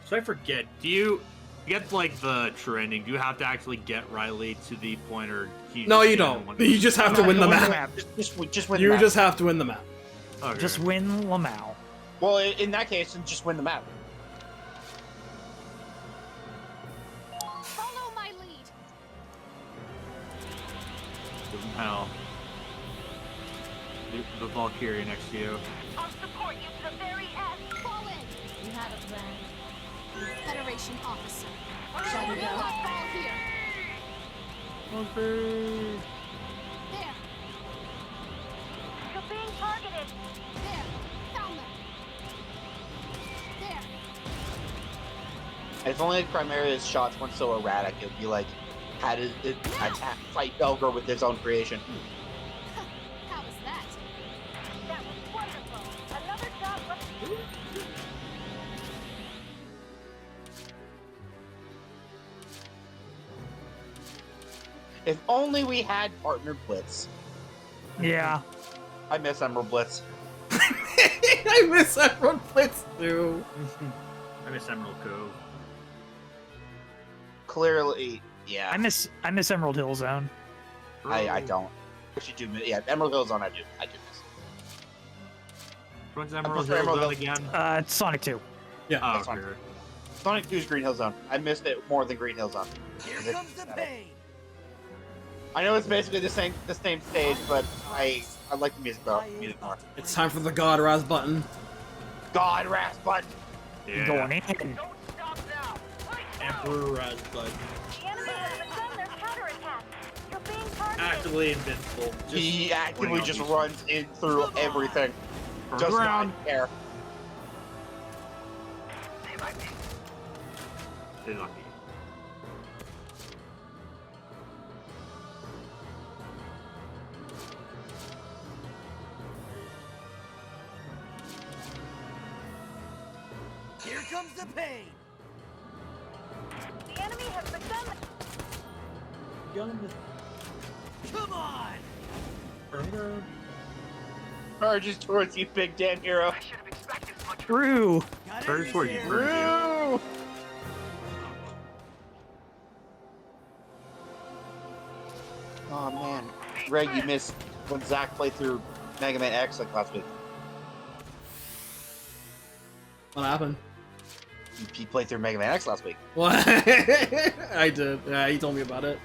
So I forget, do you get like the true ending? Do you have to actually get Riley to the point, or no, you don't. You just have to win the map. Just win You the map. just have to win the map. Okay. Just win Lamau. Well, in that case, then just win the map. Follow my lead. Hell. The Valkyria next to you. I'll support you to the very end. Fall in. You have a plan. Federation officer. Shall we Will go? not fall here. Okay. There. You're being targeted. There. Found them. There. If only Primaria's shots weren't so erratic, it'd be like, how did it attack, fight Belger with his own creation? How was that? That was wonderful. Another job left. If only we had partner Blitz. Yeah. I miss Emerald Blitz. I miss Emerald Blitz too. I miss Emerald Cove. Clearly, yeah. I miss Emerald Hill Zone. I don't. What you do? Yeah, Emerald Hill Zone. I do miss. When's I Emerald prefer Hill Emerald Zone Hill. again? It's Sonic 2. Yeah. Oh, That's fine. okay. Sonic 2's Green Hill Zone. I missed it more than Green Hill Zone. Here comes the pain. I know it's basically the same stage, but I like the music more. It's time for the God Raz button. God Raz button. Yeah. Going in. Emperor Raz button. The enemy has begun their counterattack. You're being targeted. Actively invincible. He actively swing just on runs in through everything. Turn Does around. not care. Stay lucky. Here comes the pain. The enemy has begun. Come on. Charges towards you, big damn hero. True. Charges towards you. True. Oh man, Greg, you missed when Zach played through Mega Man X like last week. What happened? He played through Mega Man X last week. What? I did. Yeah, he told me about it.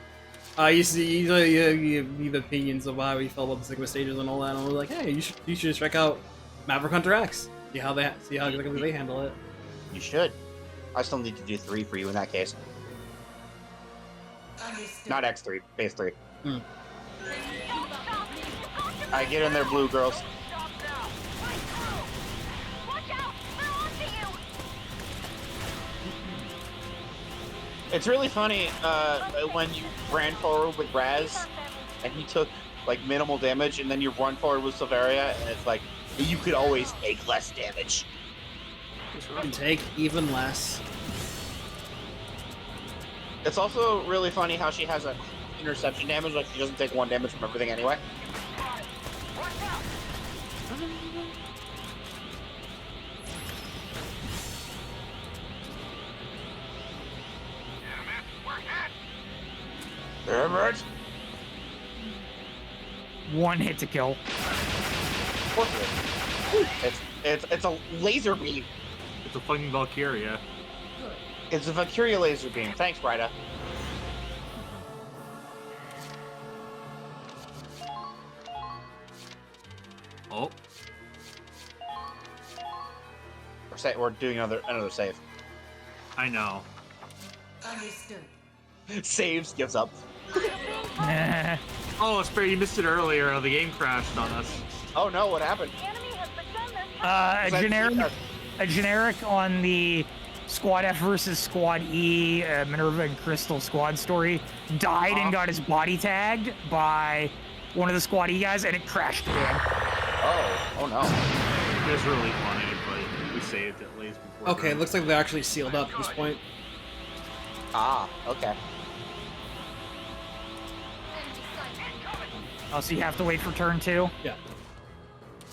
You see, you give opinions of how he felt about the Sigma stages and all that. And I was like, hey, you should check out Maverick Hunter X. See how exactly they handle it. You should. I still need to do 3 for you in that case. Not X3, phase 3. I get in there, blue girls. It's really funny when you ran forward with Raz and he took like minimal damage, and then you run forward with Silveria and it's like you could always take less damage. And take even less. It's also really funny how she has a interception damage, like she doesn't take 1 damage from everything anyway. Damn it! One hit to kill. Of course it is. It's a laser beam. It's a fucking Valkyria. It's a Valkyria laser beam. Thanks, Ryda. Oh. We're doing another save. I know. Understood. Saves, gives up. Oh, Spare, you missed it earlier. The game crashed on us. Oh no, what happened? A a generic on the Squad F versus Squad E, Minerva and Christel squad story, died and got his body tagged by one of the Squad E guys, and it crashed again. Oh no. It was really funny, but we saved at least before. Okay, it looks like they're actually sealed up at this point. Ah, okay. Oh, so you have to wait for turn 2? Yeah.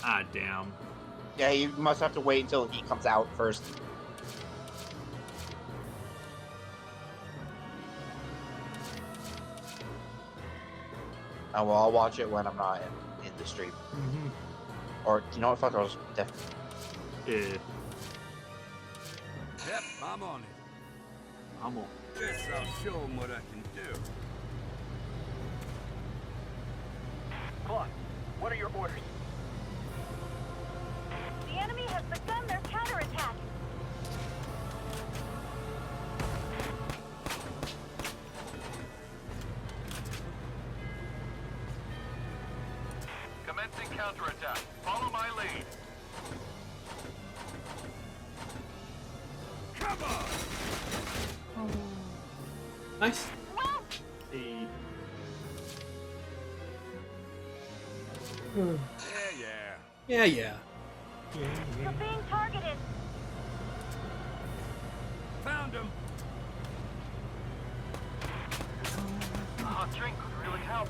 Ah, damn. Yeah, you must have to wait until he comes out first. Oh, well, I'll watch it when I'm not in the stream. Or, you know what, fuck, I was definitely... Yeah. Yep, I'm on it. I'm on. Guess I'll show him what I can do. Claude, what are your orders? The enemy has begun their counterattack. Commencing counterattack. Follow my lead. Come on! Nice. Hey. Yeah. You're being targeted. Found him. A hot drink would really help.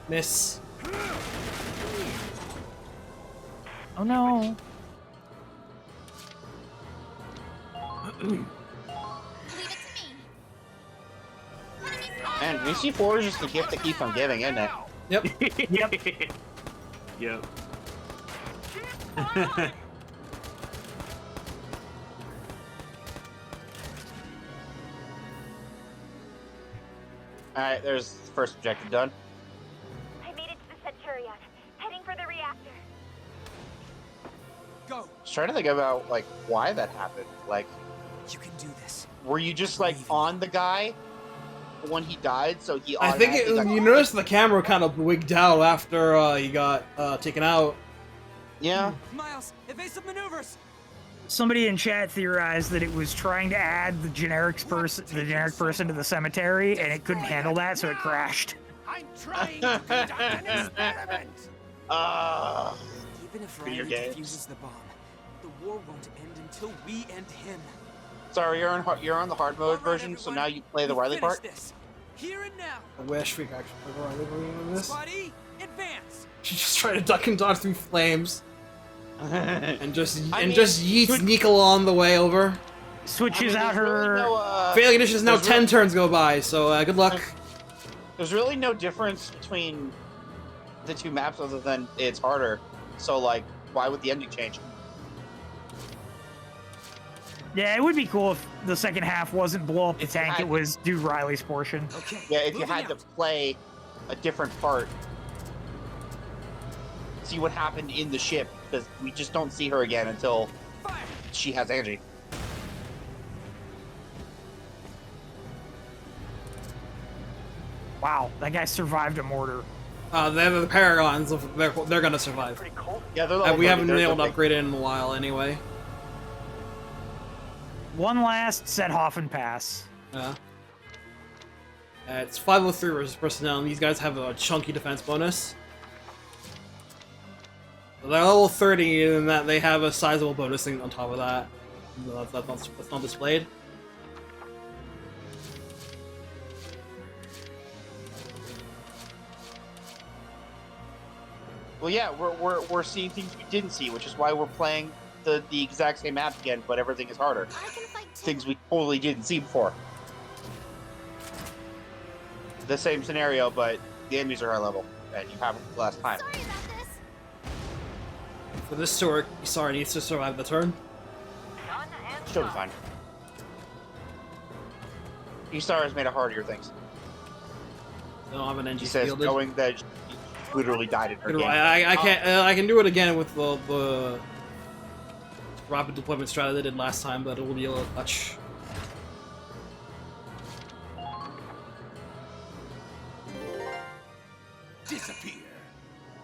Miss. Oh no. Man, VC4 is just the gift that keeps on giving, isn't it? Yep. Yep. Alright, there's the first objective done. I made it to the Centurion, heading for the reactor. Go. I was trying to think about, like, why that happened. Like, You can do this. were you just, like, on the guy when he died, so he I think you noticed the camera kind of wigged out after he got taken out. Yeah. Miles, evasive maneuvers. Somebody in chat theorized that it was trying to add the generic person to the cemetery, and it couldn't handle that, so it crashed. I'm trying to conduct an experiment. Even if Video Riley games. defuses the bomb, the war won't end until we end him. Sorry, you're on the hard mode version, so now you play the Riley part. This. Here and now. I wish we could actually play the Riley version of this. Squad E, advance. She just tried to duck and dodge through flames. and just yeets Nika on the way over. Switches out her... Failing initiative is now 10 turns go by, so good luck. There's really no difference between the two maps other than it's harder. So, like, why would the ending change? Yeah, it would be cool if the second half wasn't blow up the tank, it was do Riley's portion. Okay. Yeah, if you had to play a different part. See what happened in the ship, because we just don't see her again until she has Angie. Wow, that guy survived a mortar. They're the Paragons. They're gonna survive. Yeah, they're we haven't been able to upgrade it in a while anyway. One last Sethoffen pass. Yeah. It's 503 versus personnel, and these guys have a chunky defense bonus. They're level 30, and that they have a sizable bonus thing on top of that. That's not displayed. Well, yeah, we're seeing things we didn't see, which is why we're playing the exact same map again, but everything is harder. Things we totally didn't see before. The same scenario, but the enemies are high level, and you haven't the last time. For this to work, Isara needs to survive the turn. She'll be fine. Isara has made it harder things. They don't have an NG She says fielded. knowing that she literally died in her game. I can't. I can do it again with the rapid deployment strategy I did last time, but it will be a little much.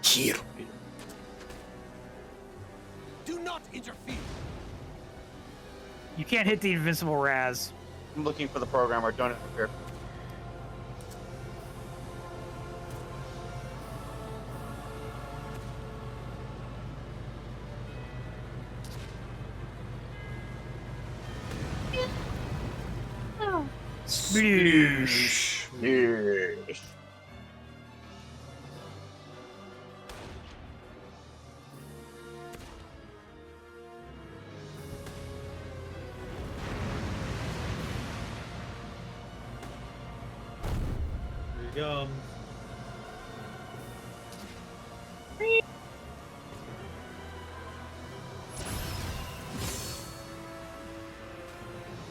Here. Do not interfere. You can't hit the invincible Raz. I'm looking for the programmer. Don't interfere. Sploosh. Yes. Here he comes.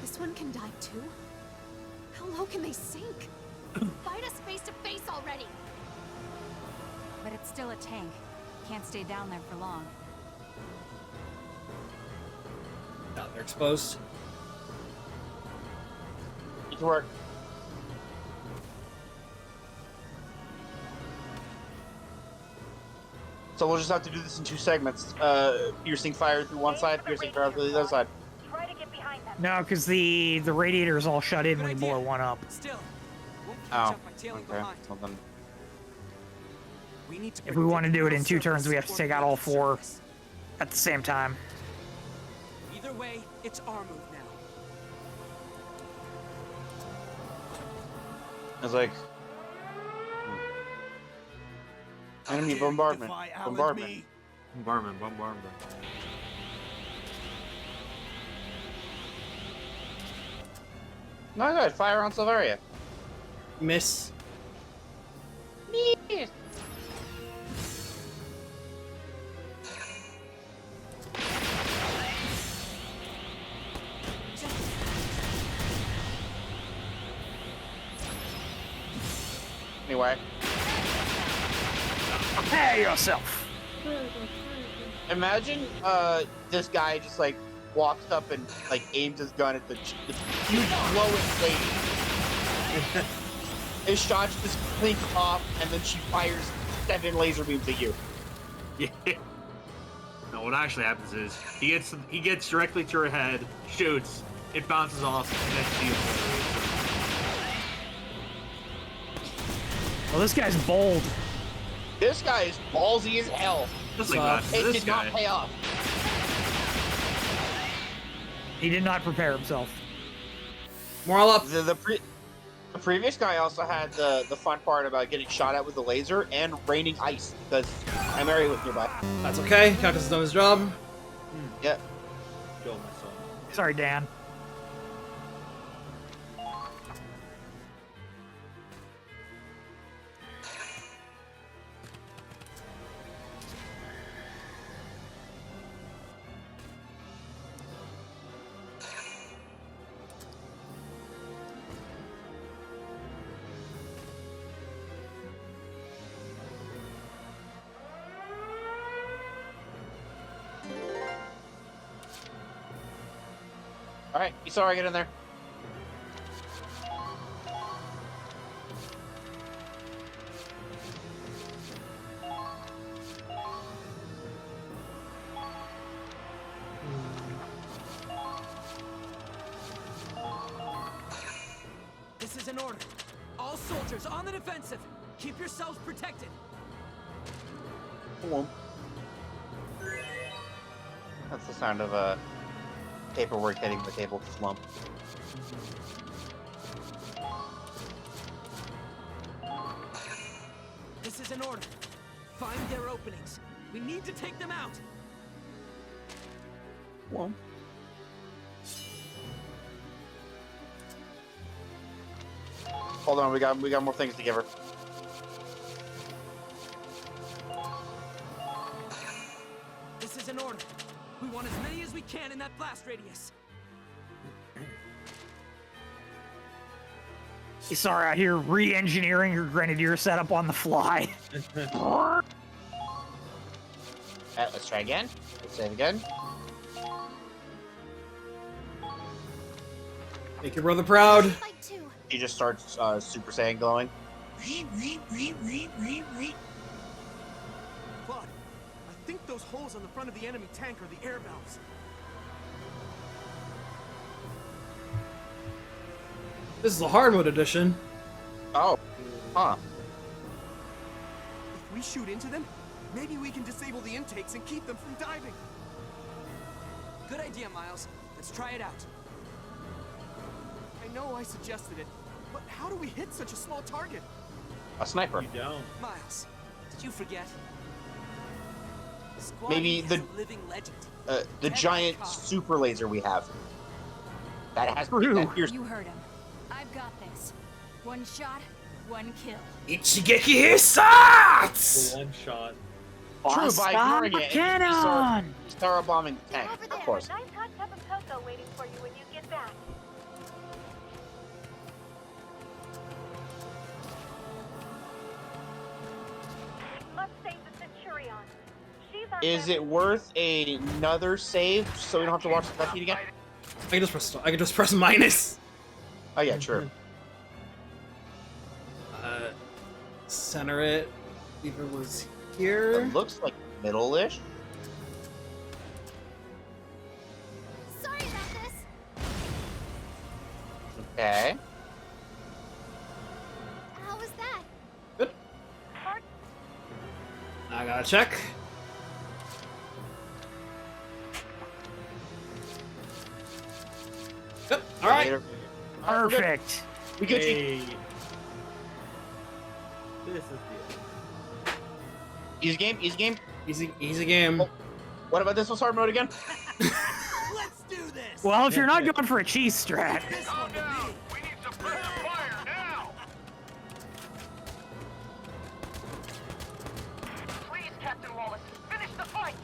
This one can dive too? How low can they sink? Fight us face to face already! But it's still a tank. Can't stay down there for long. Oh, they're exposed. Need to work. So we'll just have to do this in 2 segments. Piercing fire through one side, piercing fire through the other side. Try to get behind them. No, because the radiator is all shut in when you blow one up. Still, won't catch Oh, up by tailing okay. behind. Well then, We need to If we want to do it in 2 predict turns, we have to take out all 4 surface. at the same time. Either way, it's our move now. I was like, enemy bombardment. Bombardment. Bombardment. No good. Fire on Silveria. Miss. Miss. Anyway, Prepare yourself. imagine this guy just like walks up and like aims his gun at the huge glowing lady. His shots just clink off, and then she fires 7 laser beams at you. Yeah. No, what actually happens is he gets directly to her head, shoots, it bounces off, and then she obliterates Well, this guy's bold. This guy is ballsy as hell. Just like that. It This did guy. not pay off. He did not prepare himself. Moral up. The previous guy also had the fun part about getting shot at with a laser and raining ice because Mary was nearby. That's okay. Cactus has done his job. Yeah. Kill myself. Sorry, Dan. Alright, you saw her get in there. This is an order. All soldiers on the defensive. Keep yourselves protected. That's the sound of paperwork hitting the table slump. This is an order. Find their openings. We need to take them out. Well. Hold on, we got more things to give her. This is an order. We want as many as we can in that blast radius. Sorry, out here re-engineering your grenadier setup on the fly. Alright, let's try again. Let's save again. Make your brother proud. He just starts Super Saiyan glowing. holes on the front of the enemy tank are the air valves. This is a hard mode edition. Oh. Huh. If we shoot into them, maybe we can disable the intakes and keep them from diving. Good idea, Miles. Let's try it out. I know I suggested it, but how do we hit such a small target? A sniper. You don't. Miles, did you forget? Squad Maybe E is the a living legend. the giant super laser we have. That has True. that here's You heard him. I've got this. One shot, one kill. Ichigeki Hisatsu! One shot. true by ignoring it. Cannon! Star bombing the tank, Over of there, course. a nice hot cup of cocoa waiting for you when you get back. We must save the Centurion. She's on Is that- it worth another save so we don't have to watch the cutscene again? I can just press minus. Oh yeah, true. Center it. Either was here. It looks like middle-ish. Sorry about this. Okay. How was that? Good. I gotta check. Yep. All right. Perfect. We get Hey. you. This is the Easy game. Easy game. Easy game. Oh, what about this was hard mode again? Let's do this! Well, if you're not going for a cheese strat, This one to me. We need suppressive fire now! Please, Captain Wallace, finish the fight!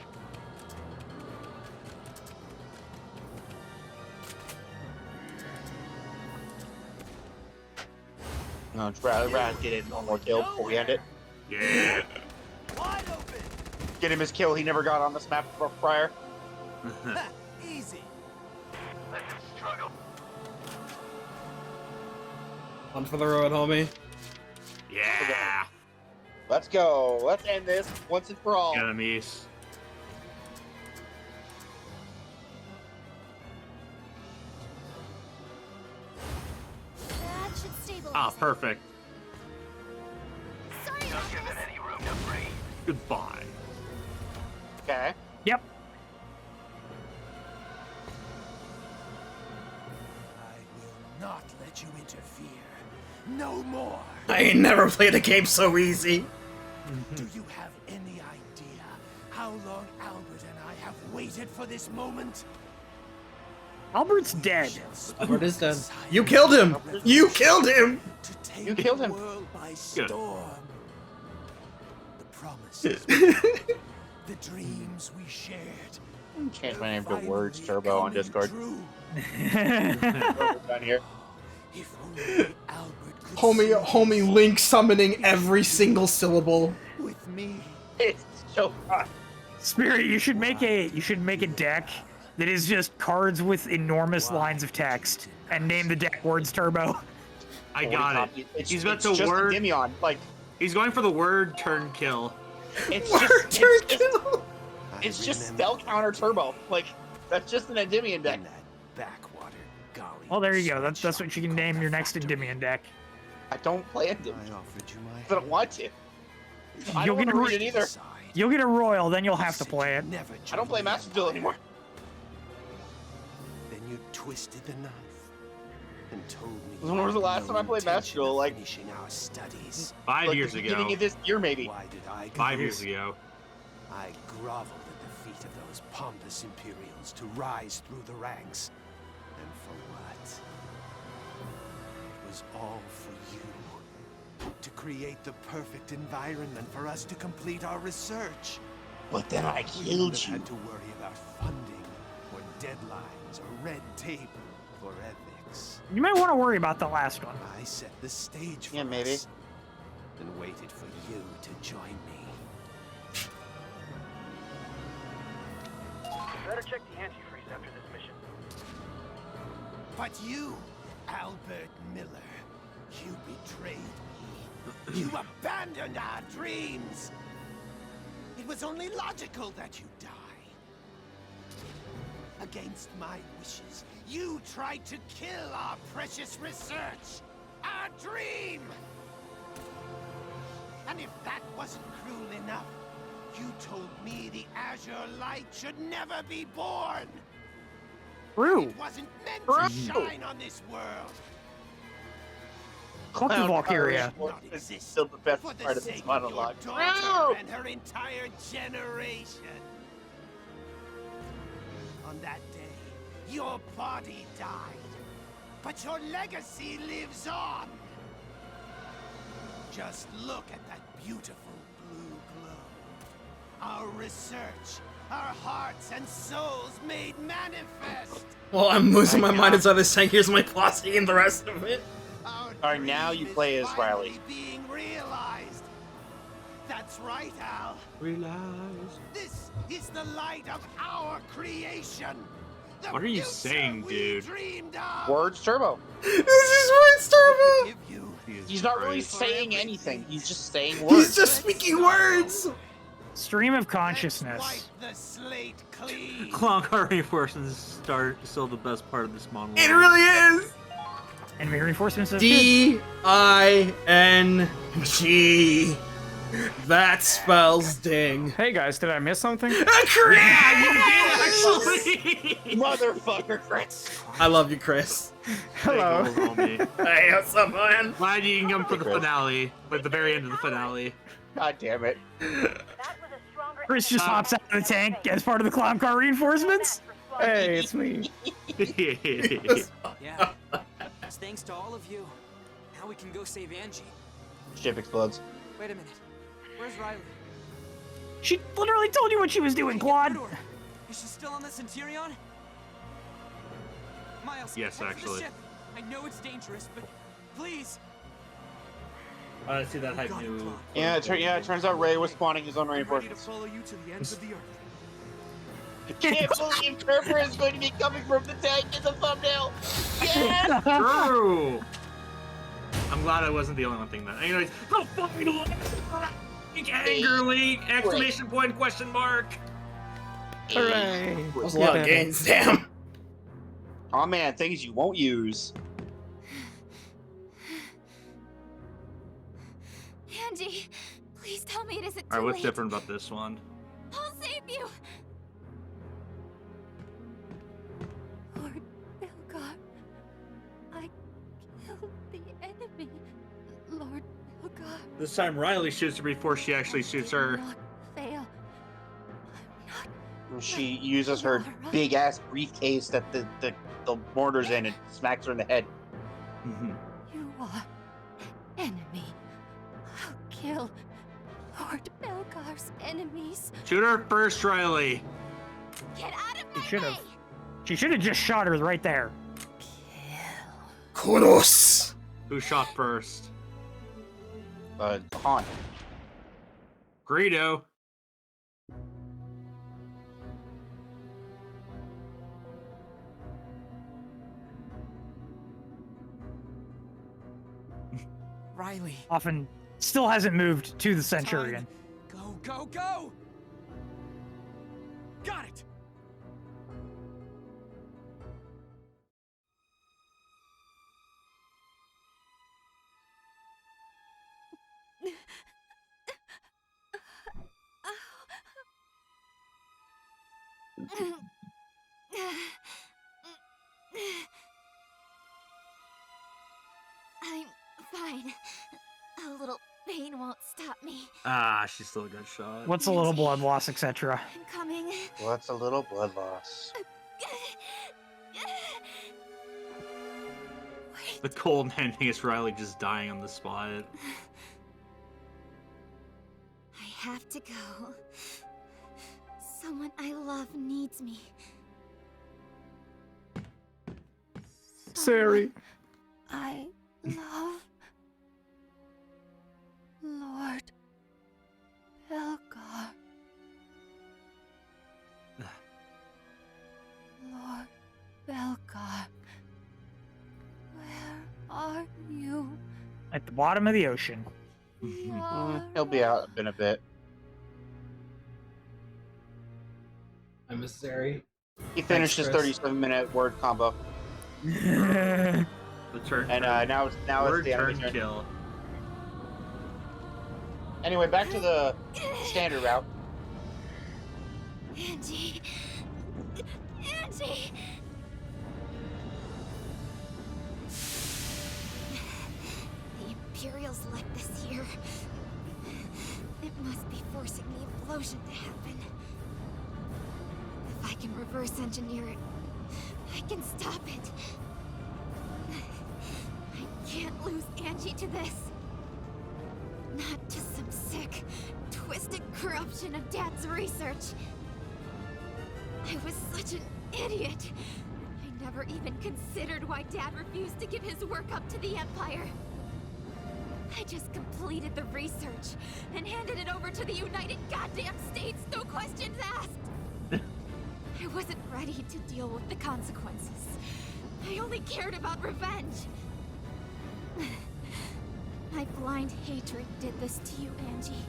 No, Raz get it one more kill before we end it. Yeah. Wide open! Get him his kill he never got on this map prior. Easy. Let them struggle. On for the road, homie. Yeah. Let's go. Let's end this once and for all. Enemies. That should stabilize. Ah, perfect. Sorry Don't about give it this. any room to breathe. Goodbye. Okay. yep. I will not let you interfere. No more. I ain't never played a game so easy. Do you have any idea how long Albert and I have waited for this moment? Albert's dead. Albert is dead. You killed him. You killed him. To take You killed him. the world by Good. storm. The promises, we made, the dreams we shared. Change my name to Words Turbo on Discord. True. Down here. If only Albert could Homie Link summoning every single syllable. with me. It's so fun. Spirit, you should make a deck that is just cards with enormous lines of text and name the deck Words Turbo. I got it. It's, He's got it's the just word. Endymion. Like He's going for the word turn kill. it's Word just turn it's kill. it's just spell counter turbo. Like that's just an Endymion deck. In that backwater golly. Well, there you go. That's what you can name your next Endymion deck. I don't play Endymion. I offered you my I don't want to. I You'll don't want get to a read it either. You'll get a royal, then you'll have to play it. Never I don't play Master Duel anymore. Then you twisted the knife and told me. When was the last time I played Master Duel? Like finishing our studies. 5 like years the ago. beginning of this year, maybe. Why did I? 5 years ago. I groveled at the feet of those pompous Imperials to rise through the ranks. And for what? It was all for you. To create the perfect environment for us to complete our research. But then I We killed wouldn't have you. had to worry about funding, or deadlines, or red tape, or ethics. You might want to worry about the last one. I set the stage for Yeah, maybe. us, and waited for you to join me. Better check the antifreeze after this mission. But you, Albert Miller, you betrayed me. You abandoned our dreams. It It was only logical that you die. Against my wishes, you tried to kill our precious research, our dream! And if that wasn't cruel enough, you told me the Azure Light should never be born! True. It wasn't meant to shine on this world! Fuck you, Valkyria. This is still the best part of this monologue. Daughter and her entire generation. On that day, your body died, but your legacy lives on. Just look at that beautiful blue glow. Our research, our hearts and souls made manifest. Well, I'm losing my mind inside this tank. Here's my posse and the rest of it. Alright, now you play as Riley. Being realized. That's right, Al. Realize. This is the light of our creation. The What are you future saying, we dude? dreamed of. Words Turbo. This is Words Turbo! He's not really saying anything. He's just saying words. He's just speaking words! Stream of consciousness. The slate clean. Cloncar reinforcements start still the best part of this monologue. It really is! Enemy reinforcements of D-I-N-G. That spells ding. Hey guys, did I miss something? Kris! Yeah, you did actually! Motherfucker, Kris. I love you, Kris. Hello. Hey, what's up, man? Glad you can come for the finale, but the very end of the finale. God damn it. Kris just hops out of the tank as part of the clown car reinforcements. Hey, it's me. Yeah. It's thanks to all of you. Now we can go save Angie. Ship explodes. Wait a minute. Where's Riley? She literally told you what she was doing, Claude. Is she still on the Centurion? Miles, Yes, head for the actually. ship. I know it's dangerous, but please. I see that hype new. Yeah, it turns out Ray was spawning his own Ready to reinforcements. follow you to the ends of the earth. Can't believe Kerber is going to be coming from the tank in the thumbnail. Yes! True. I'm glad I wasn't the only one thinking that. Anyways, go fucking angrily! Exclamation point! Question mark! Hooray! That was a lot of gains, damn. Oh man, things you won't use. Angie, please tell me it isn't too Alright, what's late. different about this one? I'll save you. Lord Belgar, I killed the enemy. Lord Belgar, This time Riley shoots her before she actually shoots her. not fail. She uses her big ass briefcase that the mortar's in and smacks her in the head. You are enemy. I'll kill Lord Belgar's enemies. Shoot her first, Riley. Get out of my way. She should have just shot her right there. Kudos. Who shot first? Han. Greedo. Riley. Often still hasn't moved to the Centurion. Go, go, go! Got it! I'm fine. A little pain won't stop me. Ah, she still got shot. What's a little blood loss, etc. I'm coming. What's a little blood loss? The cold ending is Riley just dying on the spot. I have to go. Someone I love needs me. Sorry. I love Lord Belgar. Lord Belgar, where are you? At the bottom of the ocean. He'll be out in a bit. emissary. He finished his Kris. 37-minute word combo. The turn. And now it's word the enemy turn turn. kill. Anyway, back to the standard route. Angie. Angie. The Imperials like this here. It must be forcing the implosion to happen. If I can reverse engineer it, I can stop it. I can't lose Angie to this. Not to some sick, twisted corruption of Dad's research. I was such an idiot. I never even considered why Dad refused to give his work up to the Empire. I just completed the research and handed it over to the United Goddamn States, no questions asked. I wasn't ready to deal with the consequences. I only cared about revenge. My blind hatred did this to you, Angie.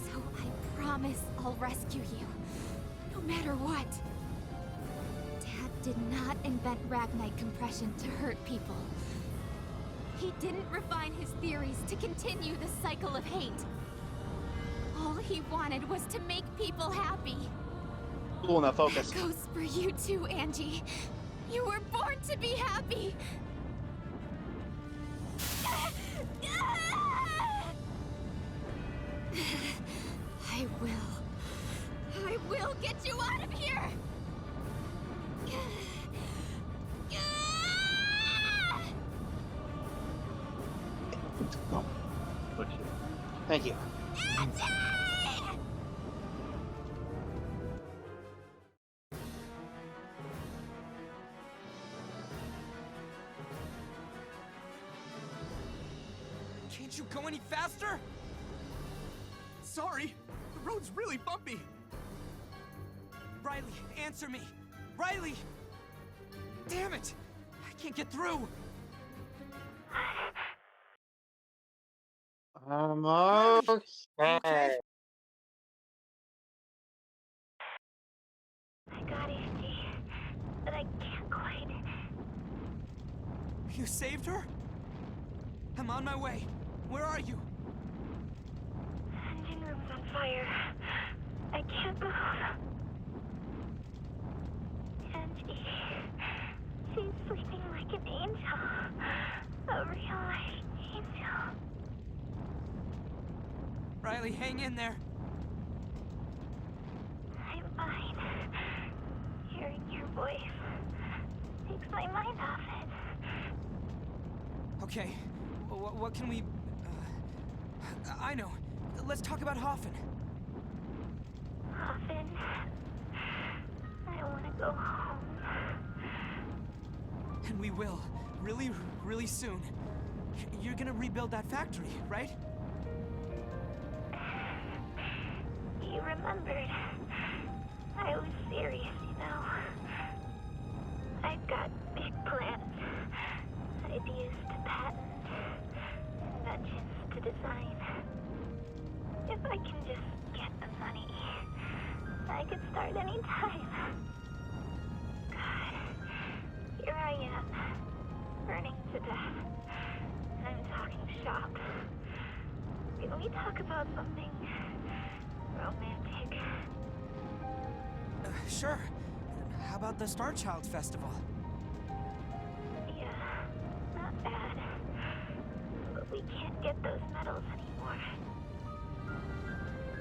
So I promise I'll rescue you, no matter what. Dad did not invent Ragnite compression to hurt people. He didn't refine his theories to continue the cycle of hate. All he wanted was to make people happy. Cool, now focus. That goes for you too, Angie. You were born to be happy. I will get you out of here! Thank you. Can't you go any faster? Sorry, the road's really bumpy. Riley, answer me. Riley! Damn it! I can't get through. Okay. I got Angie, but I can't quite. You saved her? I'm on my way. Where are you? Engine room's on fire. I can't move. Angie, she's sleeping like an angel. A real life angel. Riley, hang in there. I'm fine. Hearing your voice takes my mind off it. Okay, what can we... I know. Let's talk about Hoffen. Hoffen? I want to go home. And we will. Really, really soon. You're gonna rebuild that factory, right? You remembered. I was serious, you know. I've got big plans. Ideas to patent. Inventions to design. If I can just get the money, I could start any time. God, here I am, burning to death. And I'm talking shop. Can we talk about something romantic? Sure. How about the Star Child Festival? Yeah, not bad. But we can't get those medals anymore.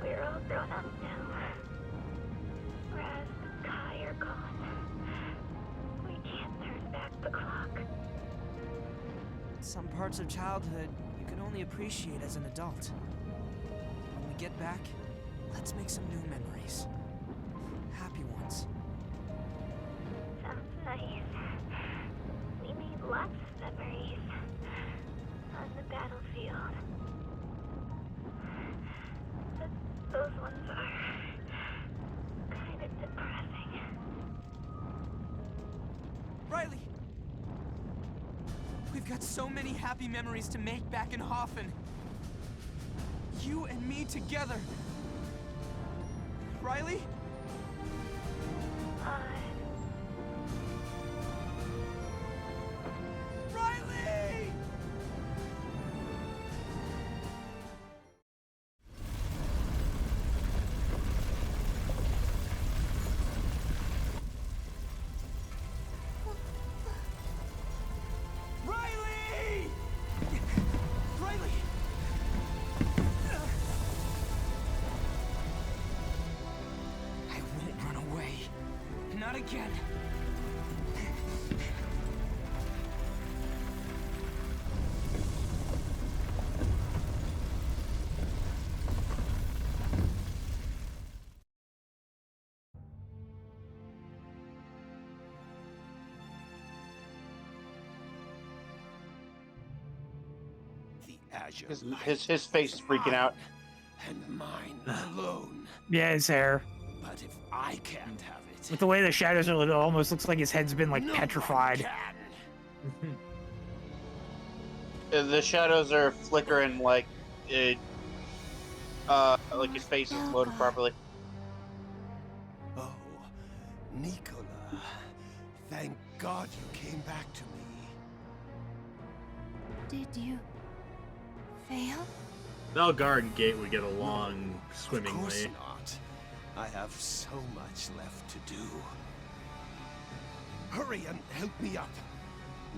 We're all grown up now. Raz and Kai are gone. We can't turn back the clock. Some parts of childhood you can only appreciate as an adult. When we get back, let's make some new memories. Happy ones. Sounds nice. We made lots of memories on the battlefield. But those ones are kind of depressing. Riley! We've got so many happy memories to make back in Hoffen. You and me together. Riley? Riley! Riley! Riley! I won't run away. Not again. The Azure His face is freaking out. and mine alone. Yeah, his hair. But if I can't have it, With the way the shadows are, it almost looks like his head's been like petrified. The shadows are flickering like his face is loaded properly. Oh, Nicola, thank God you came back to me. Did you fail? Belgar and Gate would get along Of swimmingly. course not. I have so much left to do. Hurry and help me up.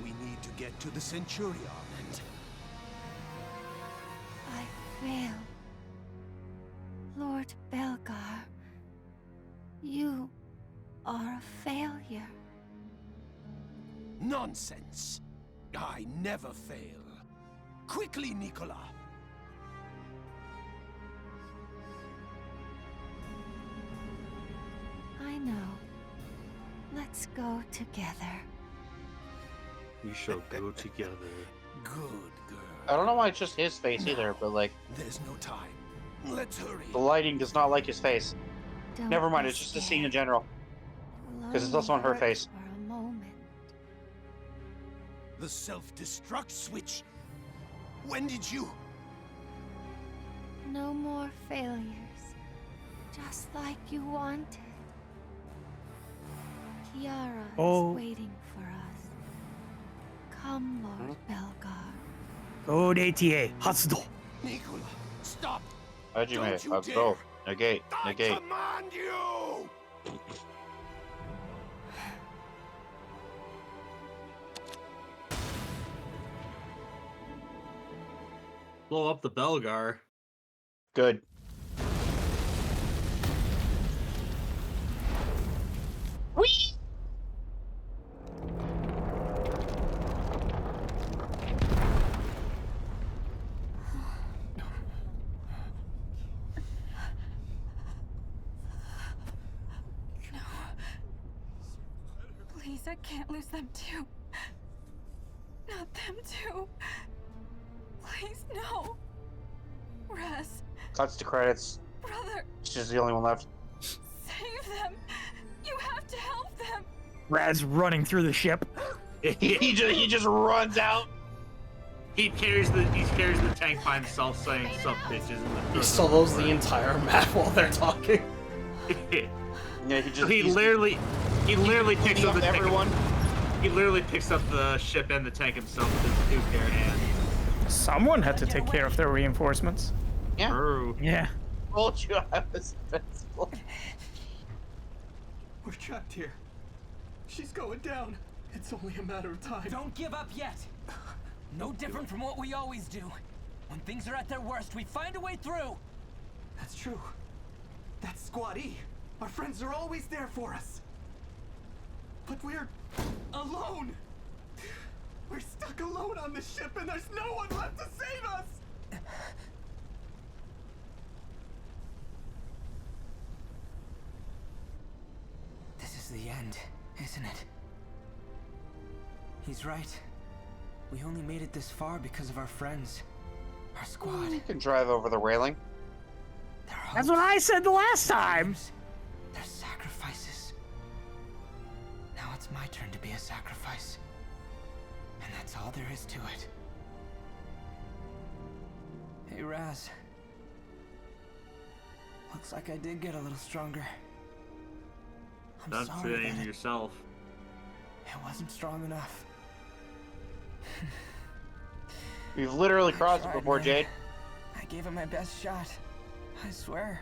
We need to get to the Centurion and... I failed. Lord Belgar, you are a failure. Nonsense! I never fail. Quickly, Nicola! I know. Let's go together. We shall go together. Good girl. I don't know why it's just his face either, but like There's no time. Let's hurry. the lighting does not like his face. Don't Never mind, be it's just the scared. scene in general. You'll Because it's only also on her hurt face. For a moment. The self-destruct switch. When did you... No more failures. Just like you wanted. Kiara Oh. is waiting for us. Come, Lord Belgar. Code ATA, Hatsudo. Nicola, stop! Hajime, you let's dare. go. Negate, I negate. command you! Blow up the Belgar. Good. Whee! Please, I can't lose them too. Not them too. Please, no. Raz, Cuts to credits. brother, She's the only one left. save them. You have to help them. Raz running through the ship. he just runs out. He carries the tank by himself, saying some bitches in the. He solos the entire map while they're talking. Yeah, he literally picks up the tank. everyone. He literally picks up the ship and the tank himself with his two bare hands. Someone had to take care of their reinforcements. Yeah. True. Yeah. Told you I was invincible. We're trapped here. She's going down. It's only a matter of time. Don't give up yet. No different from what we always do. When things are at their worst, we find a way through. That's true. That's Squad E. Our friends are always there for us. But we're alone. We're stuck alone on the ship and there's no one left to save us. This is the end, isn't it? He's right. We only made it this far because of our friends. Our squad. You can drive over the railing. That's what I said the last time. Their sacrifices. Now it's my turn to be a sacrifice. And that's all there is to it. Hey, Raz. Looks like I did get a little stronger. That's sorry the name that yourself. It wasn't strong enough. We've literally crossed it before, man. Jade. I gave it my best shot. I swear.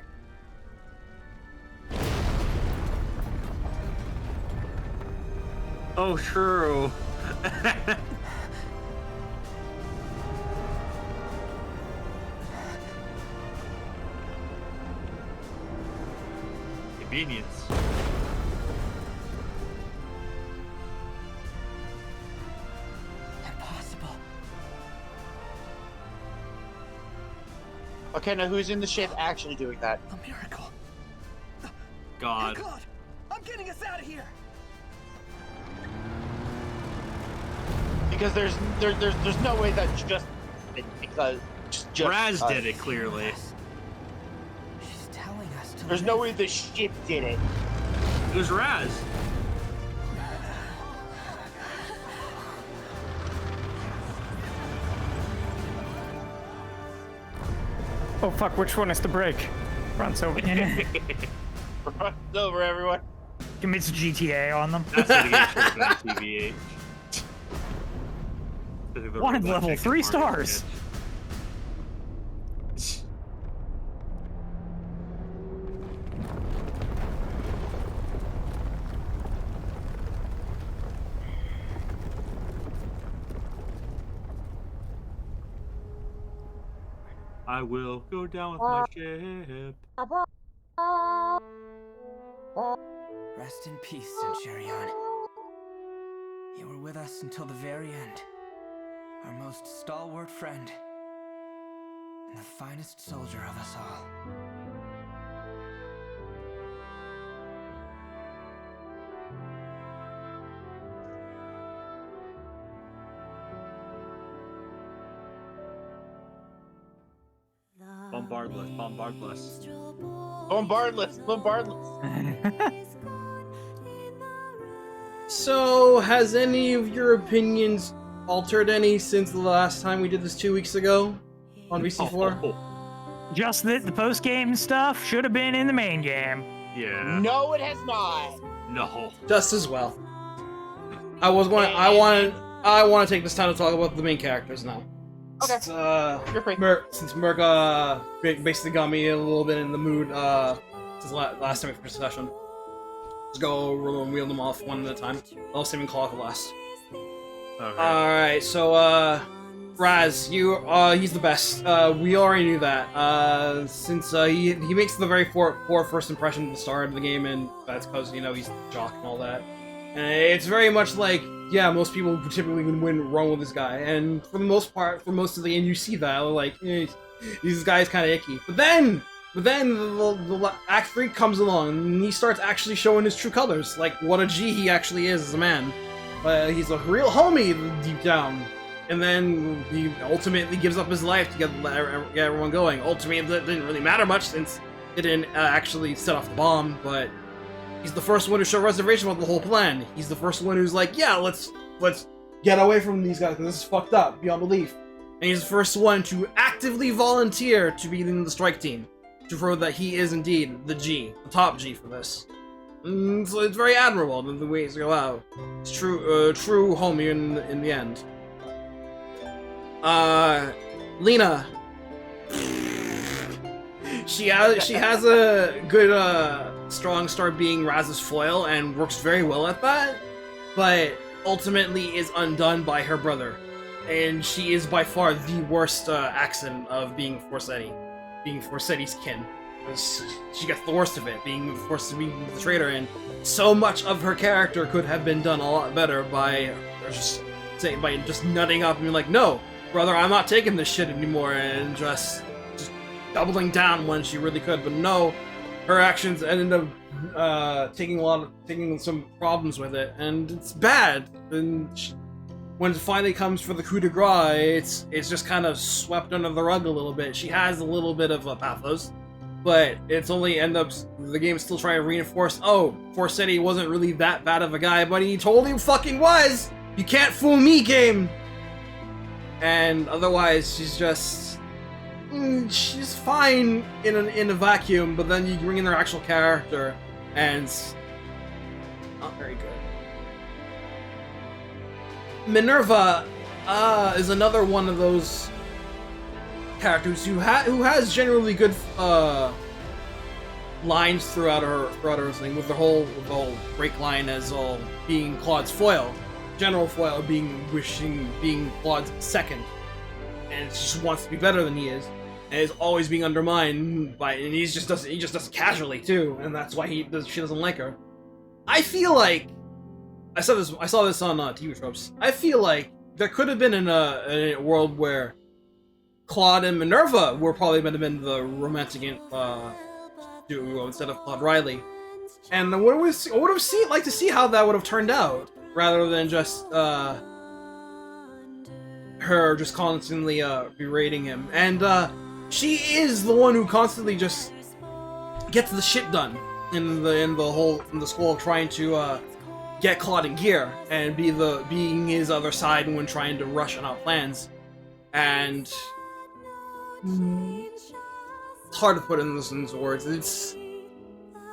Oh, true. Convenience. Impossible. Okay, now who's in the ship actually doing that? A miracle. God. Hey, Claude, I'm getting us out of here. Because there's no way that just because just Raz did it clearly. She's telling us to There's no way the ship did it. It was Raz. Oh fuck, which one is the brake? Front's over. Front's over, everyone. Commits GTA on them. That's what it should have been TVH. Wanted level 3 stars. I will go down with my ship. Rest in peace, Centurion. You were with us until the very end. Our most stalwart friend. And the finest soldier of us all. Bombardless, bombardless. Bombardless. So, has any of your opinions altered any since the last time we did this 2 weeks ago on VC4? Just that the post-game stuff should have been in the main game. Yeah. No, it has not. No. Just as well. I want to take this time to talk about the main characters now. Okay. Since Merc basically got me a little bit in the mood since last time we finished the session. Let's go reel them off one at a time. I'll save Claude for last. Okay. Alright, so Raz, he's the best. We already knew that. Since he makes the very poor first impression at the start of the game, and that's because, you know, he's the jock and all that. And it's very much like, yeah, most people typically win wrong with this guy, and for the most part, for most of the game, you see that, like, this guy's kind of icky. But then the Act 3 comes along, and he starts actually showing his true colors, like what a G he actually is as a man. He's a real homie deep down. And then he ultimately gives up his life to get everyone going. Ultimately, it didn't really matter much since it didn't actually set off the bomb, but he's the first one to show reservation about the whole plan. He's the first one who's like, yeah, let's get away from these guys, because this is fucked up, beyond belief. And he's the first one to actively volunteer to be in the strike team, to prove that he is indeed the top G for this. So it's very admirable the ways go out. It's true homie in the end. Lena. She has a good strong start being Raz's foil and works very well at that, but ultimately is undone by her brother, and she is by far the worst accident of being Forseti's kin. She gets the worst of it, being forced to be the traitor, and so much of her character could have been done a lot better by just nutting up and being like, no, brother, I'm not taking this shit anymore, and just doubling down when she really could. But no, her actions ended up taking some problems with it, and it's bad. And when it finally comes for the coup de grace, it's just kind of swept under the rug a little bit. She has a little bit of a pathos, but it's only the game's still trying to reinforce, oh, Forseti wasn't really that bad of a guy, but he totally fucking was! You can't fool me, game! And otherwise, she's fine in a vacuum, but then you bring in her actual character, and not very good. Minerva is another one of those characters who has generally good lines throughout her thing, with the whole break line as all being Claude's foil, general foil being Claude's second, and just wants to be better than he is, and is always being undermined by, and he just does it casually too, and that's why she doesn't like her. I feel like I saw this on TV Tropes. I feel like there could have been in a world where Claude and Minerva were probably meant to have been the romantic duo instead of Claude Riley, and I would have liked to see how that would have turned out, rather than just her just constantly berating him. And she is the one who constantly just gets the shit done in the school, trying to get Claude in gear and being his other side when trying to rush on our plans. And it's hard to put into words.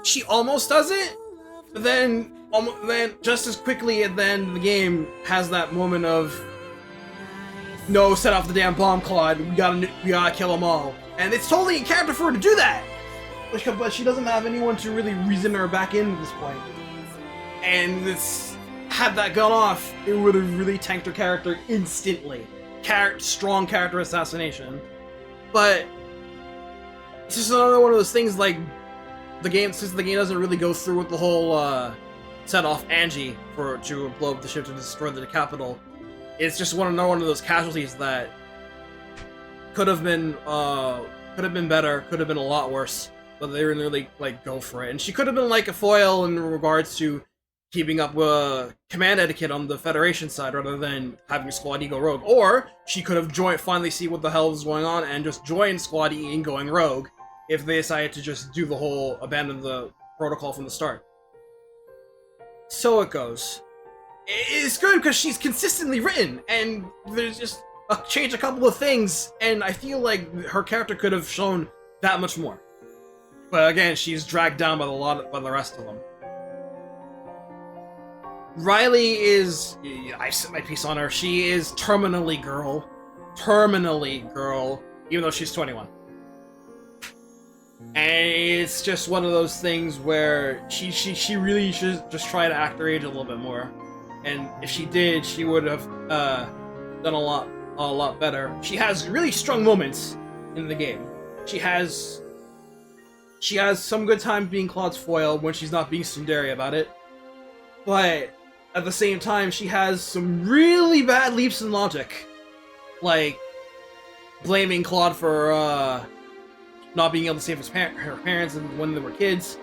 She almost does it, but then just as quickly at the end of the game has that moment of, no, set off the damn bomb, Claude. We gotta kill them all. And it's totally in character for her to do that, but she doesn't have anyone to really reason her back in at this point. And had that gone off, it would have really tanked her character instantly. Strong character assassination. But it's just another one of those things, like, since the game doesn't really go through with the whole set off Angie to blow up the ship to destroy the capital. It's just another one of those casualties that could have been better, could have been a lot worse, but they didn't really go for it. And she could have been like a foil in regards to keeping up command etiquette on the Federation side, rather than having Squad E go rogue. Or she could have finally see what the hell was going on and just join Squad E in going rogue, if they decided to just do the whole abandon the protocol from the start. So it goes. It's good because she's consistently written, and there's just changed a couple of things, and I feel like her character could have shown that much more. But again, she's dragged down by the rest of them. Riley is, I set my piece on her, she is terminally girl, even though she's 21. And it's just one of those things where she really should just try to act her age a little bit more. And if she did, she would have done a lot better. She has really strong moments in the game. She has some good time being Claude's foil when she's not being tsundere about it. But at the same time, she has some really bad leaps in logic. Like blaming Claude for not being able to save her parents when they were kids.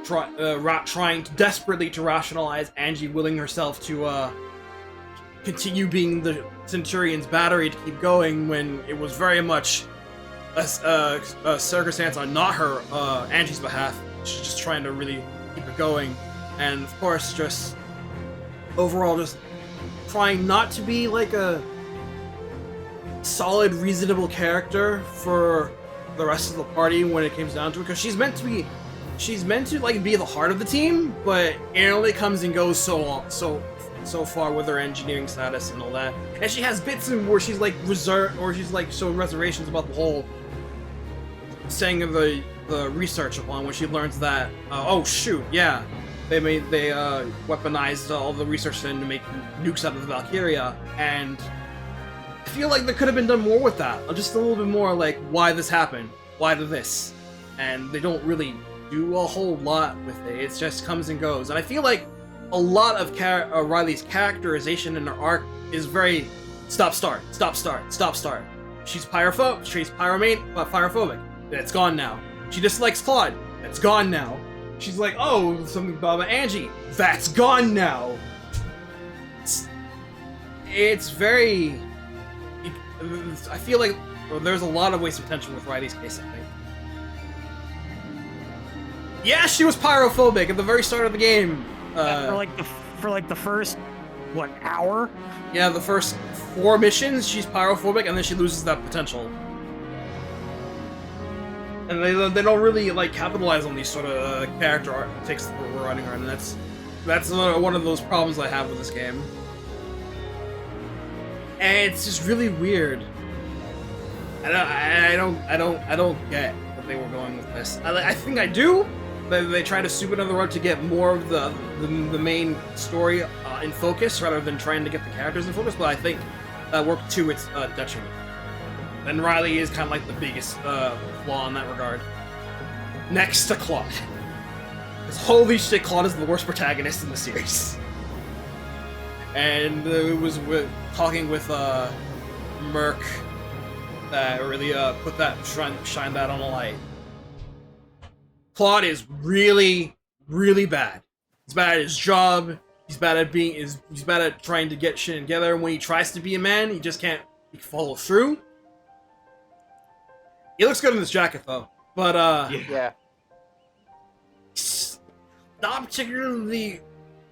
Trying desperately to rationalize Angie willing herself to continue being the Centurion's battery to keep going, when it was very much a circumstance on not her Angie's behalf. She's just trying to really keep it going, and of course just overall just trying not to be like a solid, reasonable character for the rest of the party when it comes down to it, because she's meant to like be the heart of the team, but it only comes and goes so far with her engineering status and all that. And she has bits in where she's like reserved, or she's like showing reservations about the whole saying of the research upon, when she learns that oh shoot, yeah, they weaponized all the research to make nukes out of the Valkyria, and I feel like there could have been done more with that. Just a little bit more like why this happened, why did this, and they don't really do a whole lot with it. It just comes and goes, and I feel like a lot of Riley's characterization in her arc is very stop start. She's pyrophobic. That's gone now. She dislikes Claude. That's gone now. She's like, oh, something about Angie. That's gone now. It's very. I feel like there's a lot of wasted potential with Riley's case, I think. Yeah, she was pyrophobic at the very start of the game. For like the first, hour? Yeah, the first 4 missions, she's pyrophobic, and then she loses that potential. And they don't really capitalize on these sort of character arcs that we're running around, and That's one of those problems I have with this game. And it's just really weird. I don't get what they were going with this. I think I do. They try to soup another route to get more of the main story in focus rather than trying to get the characters in focus. But I think that worked to its detriment. And Riley is kind of like the biggest flaw in that regard. Next to Claude. Because holy shit, Claude is the worst protagonist in the series. And it was talking with Merc that really put that shine that on a light. Claude is really, really bad. He's bad at his job. He's bad at he's bad at trying to get shit together. And when he tries to be a man, he just can't follow through. He looks good in this jacket though, but yeah. Not particularly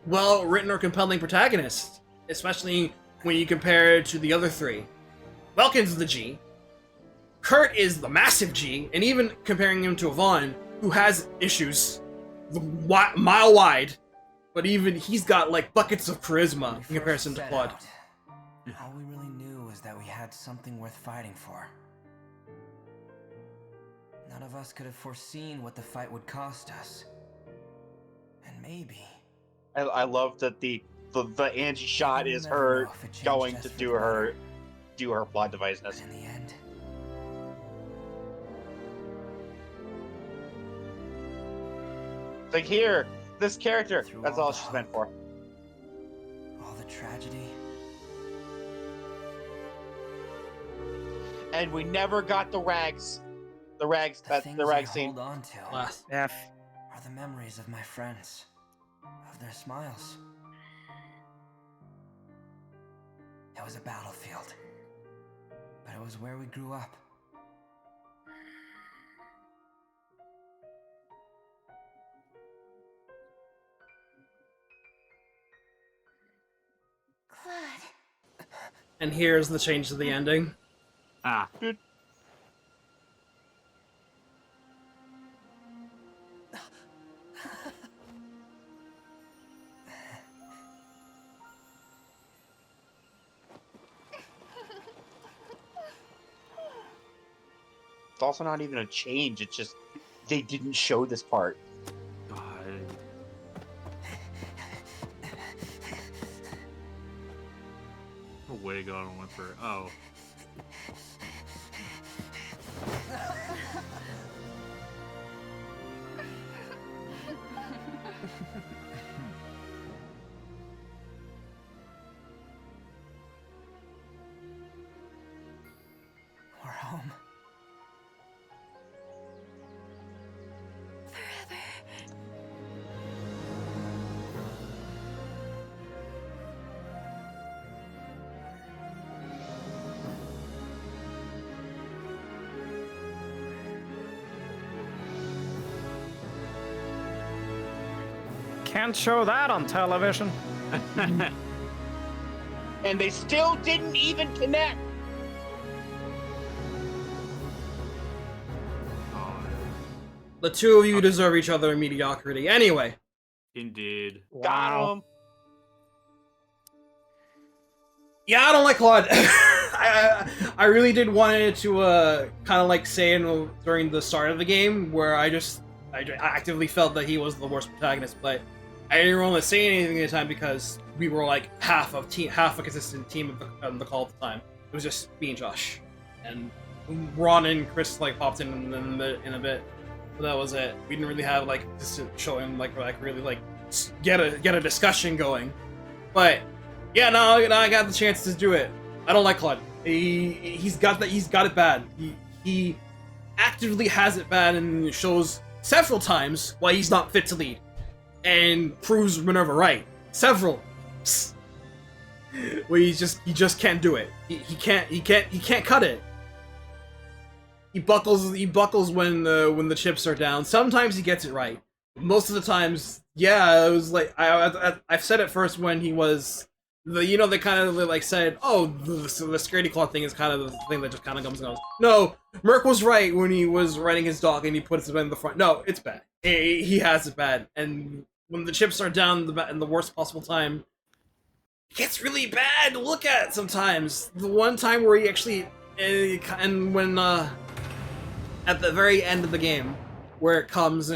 well written or compelling protagonist, especially when you compare it to the other three. Welkin's the G. Kurt is the massive G, and even comparing him to Yvonne, who has issues mile wide, but even he's got like buckets of charisma in comparison to Claude. All we really knew was that we had something worth fighting for. None of us could have foreseen what the fight would cost us. And maybe... I love that the Angie shot is her going to do her plot deviceness. In the end, like here, this character, that's all she's meant for. all the tragedy. And we never got the rags scene. Hold on to F are the memories of my friends, of their smiles. It was a battlefield, but it was where we grew up. Claude. And here's the change to the ending. Ah. Good. It's also not even a change, it's just they didn't show this part. A way to go on one for We're home. Can't show that on television. And they still didn't even connect. The two of you deserve each other in mediocrity. Anyway. Indeed. Got him. Yeah, I don't like Claude. I really did want it to kind of like say during the start of the game where I actively felt that he was the worst protagonist, but I didn't want to say anything at the time because we were like half a consistent team of the call at the time. It was just me and Josh, and Ron and Kris like popped in a bit, but that was it. We didn't really have like just showing like really like get a discussion going, but yeah, now I got the chance to do it. I don't like Claude. He's got it bad. He actively has it bad and shows several times why he's not fit to lead, and proves Minerva right several. Where he just can't do it. He can't cut it. He buckles when the chips are down. Sometimes he gets it right. Most of the times, yeah, it was like I've said it first when he was they kind of like said, oh, the scaredy claw thing is kind of the thing that just kind of comes and goes. No, Merc was right when he was riding his dog and he puts it in the front. No, it's bad. He has it bad, and when the chips are down in the worst possible time, it gets really bad to look at sometimes. The one time where he actually, and when at the very end of the game, where it comes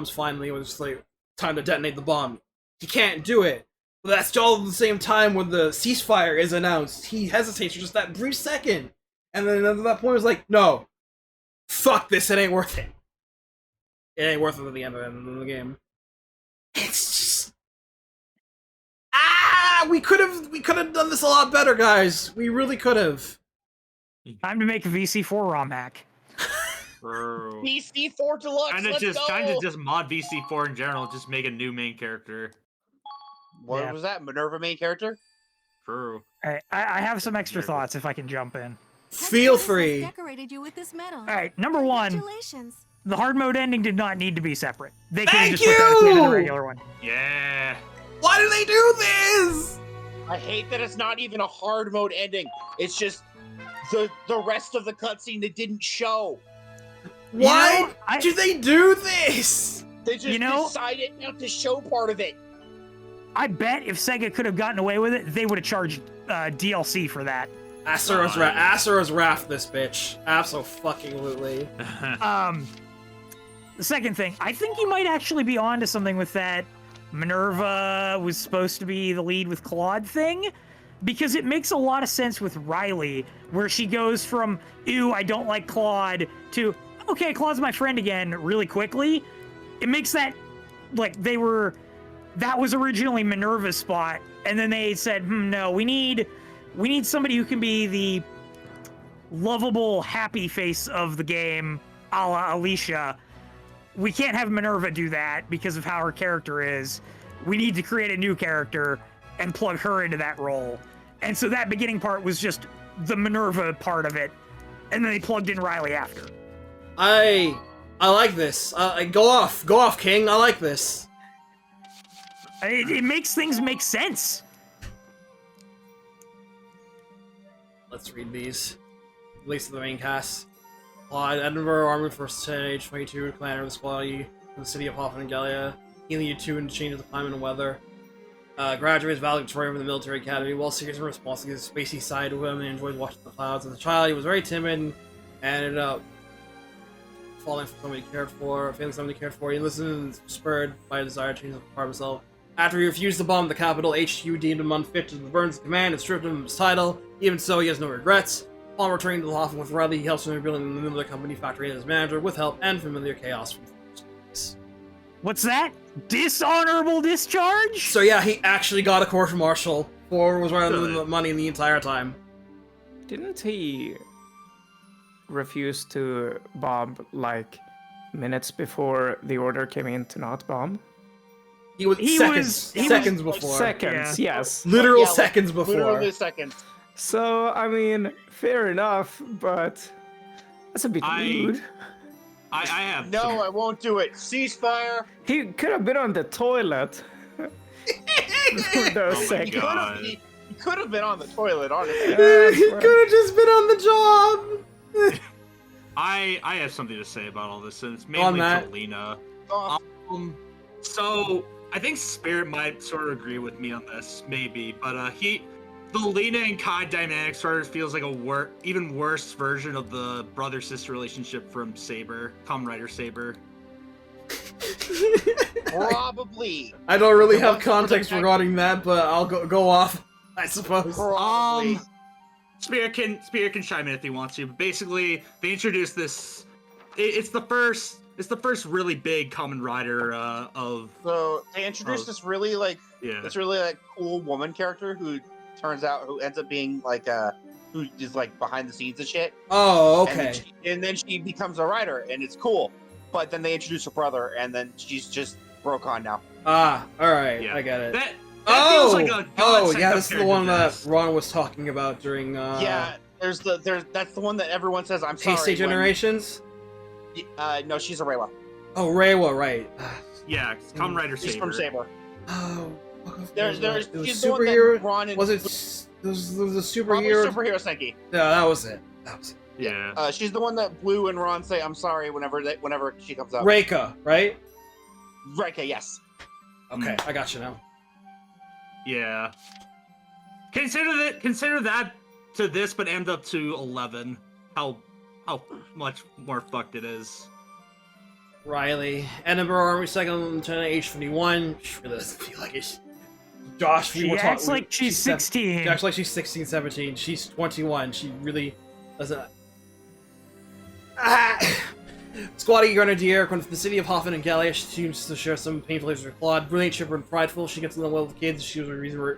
finally, when it's like time to detonate the bomb, he can't do it. But that's all at the same time when the ceasefire is announced. He hesitates for just that brief second, and then at that point, it's like, no, fuck this, it ain't worth it. It ain't worth it at the end of the game. It's just we could have done this a lot better, guys. We really could have. Time to make a VC4 ROM hack. VC4 Deluxe. Kind of just mod VC4 in general. Just make a new main character. What was that? Minerva main character? True. Alright, I have some extra thoughts if I can jump in. Feel free. Decorated you with this medal. All right, number one. Congratulations. The hard mode ending did not need to be separate. They could have Thank just put that at the end of the you! regular one. Yeah. Why do they do this? I hate that it's not even a hard mode ending. It's just the rest of the cutscene that didn't show. Why do they do this? They just decided not to show part of it. I bet if Sega could have gotten away with it, they would have charged DLC for that. Asura's Wrath this bitch. Absolutely. The second thing, I think you might actually be onto something with that Minerva was supposed to be the lead with Claude thing, because it makes a lot of sense with Riley, where she goes from, ew, I don't like Claude, to, okay, Claude's my friend again, really quickly. It makes that, like, that was originally Minerva's spot, and then they said, no, we need somebody who can be the lovable, happy face of the game, a la Alicia. We can't have Minerva do that because of how her character is. We need to create a new character and plug her into that role. And so that beginning part was just the Minerva part of it, and then they plugged in Riley after. I like this. Go off, King. I like this. It makes things make sense. Let's read these. At least the main cast. Claude, Edinburgh Army First 10, age 22, commander of the squad in the city of Hoffman and Gallia. Healing you 2 in change of the climate and weather. Graduates valedictorian from the military academy. Well serious and responsive to the spacey side of him and enjoyed watching the clouds. As a child, he was very timid and ended up falling for somebody he cared for, failing somebody he cared for. He listened and spurred by a desire to change the part of himself. After he refused to bomb the capital, HQ deemed him unfit to the Burns command and stripped him of his title. Even so, he has no regrets. Upon returning to the Hoffman with Riley, he helps him rebuilding the Miller Company factory as manager with help and familiar chaos from stories. What's that? Dishonorable discharge? So yeah, he actually got a court-martial. Ford was right on the money the entire time. Didn't he refuse to bomb like minutes before the order came in to not bomb? Seconds before. Seconds, yes. Literal seconds before. Literally seconds. So, I mean, fair enough, but that's a bit rude. I have. No, I won't do it. Ceasefire. He could have been on the toilet. For those seconds. He could have been on the toilet, honestly. He could have just been on the job. I have something to say about all this, and it's mainly to Lena. So I think Spirit might sort of agree with me on this, maybe, but the Lena and Kai dynamic sort of feels like a even worse version of the brother-sister relationship from Saber, Kamen Rider Saber. Probably. I don't really have context regarding that, but I'll go off, I suppose. Probably. Spirit can chime in if he wants to, but basically they introduced this. It's the first really big Kamen Rider of. So they introduced this really this really cool woman character who ends up being who is behind the scenes and shit. Oh, okay. And then she becomes a writer, and it's cool. But then they introduce her brother, and then she's just broke on now. Ah, all right, yeah. I get it. That feels like a yeah, this is the one that Ron was talking about during. Yeah, that's the one that everyone says I'm sorry. Heisei Generations. No, she's a Reiwa. Oh, Reiwa, right. Yeah, Kamen Rider Saber. She's from Saber. Oh. There's she's the superhero. One that was it the superhero? Probably Superhero Senki. Yeah, that was it. Yeah. She's the one that Blue and Ron say I'm sorry whenever she comes up. Reika, right? Reika, yes. Okay, I got you now. Yeah. Consider that to this, but end up to 11. How much more fucked it is. Riley, Edinburgh Army Second Lieutenant, age 21. She really doesn't feel like it. Josh, She acts like she's 16. She acts like she's 16, 17. She's 21. She really doesn't. Squatty Grenadier comes to the city of Hoffman and Gallia. She seems to share some painful issues with Claude. Brilliant, chipper, and prideful, she gets along well with kids. She was a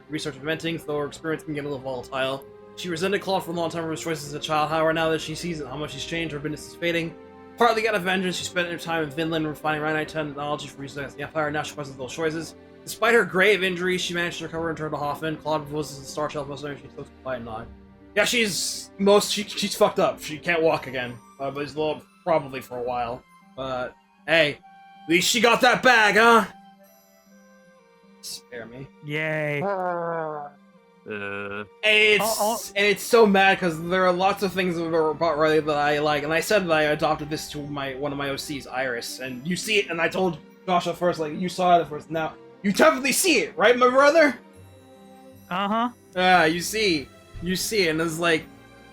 research inventing, though her experience can get a little volatile. She resented Claude for a long time for his choices as a child. However, now that she sees how much he's changed, her business is fading. Partly out of vengeance, she spent her time in Finland refining rhynite technology for research against the Empire. Now she questions those choices. Despite her grave injuries, she managed to recover and return to Hoffman. Claude proposes the Star Child most she took by a nod. Yeah, she's fucked up. She can't walk again. But it's probably for a while. But hey, at least she got that bag, huh? Spare me. Yay. And it's so mad because there are lots of things about Riley that I like, and I said that I adopted this to one of my OCs, Iris, and you see it, and I told Josh at first, like, you saw it at first. Now you definitely see it, right, my brother? Uh-huh. You see it, and it's like,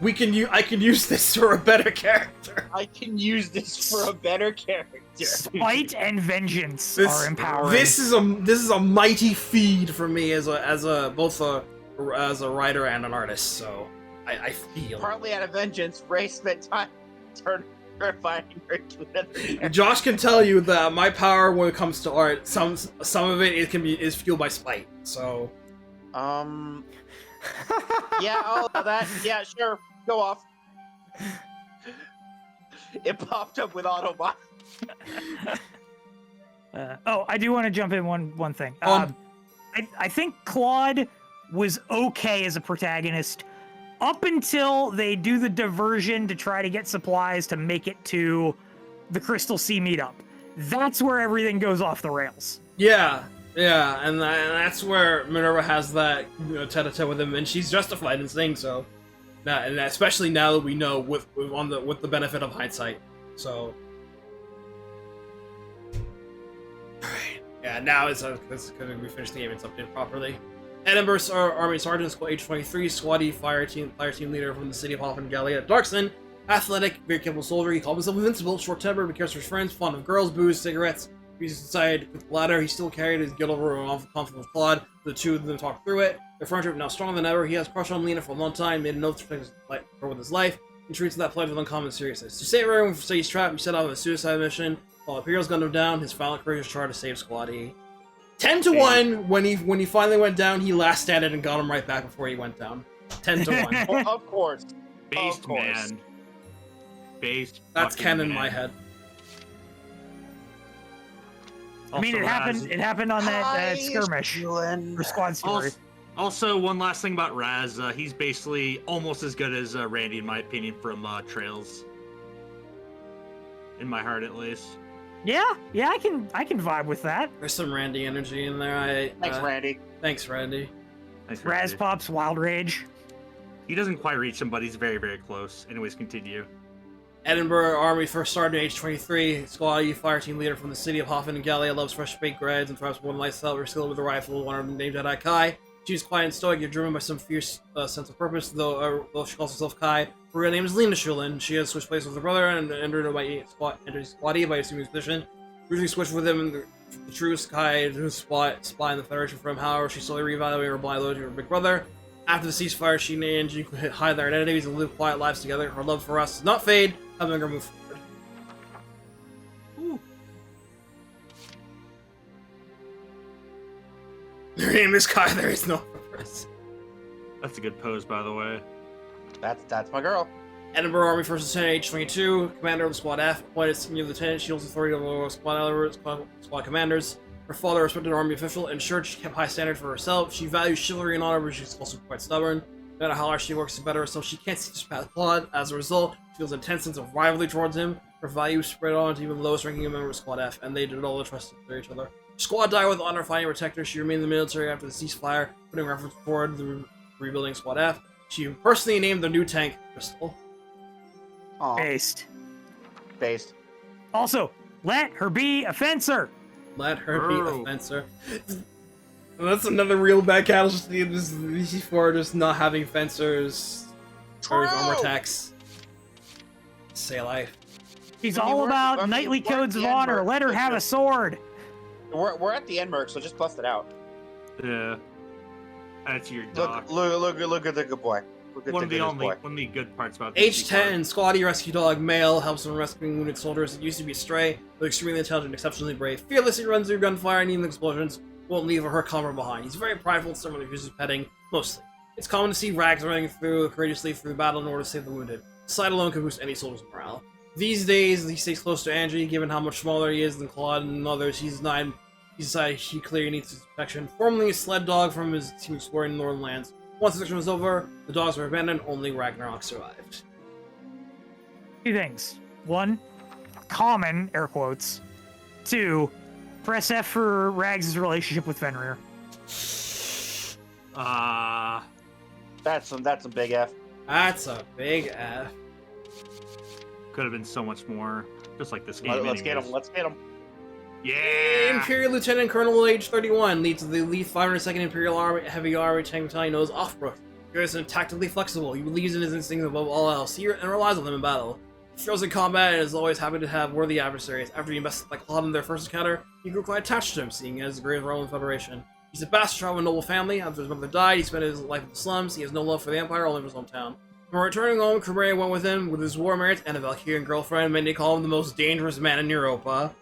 I can use this for a better character. I can use this for a better character. Spite and vengeance are empowering. This is a mighty feed for me as both a writer and an artist. So I feel partly out of vengeance. Ray spent time terrifying her to another character. Josh can tell you that my power when it comes to art, some of it is fueled by spite. So yeah, all of that. Yeah, sure. Go off. It popped up with Autobot. I do want to jump in one thing. I think Claude was okay as a protagonist up until they do the diversion to try to get supplies to make it to the Crystal Sea meetup. That's where everything goes off the rails. Yeah, and that's where Minerva has that tete-a-tete with him, and she's justified in saying so. And especially now that we know with the benefit of hindsight. So, alright. Yeah, now it's because we finished the game, it's updated properly. Edinburgh Army Sergeant, age 23, Squatty, fire team leader from the city of Hoffman, Gallia. Darkson, athletic, very capable soldier. He called himself invincible, short-tempered, but cares for his friends, fond of girls, booze, cigarettes. He's inside with the ladder. He still carried his guilt over an awful conflict with Claude. The two of them talked through it. Their friendship now stronger than ever. He has crushed on Lena for a long time, made an oath to protect her with his life, and treats that pledge with uncommon seriousness. To save everyone from Sage's trap, he set out on a suicide mission. While Imperial's gunned him down, his final courageous charge to save Squatty. 10-1, when he finally went down, he last standed and got him right back before he went down. 10-1. Well, of course. Based man. Based. That's canon in man. my head. I mean, it happened on that skirmish or squad story. Also, one last thing about Raz, he's basically almost as good as Randy, in my opinion, from Trails. In my heart, at least. Yeah, I can vibe with that. There's some Randy energy in there. Thanks, Randy. Thanks, Randy. Thanks, Raz Pop's Wild Rage. He doesn't quite reach him, but he's very, very close. Anyways, continue. Edinburgh Army First Sergeant, age 23, Squatty, fire team leader from the city of Hoffman and Gallia, loves fresh baked breads and thrives one lifestyle. We're skilled with a rifle, one of them named Jedi Kai. She's quiet and stoic, yet driven by some fierce sense of purpose, though she calls herself Kai. Her real name is Lena Shulin. She has switched places with her brother and entered Squatty by assuming his position. Originally switched with him in the truce, Kai to spy in the Federation for him. However, she slowly reevaluated her blind loyalty to her big brother. After the ceasefire, she and Angie could hide their identities and live quiet lives together. Her love for us does not fade, helping her move forward. Ooh. Her name is Kai, there is no purpose. That's a good pose, by the way. That's my girl. Edinburgh Army First Lieutenant, age 22, commander of the Squad F, appointed senior lieutenant. She holds authority over squad commanders. Her father, a respected army official, ensured she kept high standard for herself. She values chivalry and honor, but she's also quite stubborn. No matter how hard she works to better herself, she can't see to pass Claude. As a result, she feels an intense sense of rivalry towards him. Her values spread on to even the lowest ranking member of Squad F, and they did all the trust for each other. Squad died with honor, fighting to protect her. She remained in the military after the ceasefire, putting reference toward the rebuilding Squad F. She personally named the new tank Christel. Based. Based. Also, let her be a fencer. Let her be a fencer. And that's another real bad casualty of this VC4, just not having fencers or armor attacks. Say life. He's all about knightly codes of honor. Let her have a sword. We're at the end, Merc, so just bust it out. Yeah. That's your dog. Look at the good boy. One of the good parts about Age 10, Squatty rescue dog, male, helps when rescuing wounded soldiers. It used to be a stray, but extremely intelligent, exceptionally brave. Fearlessly runs through gunfire and even explosions. Won't leave her comrade behind. He's very prideful and someone who uses petting, mostly. It's common to see rags running courageously through battle in order to save the wounded. Sight alone can boost any soldier's morale. These days, he stays close to André, given how much smaller he is than Claude and others. He decided he clearly needs his protection. Formerly a sled dog from his team exploring the northern lands. Once the section was over, the dogs were abandoned, only Ragnarok survived. Two things. One, common, air quotes. Two, press F for Rags' relationship with Fenrir. That's some big F. That's a big F. Could have been so much more. Just like this game. Let's get him. Let's get him. Yeah! Imperial Lieutenant Colonel, age 31, leads the elite 502nd Imperial Army, Heavy Army tank battalion known as Offbrook. Fierce and tactically flexible, he believes in his instincts above all else, and relies on them in battle. He throws in combat and is always happy to have worthy adversaries. After he invested like Claude in their first encounter, he grew quite attached to him, seeing it as a great Roman Federation. He's a bastard from a noble family. After his mother died, he spent his life in the slums. He has no love for the Empire, only for his hometown. When returning home, Crimeria went with him with his war merits and a Valkyrian girlfriend. Many call him the most dangerous man in Europa.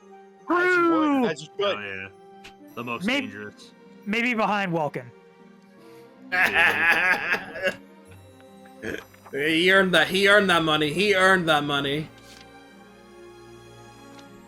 As you should. Oh, yeah. The most dangerous. Maybe behind Welkin. He earned that. He earned that money. He earned that money.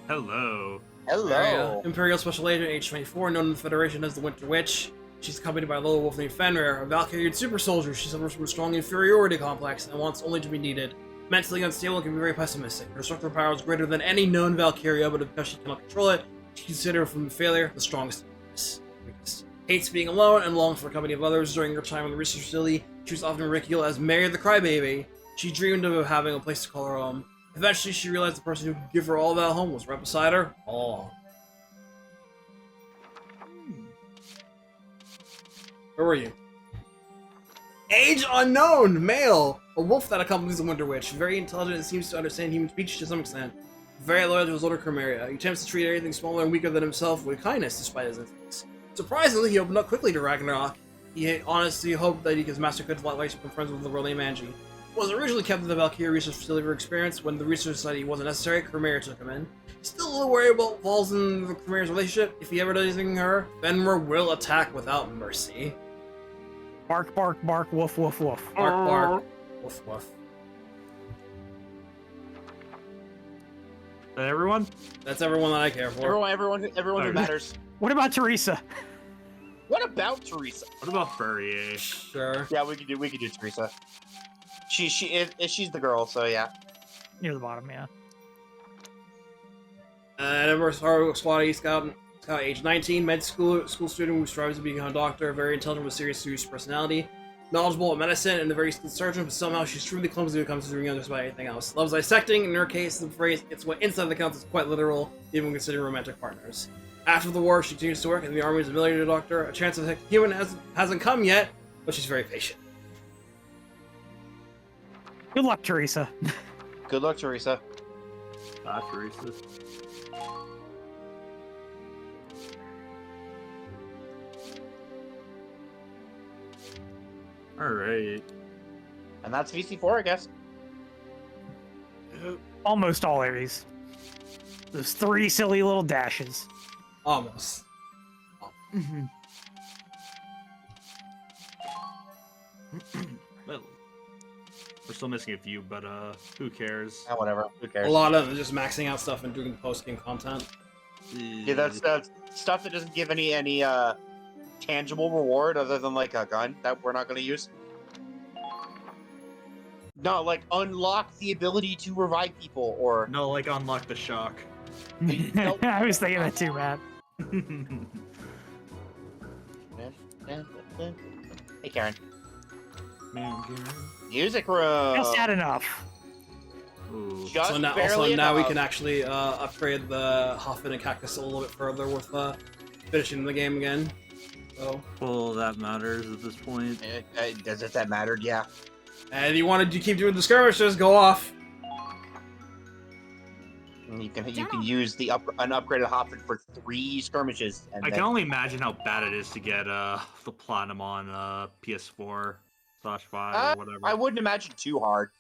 Hello. Hello. Imperial Special Agent, age 24, known in the Federation as the Winter Witch. She's accompanied by a little wolf named Fenrir, a Valkyrian super soldier. She suffers from a strong inferiority complex and wants only to be needed. Mentally unstable and can be very pessimistic. Her destructive power is greater than any known Valkyria, but because she cannot control it, she considers from failure the strongest weakness. Hates being alone and longs for the company of others. During her time in the research facility, she was often ridiculed as Mary the Crybaby. She dreamed of having a place to call her home. Eventually, she realized the person who could give her all that home was right beside her all along. Where were you? Age unknown, male. A wolf that accompanies the Winter Witch. Very intelligent and seems to understand human speech to some extent. Very loyal to his older Crimeria. He attempts to treat anything smaller and weaker than himself with kindness despite his instincts. Surprisingly, he opened up quickly to Ragnarok. He honestly hoped that his master could fly away from friends with the girl named Angie. He was originally kept at the Valkyria Research Facility for experience. When the research society wasn't necessary, Crimeria took him in. He's still a little worried about falls in the Crimeria's relationship. If he ever does anything to her, Fenrir will attack without mercy. Bark, bark, bark, woof, woof, woof. Bark, bark, woof, woof. Is that everyone? That's everyone that I care for. Everyone who matters. What about Teresa? What about Teresa? What about Furrier? Sure. Yeah, we could do Teresa. She's the girl, so yeah. Near the bottom, yeah. Number Squad Scout, age 19, med school student who strives to become a doctor, very intelligent with serious personality, knowledgeable at medicine, and a very skilled surgeon, but somehow she's truly clumsy when it comes to doing just about anything else. Loves dissecting. In her case, the phrase "it's what inside the counts" is quite literal, even when considering romantic partners. After the war, she continues to work in the army as a military doctor. A chance of a human hasn't come yet, but she's very patient. Good luck, Teresa. Good luck, Teresa. Bye, Teresa. Alright. And that's VC4, I guess. Almost all Aries. Those 3 silly little dashes. Almost. Mm-hmm. Well, we're still missing a few, but who cares? Yeah, whatever. Who cares? A lot of them just maxing out stuff and doing post-game content. Yeah, that's stuff that doesn't give any tangible reward other than like a gun that we're not going to use. No, like unlock the ability to revive people, or no, like unlock the shock. I was thinking that too, Matt. Hey, Karen. Music room. Just had enough. Just so now, barely also now we enough. can actually upgrade the Hoffman and Cactus a little bit further with finishing the game again. So. Well, that matters at this point. Does it that mattered? Yeah. And you wanted to keep doing the skirmishes? Go off. And you can use the an upgraded Hoffman for 3 skirmishes. And I can only imagine how bad it is to get the platinum on PS4/5 or whatever. I wouldn't imagine too hard.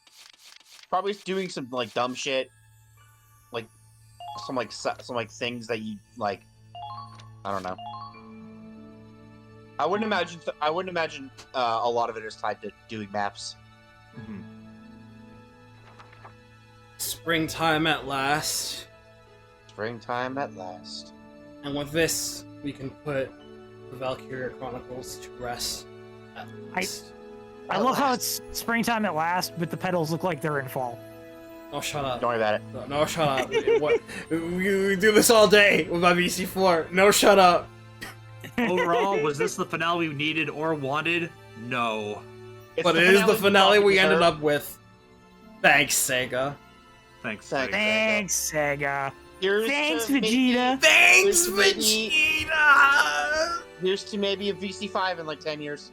Probably doing some like dumb shit, like some things that you like. I don't know. I wouldn't imagine a lot of it is tied to doing maps. Mm-hmm. Springtime at last. Springtime at last. And with this, we can put the Valkyria Chronicles to rest at last. I love how it's springtime at last, but the petals look like they're in fall. Oh, shut up. Don't worry about it. No, shut up. What? We do this all day with my VC4. No, shut up. Overall, was this the finale we needed or wanted? No. But it is the finale we ended up with. Thanks, Sega. Thanks, Sega. Thanks, Vegeta. Thanks, Vegeta. Here's to maybe a VC5 in like 10 years.